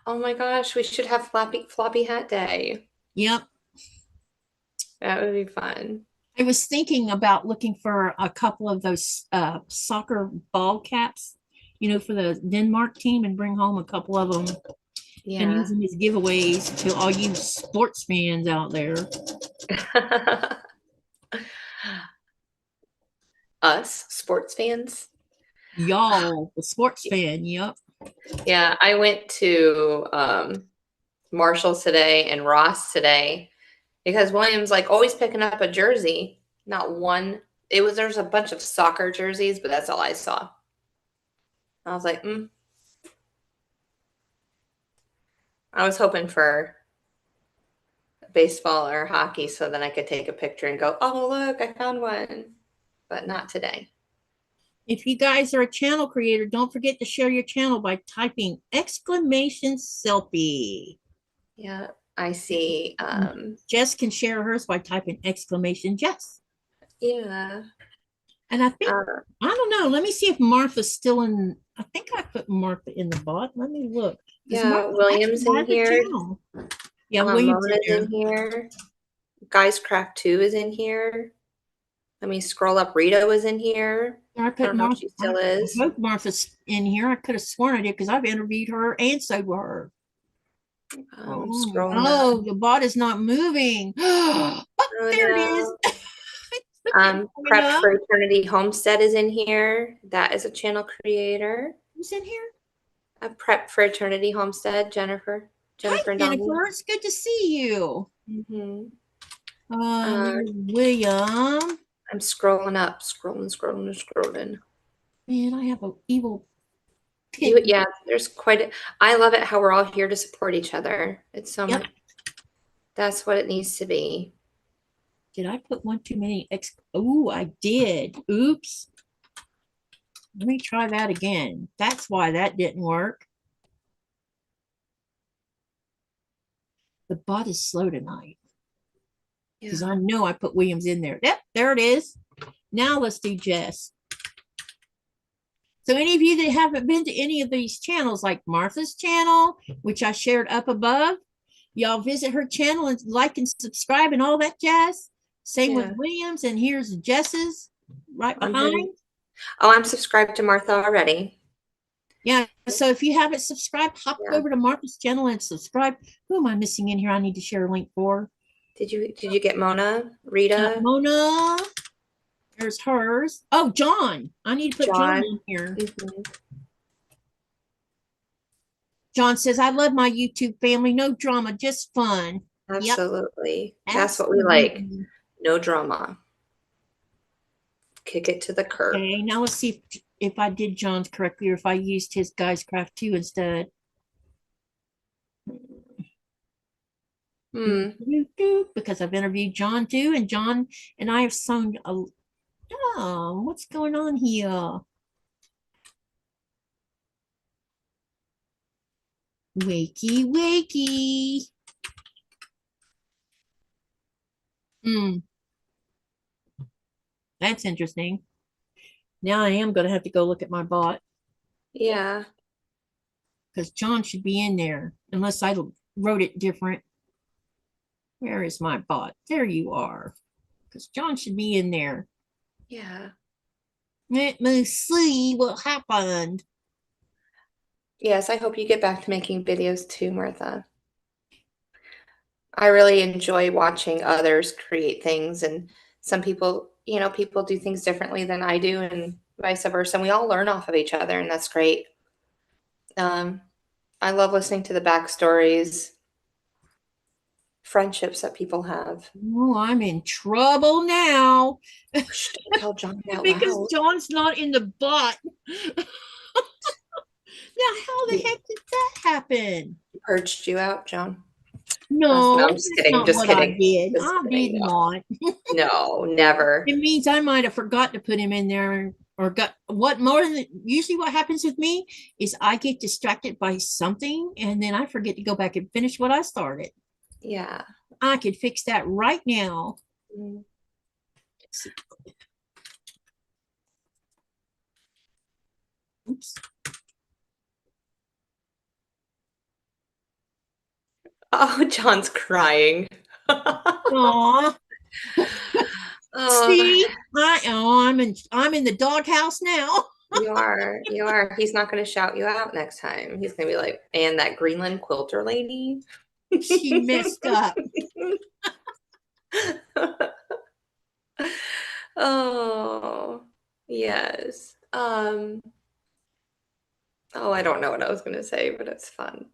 Oh my gosh, we should have floppy hat day. Yep. That would be fun. I was thinking about looking for a couple of those soccer ball caps, for the Denmark team and bring home a couple of them and use Yeah. them as giveaways to all you sports fans out there. Us, sports fans. Y'all, the sports fan, yep. Yeah, I went to Marshall's today and Ross today because William's like always picking up a jersey. Not one. There's a bunch of soccer jerseys, but that's all I saw. I was like, I was hoping for baseball or hockey so then I could take a picture and go, oh, look, I found one. But not today. If you guys are a channel creator, don't forget to share your channel by typing !selfie. Yeah, I see. Jess can share hers by typing !Jess. Yeah. And I think, I don't know. Let me see if Martha's still in. I think I put Martha in the bot. Let me look. Yeah, Martha William's in here. Yeah, William's Mona's in here. Guys Craft 2 is in here. Let me scroll up. Rita was in here. I don't know if she still is. Both Martha's in here. I could have sworn I did because I've interviewed her and sewed with her. Scrolling the bot is not moving. Oh, there it is. Prep for Eternity Homestead is in here. That is a channel creator. Who's in here? A Prep for Eternity Homestead, Jennifer. Hi, Jennifer. It's good to see you. William. I'm scrolling up, scrolling. Man, I have an evil pig. Yeah, there's I love it how we're all here to support each other. It's so much. That's what it needs to be. Did I put one too many? Oh, I did. Oops. Let me try that again. That's why that didn't work. The bot is slow tonight. Because I know I put Williams in there. Yep, there it is. Now let's do Jess. So any of you that haven't been to any of these channels, like Martha's channel, which I shared up above, y'all visit her channel and like and subscribe and all that jazz. Same with Williams, and here's Jess's right behind. Oh, I'm subscribed to Martha already. Yeah, so if you haven't subscribed, hop over to Martha's channel and subscribe. Who am I missing in here? I need to share a link for. Did you get Mona? Rita? Mona. There's hers. Oh, John. I need to put John in here. John says, I love my YouTube family. No drama, just fun. Absolutely. Yep. That's what we like. No drama. Kick it to the curb. Okay, now let's see if I did John's correctly or if I used his Guys Craft 2 instead. Because I've interviewed John too, and John and I have sewn a. Oh, what's going on here? Wakey. That's interesting. Now I am going to have to go look at my bot. Yeah. Because John should be in there, unless I wrote it different. Where is my bot? There you are. Because John should be in there. Yeah. Let me see what happened. Yes, I hope you get back to making videos too, Martha. I really enjoy watching others create things, and some people, people do things differently than I do and vice versa. And we all learn off of each other, and that's great. I love listening to the backstories, friendships that people have. Oh, I'm in trouble now. Shh, don't tell John out because loud. John's not in the bot. Now, how the heck did that happen? He purged you out, John. No, I'm just kidding. Not just what kidding. I did not. No, never. It means I might have forgot to put him in there, or got what more than usually. What happens with me is I get distracted by something, and then I forget to go back and finish what I started. Yeah, I could fix that right now. Oops. Oh, John's crying. Aw. Oh, See, I'm in the doghouse now. you are. You are. He's not going to shout you out next time. He's going to be like, and that Greenland Quilter lady. She messed up. Oh, yes. Oh, I don't know what I was going to say, but it's fun.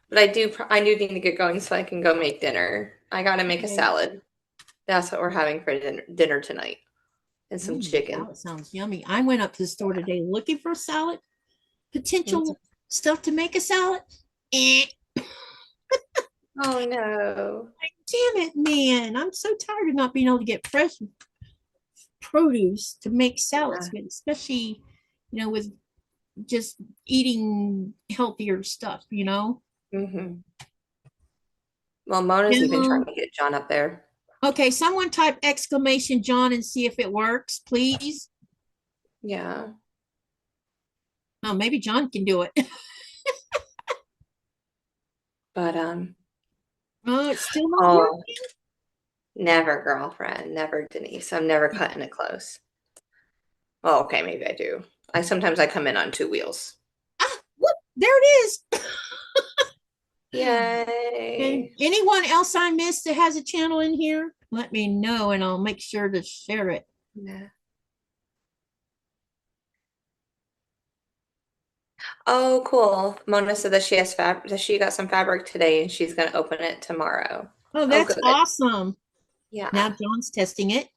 But I do need to get going so I can go make dinner. I got to make a Okay. salad. That's what we're having for dinner tonight. And some chicken. Salad sounds yummy. I went up to the store today looking for a salad, potential stuff to make a salad. Eh. Oh no. Damn it, man. I'm so tired of not being able to get fresh produce to make salads, Yeah. especially, with just eating healthier stuff, Mm-hmm. Well, Mona's even trying to get John up there. Okay, someone type exclamation John and see if it works, please. Yeah. Oh, maybe John can do it. But Oh, it's still not oh, working. never, girlfriend, never, Denise. I'm never cutting it close. Oh, okay, maybe I do. Sometimes I come in on 2 wheels. Ah, whoop, there it is. Yay. Okay. Anyone else I missed that has a channel in here? Let me know and I'll make sure to share it. Yeah. Oh, cool. Mona said that she has that she got some fabric today and she's gonna open it tomorrow. Oh, Oh, that's good. awesome. Yeah. Now John's testing it.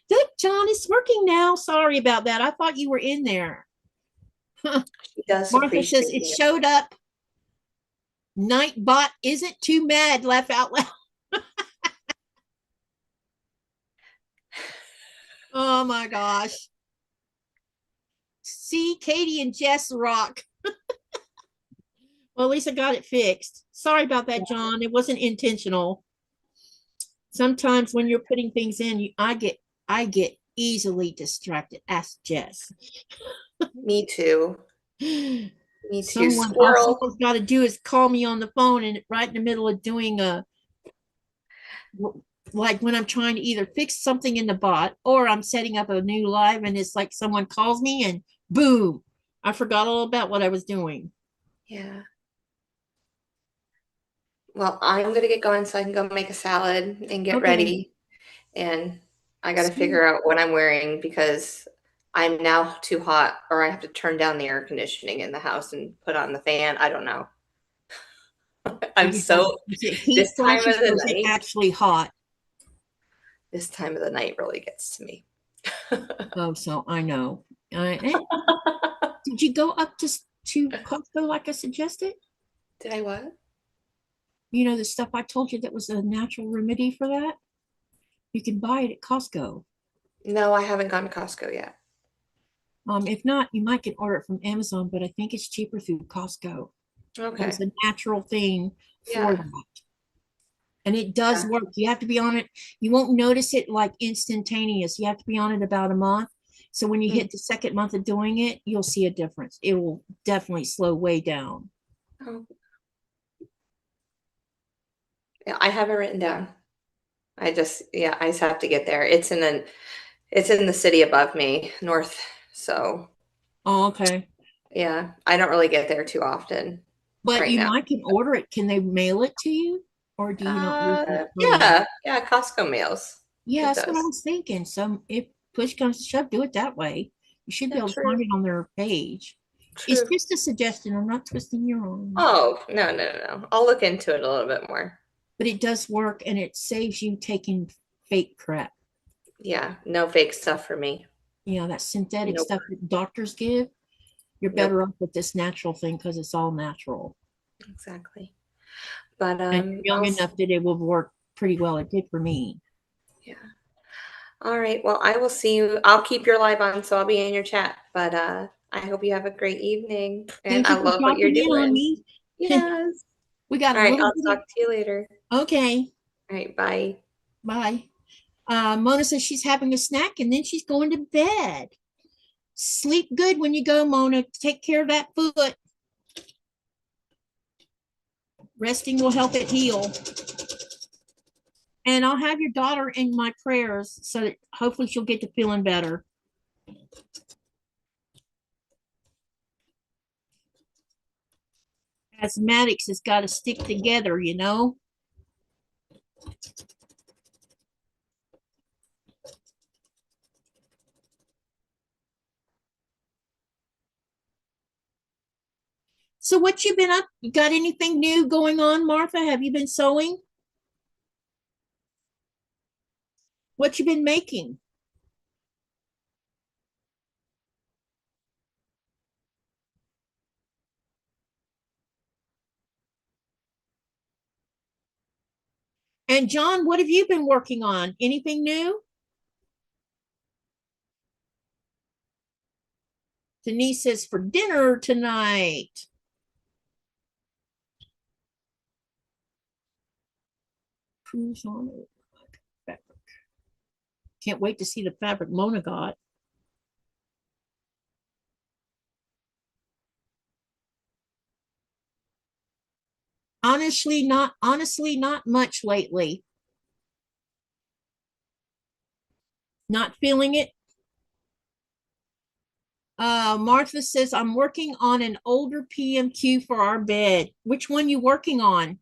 Look, John, it's working now. Sorry about that. I thought you were in there. She does Martha says appreciate it you. showed up. Nightbot isn't too mad. Laugh out loud. Oh my gosh. See, Katie and Jess rock. Well, at least I got it fixed. Sorry about that, John. It wasn't intentional. Sometimes when you're putting things in, I get easily distracted. Ask Jess. Me too. Me too. All Squirrel. someone's got to do is call me on the phone and right in the middle of doing like when I'm trying to either fix something in the bot or I'm setting up a new live and it's like someone calls me and boom, I forgot all about what I was doing. Yeah. Well, I'm going to get going so I can go make a salad and get Okay. ready. And I got to figure out what I'm wearing because I'm now too hot or I have to turn down the air conditioning in the house and put on the fan. I don't know. I'm so, Is it heat this time flashes of or the is it night, actually hot? this time of the night really gets to me. Oh, so I know. Did you go up to Costco like I suggested? Did I what? The stuff I told you that was a natural remedy for that? You can buy it at Costco. No, I haven't gone to Costco yet. If not, you might can order it from Amazon, but I think it's cheaper through Costco. Okay. It's a natural thing for Yeah. that. And it does work. You have to be on it. You won't notice it like instantaneous. You have to be on it about a month. So when you hit the second month of doing it, you'll see a difference. It will definitely slow way down. Oh. Yeah, I have it written down. I just have to get there. It's in the city above me, north. So Oh, okay. yeah, I don't really get there too often But right you now. might can order it. Can they mail it to you? Or do you not use Yeah, Costco mails. Yeah, It that's what I does. was thinking. So if push comes to shove, do it that way. You should be Yeah, able to true. find it on their page. It's True. just a suggestion. I'm not twisting your arm. Oh, no. I'll look into it a little bit more. But it does work and it saves you taking fake crap. Yeah, no fake stuff for me. That synthetic Nope. stuff that doctors give. You're better off with this natural thing because it's all natural. Exactly. But And you're young enough that it will work pretty well. It did for me. Yeah. All right. Well, I will see you. I'll keep your live on, so I'll be in your chat. But I hope you have a great evening. And Thank I you for love what you're dropping in on doing. me. Yes. We got All a right. little I'll bit talk to you later. Okay. All right. Bye. Bye. Mona says she's having a snack and then she's going to bed. Sleep good when you go, Mona. Take care of that foot. Resting will help it heal. And I'll have your daughter in my prayers so that hopefully she'll get to feeling better. Asthmatics has got to stick together, you know. So what you been up? You got anything new going on, Martha? Have you been sewing? What you been making? And John, what have you been working on? Anything new? Denise says for dinner tonight. Cruise on fabric. Can't wait to see the fabric Mona got. Honestly, not much lately. Not feeling it. Martha says, I'm working on an older PMQ for our bed. Which one you working on?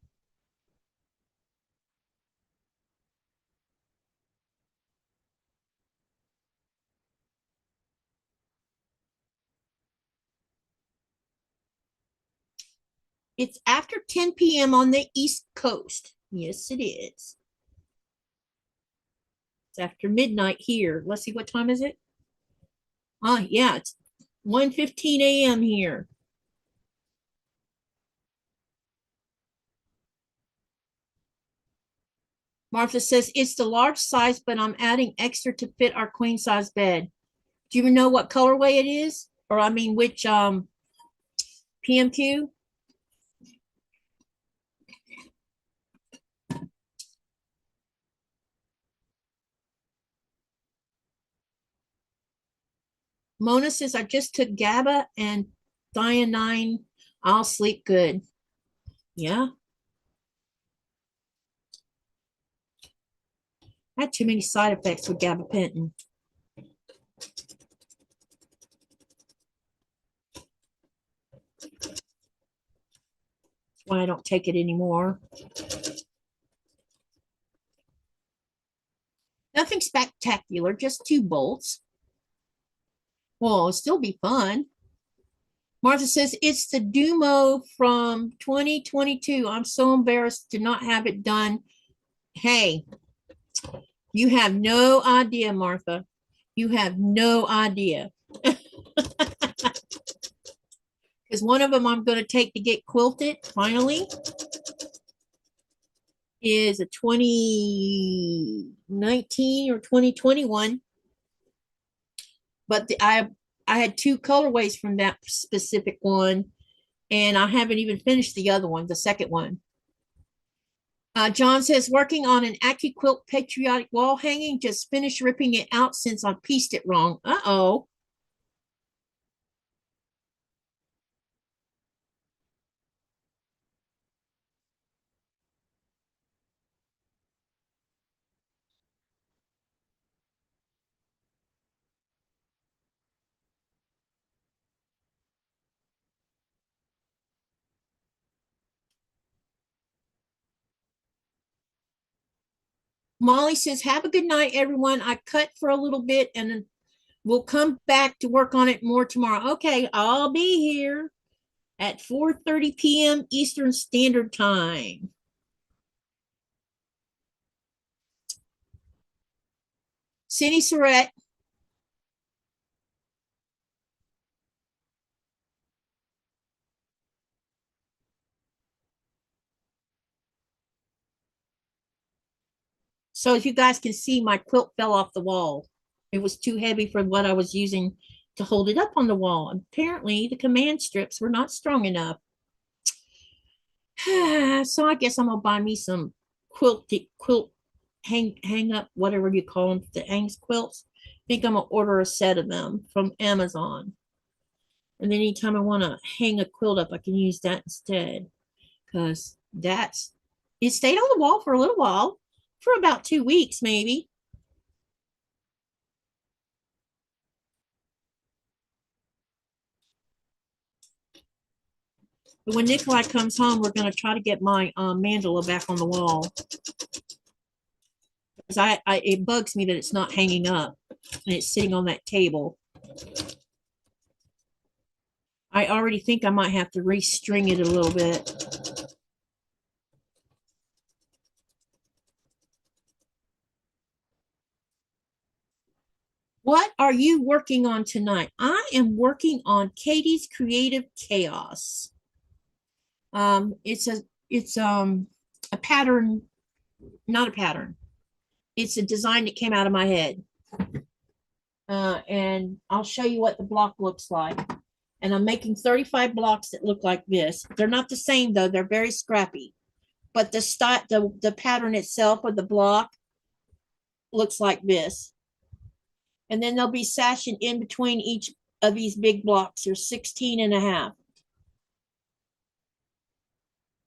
It's after 10 p.m. on the East Coast. Yes, it is. It's after midnight here. Let's see, what time is it? Yeah, it's 1:15 a.m. here. Martha says, it's the large size, but I'm adding extra to fit our queen size bed. Do you even know what colorway it is? Or I mean, which PMQ? Mona says, I just took GABA and thionine. I'll sleep good. Yeah. I had too many side effects with gabapentin. That's why I don't take it anymore. Nothing spectacular, just 2 bolts. Well, it'll still be fun. Martha says, it's the Dumo from 2022. I'm so embarrassed to not have it done. Hey, you have no idea, Martha. You have no idea. Because one of them I'm going to take to get quilted finally is a 2019 or 2021. But I had 2 colorways from that specific one, and I haven't even finished the other one, the second one. John says, working on an AccuQuilt patriotic wall hanging, just finished ripping it out since I pieced it wrong. Uh-oh. Molly says, have a good night, everyone. I cut for a little bit and then we'll come back to work on it more tomorrow. Okay, I'll be here at 4:30 p.m. Eastern Standard Time. Cindy Surratt. So as you guys can see, my quilt fell off the wall. It was too heavy for what I was using to hold it up on the wall. Apparently, the command strips were not strong enough. So I guess I'm gonna buy me some quilt hang up, whatever you call them, the hangs quilts. I think I'm gonna order a set of them from Amazon. And then anytime I want to hang a quilt up, I can use that instead. Because it stayed on the wall for a little while. for about 2 weeks, maybe. But when Nikolai comes home, we're going to try to get my mandala back on the wall. Because it bugs me that it's not hanging up and it's sitting on that table. I already think I might have to restring it a little bit. What are you working on tonight? I am working on Katie's Creative Chaos. It's a pattern, not a pattern. It's a design that came out of my head. And I'll show you what the block looks like. And I'm making 35 blocks that look like this. They're not the same though. They're very scrappy. But the pattern itself of the block looks like this. And then there'll be sashing in between each of these big blocks. There's 16 and a half.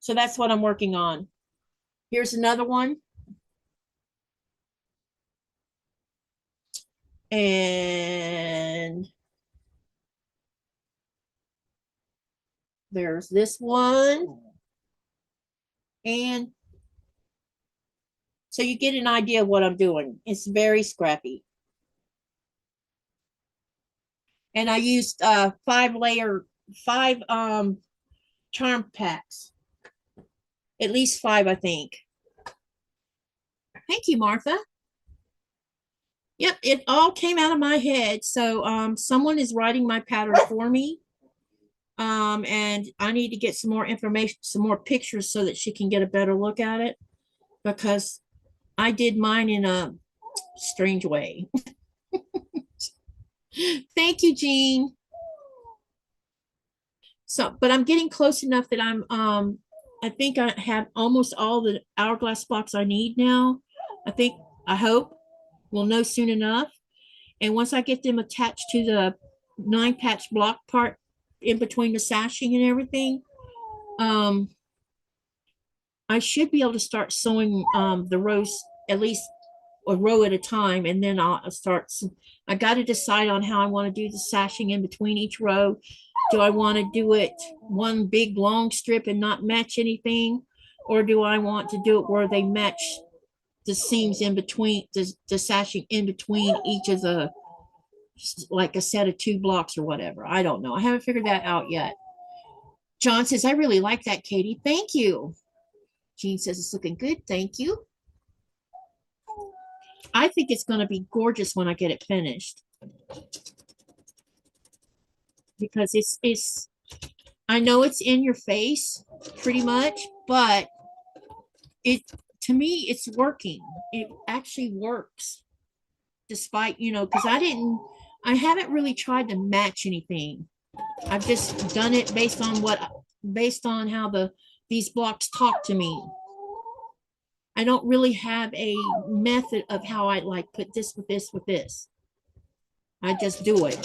So that's what I'm working on. Here's another one. And there's this one. And so you get an idea of what I'm doing. It's very scrappy. And I used 5 charm packs. At least 5, I think. Thank you, Martha. Yep, it all came out of my head. So someone is writing my pattern for me. And I need to get some more information, some more pictures so that she can get a better look at it, because I did mine in a strange way. Thank you, Jean. So, but I'm getting close enough that I think I have almost all the hourglass blocks I need now. I hope we'll know soon enough. And once I get them attached to the 9 patch block part in between the sashing and everything, I should be able to start sewing the rows, at least a row at a time, and then I'll start. I got to decide on how I want to do the sashing in between each row. Do I want to do it one big long strip and not match anything, or do I want to do it where they match the seams in between, the sashing in between each of the, like a set of 2 blocks or whatever? I don't know. I haven't figured that out yet. John says, I really like that, Katie. Thank you. Jean says it's looking good. Thank you. I think it's going to be gorgeous when I get it finished, because it's I know it's in your face pretty much, but to me it's working. It actually works, despite, because I haven't really tried to match anything. I've just done it based on how these blocks talk to me. I don't really have a method of how I like put this with this with this. I just do it.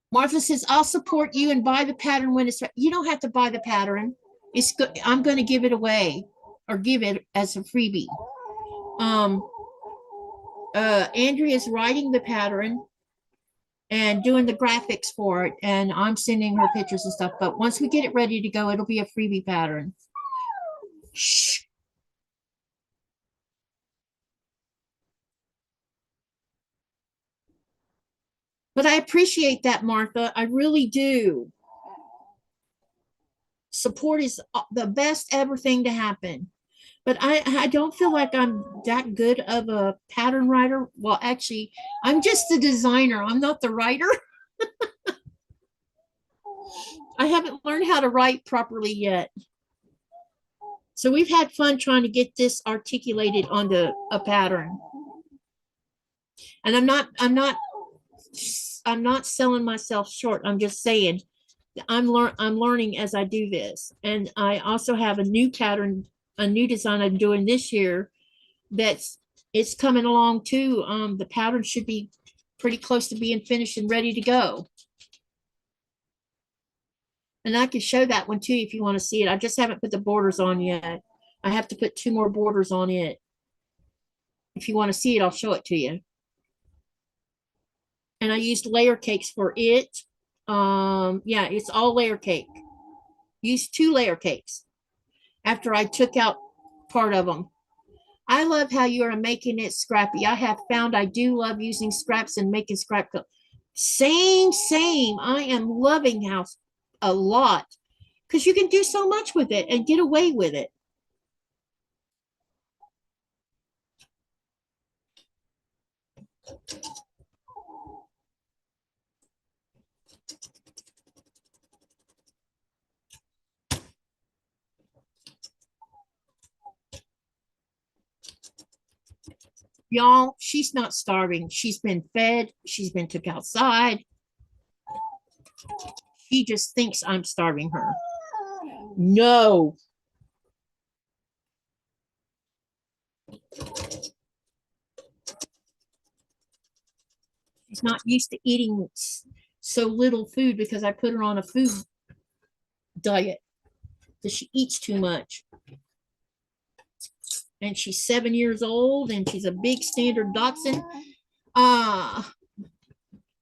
Martha says, I'll support you and buy the pattern when it's ready. You don't have to buy the pattern. It's good. I'm going to give it away, or give it as a freebie. Andrea's writing the pattern and doing the graphics for it, and I'm sending her pictures and stuff. But once we get it ready to go, it'll be a freebie pattern. Shh. But I appreciate that, Martha. I really do. Support is the best ever thing to happen. But I don't feel like I'm that good of a pattern writer. Well, actually, I'm just the designer. I'm not the writer. I haven't learned how to write properly yet. So we've had fun trying to get this articulated onto a pattern. And I'm not selling myself short. I'm just saying I'm learning as I do this. And I also have a new pattern, a new design I'm doing this year it's coming along too. The pattern should be pretty close to being finished and ready to go. And I can show that one too if you want to see it. I just haven't put the borders on yet. I have to put 2 more borders on it. If you want to see it, I'll show it to you. And I used layer cakes for it. Yeah, it's all layer cake. Used 2 layer cakes after I took out part of them. I love how you are making it, Scrappy. I have found I do love using scraps and making scrap. Same. I am loving how a lot because you can do so much with it and get away with it. Y'all, she's not starving. She's been fed. She's been took outside. She just thinks I'm starving her. No. She's not used to eating so little food because I put her on a food diet because she eats too much. And she's 7 years old and she's a big standard dachshund.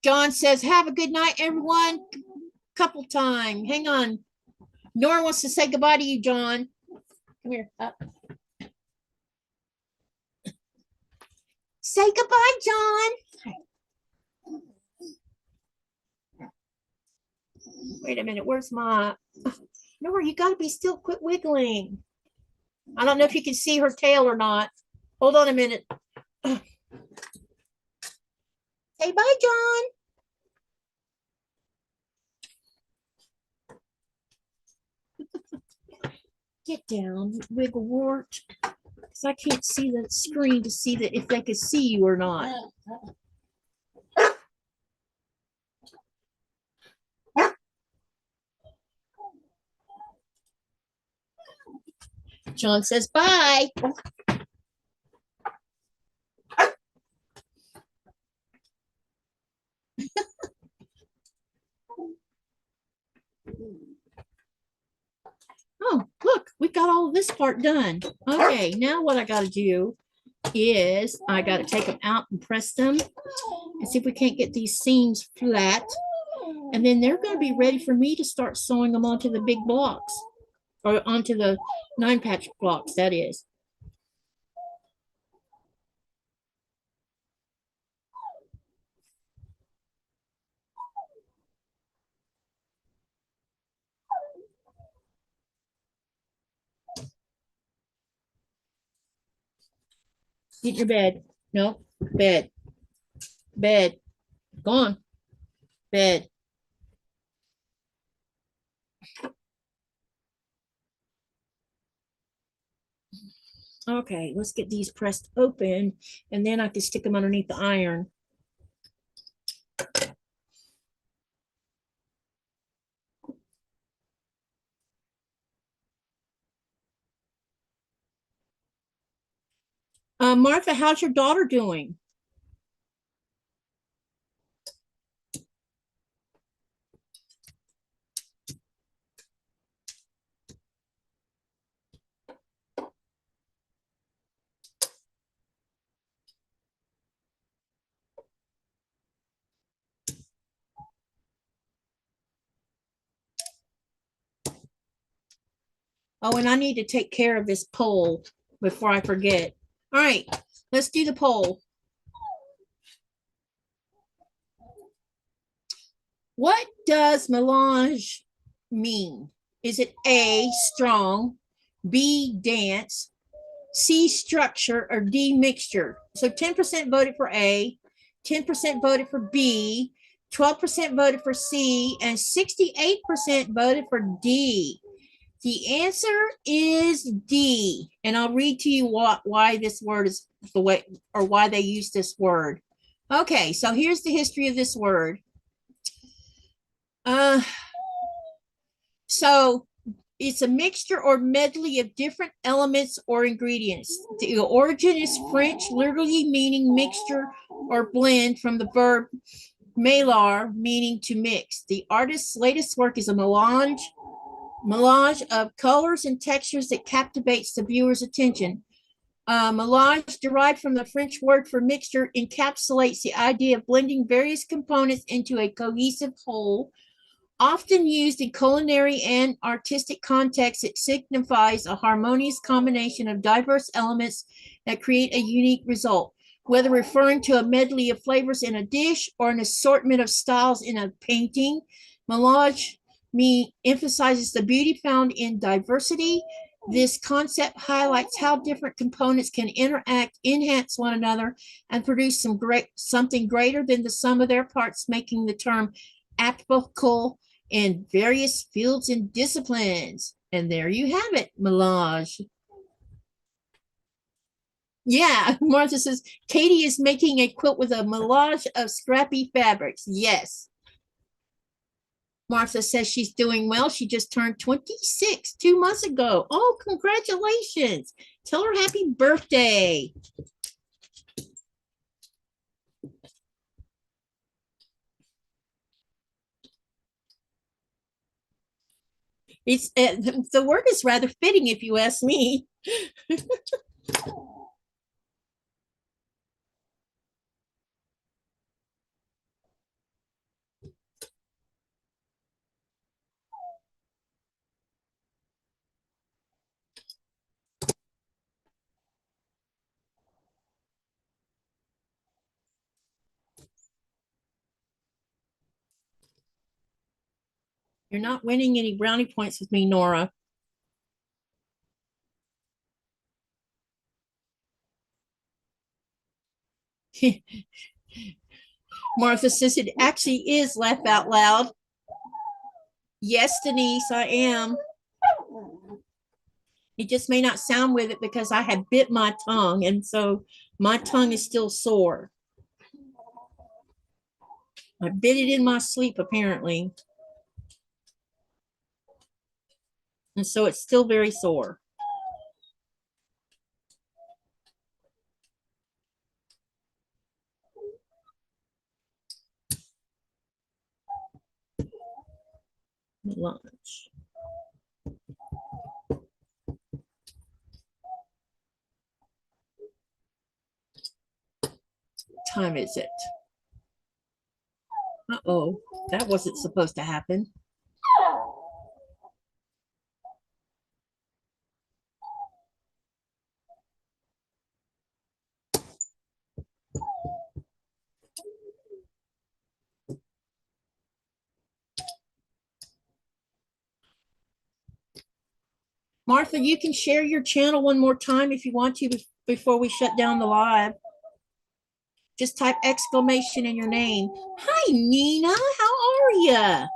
John says, have a good night, everyone. Couple time. Hang on. Nora wants to say goodbye to you, John. Come here. Up. Say goodbye, John. Wait a minute. Where's my... Nora, you got to be still. Quit wiggling. I don't know if you can see her tail or not. Hold on a minute. Say bye, John. Get down, wigglewort. Because I can't see the screen to see that if they could see you or not. John says bye. Oh, look, we got all this part done. Okay, now what I got to do is I got to take them out and press them and see if we can't get these seams flat. And then they're going to be ready for me to start sewing them onto the big blocks or onto the 9-patch blocks, that is. Get in your bed. No, bed. Bed. Go on. Bed. Okay, let's get these pressed open and then I can stick them underneath the iron. Martha, how's your daughter doing? Oh, and I need to take care of this pole before I forget. All right, let's do the pole. What does melange mean? Is it A, strong, B, dance, C, structure, or D, mixture? So 10% voted for A, 10% voted for B, 12% voted for C, and 68% voted for D. The answer is D. And I'll read to you why this word is the way, or why they use this word. Okay, so here's the history of this word. So it's a mixture or medley of different elements or ingredients. The origin is French, literally meaning mixture or blend, from the verb mélanger, meaning to mix. The artist's latest work is a melange Melange of colors and textures that captivates the viewer's attention. Melange, derived from the French word for mixture, encapsulates the idea of blending various components into a cohesive whole. Often used in culinary and artistic contexts, it signifies a harmonious combination of diverse elements that create a unique result. Whether referring to a medley of flavors in a dish or an assortment of styles in a painting, melange emphasizes the beauty found in diversity. This concept highlights how different components can interact, enhance one another, and produce something greater than the sum of their parts, making the term applicable in various fields and disciplines. And there you have it, melange. Yeah, Martha says, Katie is making a quilt with a melange of scrappy fabrics. Yes. Martha says she's doing well. She just turned 26 2 months ago. Oh, congratulations. Tell her happy birthday. It's the word is rather fitting, if you ask me. You're not winning any brownie points with me, Nora. Martha says it actually is laugh out loud. Yes, Denise, I am. It just may not sound with it because I had bit my tongue, and so my tongue is still sore. I bit it in my sleep, apparently. And so it's still very sore. Lunch. Time is it? Uh-oh, that wasn't supposed to happen. Martha, you can share your channel one more time if you want to before we shut down the live. Just type exclamation in your name. Hi, Nina. How are you?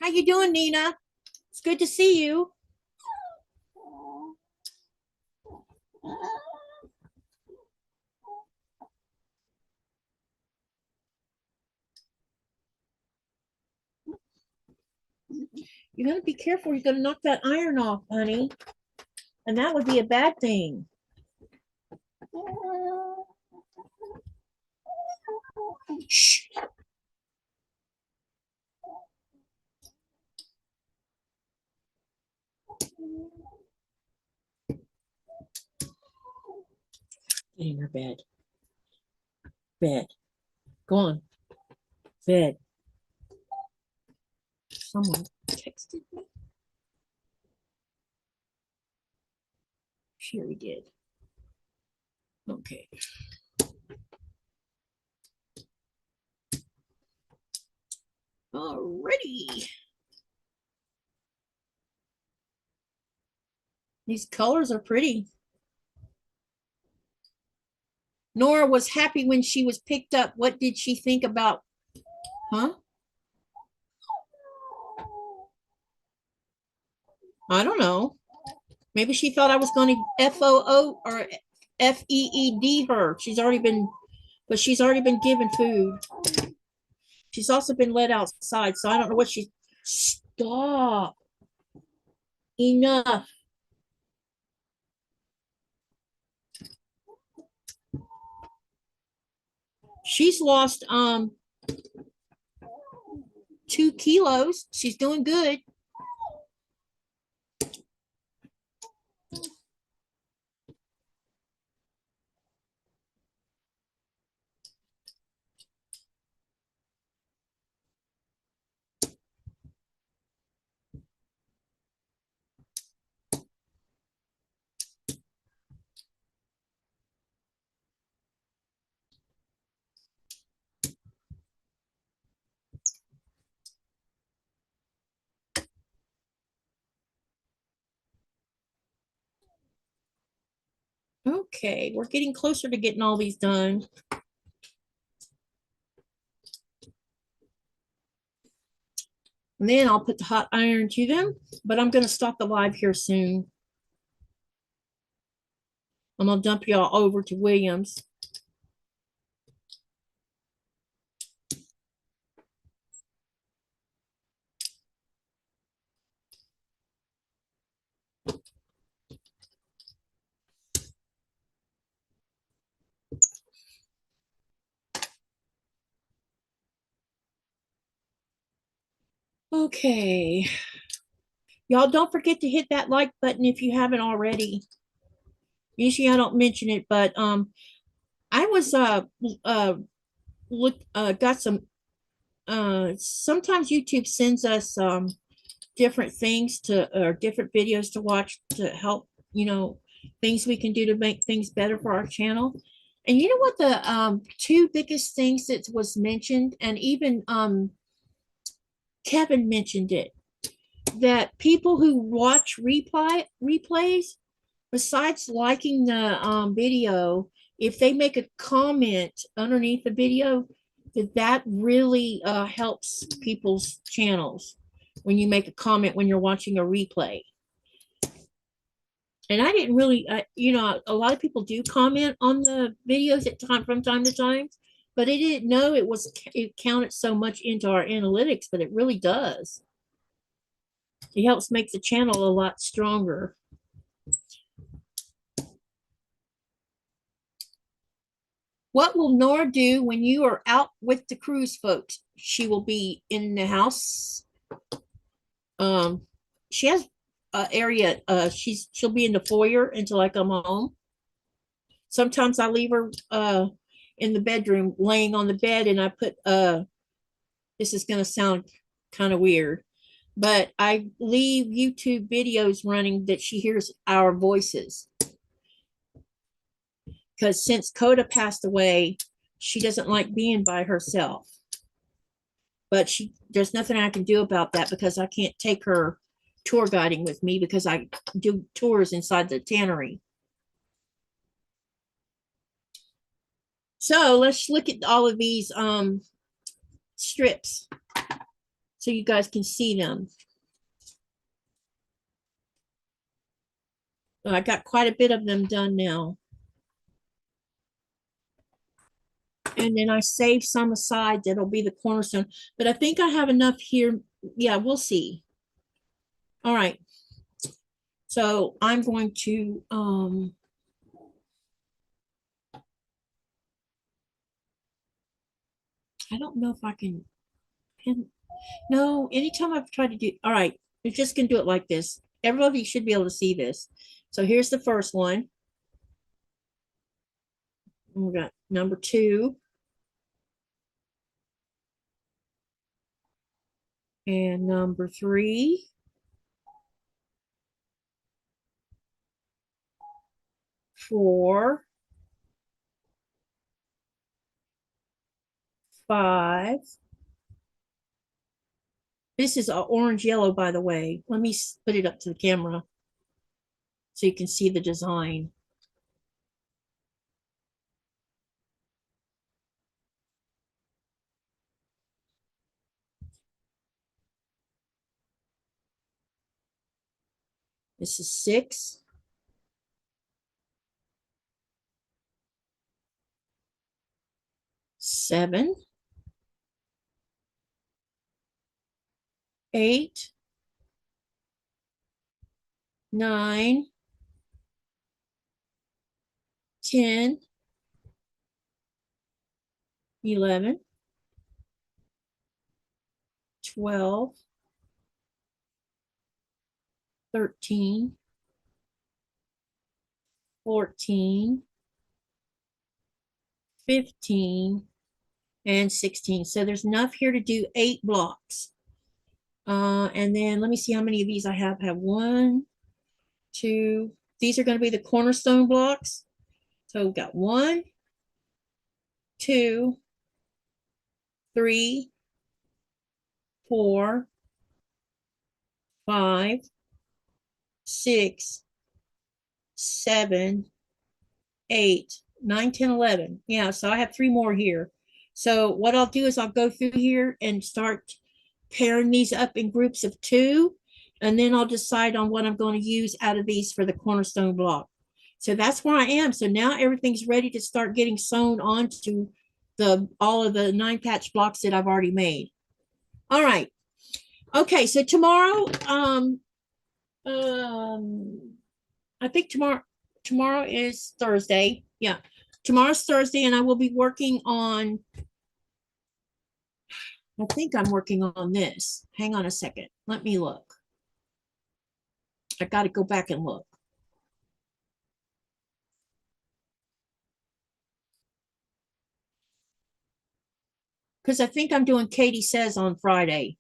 How you doing, Nina? It's good to see you. You gotta be careful. You're gonna knock that iron off, honey. And that would be a bad thing. Shh. Get in your bed. Bed. Go on. Bed. Someone texted me. Sherry did. Okay. Alrighty. These colors are pretty. Nora was happy when she was picked up. What did she think about, huh? I don't know. Maybe she thought I was going to FOO or FEED her. But she's already been given food. She's also been let outside, so I don't know what she. Stop. Enough. She's lost 2 kilos. She's doing good. Okay, we're getting closer to getting all these done. And then I'll put the hot iron to them, but I'm going to stop the live here soon. I'm going to dump y'all over to Williams. Okay. Y'all don't forget to hit that like button if you haven't already. Usually I don't mention it, but I was got some sometimes YouTube sends us different things to or different videos to watch to help, things we can do to make things better for our channel. And you know what the 2 biggest things that was mentioned, and even Kevin mentioned it, that people who watch replays, besides liking the video, if they make a comment underneath the video, that really helps people's channels when you make a comment when you're watching a replay. And I didn't really, a lot of people do comment on the videos from time to time, but I didn't know it counted so much into our analytics, but it really does. It helps make the channel a lot stronger. What will Nora do when you are out with the cruise folks? She will be in the house. She has an area. She'll be in the foyer until I come home. Sometimes I leave her in the bedroom, laying on the bed, and I put this is going to sound kind of weird, but I leave YouTube videos running that she hears our voices. Because since Coda passed away, she doesn't like being by herself. But there's nothing I can do about that because I can't take her tour guiding with me because I do tours inside the tannery. So let's look at all of these strips so you guys can see them. I got quite a bit of them done now. And then I saved some aside that'll be the cornerstone. But I think I have enough here. Yeah, we'll see. All right. So I'm going to I don't know if I can pin. No, anytime I've tried to do, all right, we're just gonna do it like this. Everybody should be able to see this. So here's the first one. We got number 2. And number 3. 4. 5. This is orange yellow, by the way. Let me put it up to the camera so you can see the design. This is 6. 7, 8, 9, 10, 11, 12, 13, 14, 15, and 16. So there's enough here to do 8 blocks. And then let me see how many of these I have. I have 1, 2. These are going to be the cornerstone blocks. So we've got 1, 2, 3, 4, 5, 6, 7, 8, 9, 10, 11. Yeah, so I have 3 more here. So what I'll do is I'll go through here and start pairing these up in groups of 2, and then I'll decide on what I'm going to use out of these for the cornerstone block. So that's where I am. So now everything's ready to start getting sewn onto all of the 9 patch blocks that I've already made. All right. Okay, so tomorrow, I think tomorrow is Thursday. Yeah, tomorrow's Thursday, and I will be working on, I think I'm working on this. Hang on a second. Let me look. I got to go back and look. Because I think I'm doing Katie Says on Friday.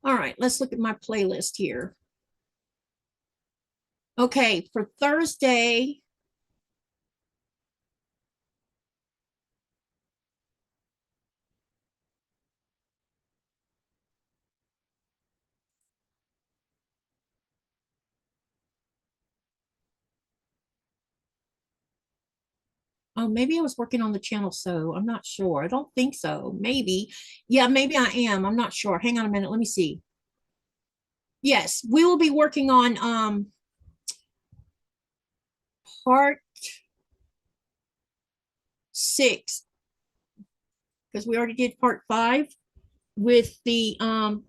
All right, let's look at my playlist here. Okay, for Thursday, oh, maybe I was working on the channel, so I'm not sure. I don't think so. Maybe. Yeah, maybe I am. I'm not sure. Hang on a minute. Let me see. Yes, we will be working on part 6, because we already did part 5 with the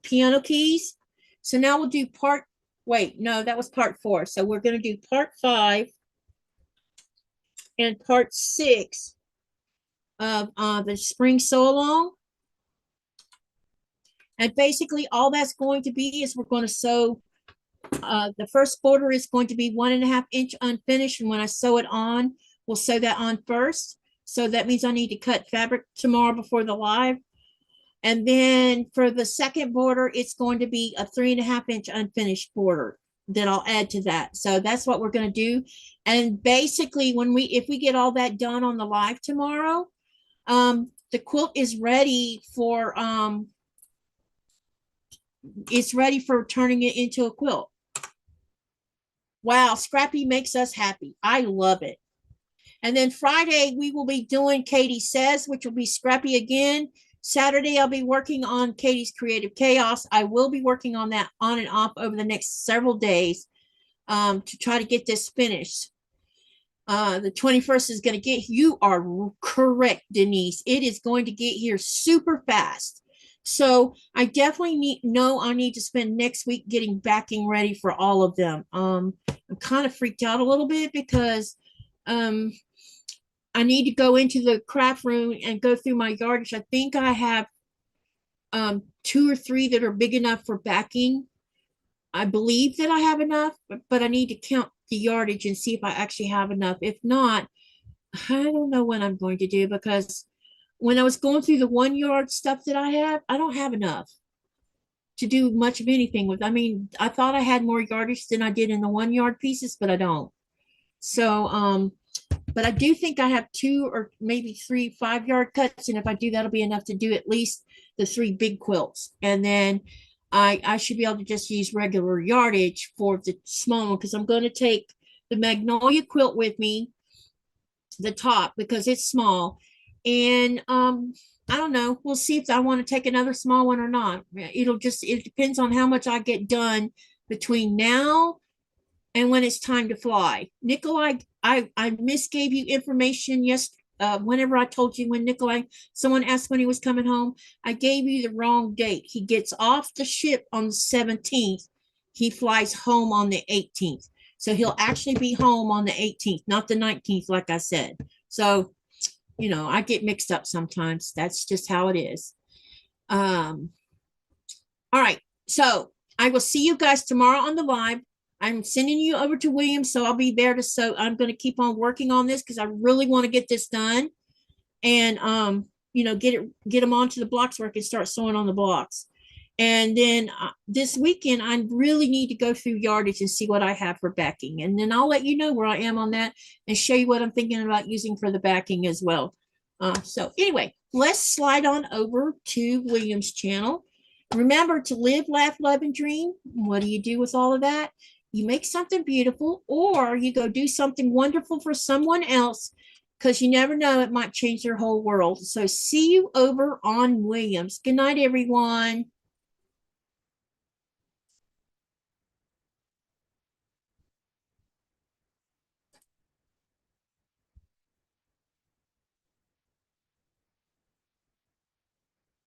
piano keys. So now we'll do wait, no, that was part 4. So we're going to do part 5 and part 6 of the spring sew along. And basically all that's going to be is we're going to sew, the first border is going to be 1.5 inch unfinished. And when I sew it on, we'll sew that on first. So that means I need to cut fabric tomorrow before the live. And then for the second border, it's going to be a 3.5 inch unfinished border that I'll add to that. So that's what we're going to do. And basically if we get all that done on the live tomorrow, the quilt is ready for, it's ready for turning it into a quilt. Wow, Scrappy makes us happy. I love it. And then Friday, we will be doing Katie Says, which will be Scrappy again. Saturday, I'll be working on Katie's Creative Chaos. I will be working on that on and off over the next several days to try to get this finished. The 21st is going to get, you are correct, Denise. It is going to get here super fast. So I definitely I need to spend next week getting backing ready for all of them. I'm kind of freaked out a little bit because I need to go into the craft room and go through my yardage. I think I have 2 or 3 that are big enough for backing. I believe that I have enough, but I need to count the yardage and see if I actually have enough. If not, I don't know what I'm going to do, because when I was going through the 1 yard stuff that I don't have enough to do much of anything with. I mean, I thought I had more yardage than I did in the 1 yard pieces, but I don't. So, but I do think I have 2 or maybe 3 5-yard cuts. And if I do, that'll be enough to do at least the 3 big quilts. And then I should be able to just use regular yardage for the small one, because I'm going to take the Magnolia quilt with me, the top, because it's small. And I don't know. We'll see if I want to take another small one or not. It depends on how much I get done between now and when it's time to fly. Nikolai, I misgave you information whenever I told you when Nikolai, someone asked when he was coming home, I gave you the wrong date. He gets off the ship on the 17th. He flies home on the 18th. So he'll actually be home on the 18th, not the 19th, like I said. So, I get mixed up sometimes. That's just how it is. All right. So I will see you guys tomorrow on the live. I'm sending you over to William, so I'll be there to sew. I'm going to keep on working on this because I really want to get this done, and get them onto the blocks where I can start sewing on the blocks. And then this weekend, I really need to go through yardage and see what I have for backing, and then I'll let you know where I am on that and show you what I'm thinking about using for the backing as well. So anyway, let's slide on over to William's channel. Remember to live, laugh, love, and dream. What do you do with all of that? You make something beautiful, or you go do something wonderful for someone else, because you never know, it might change their whole world. So see you over on Williams. Good night, everyone.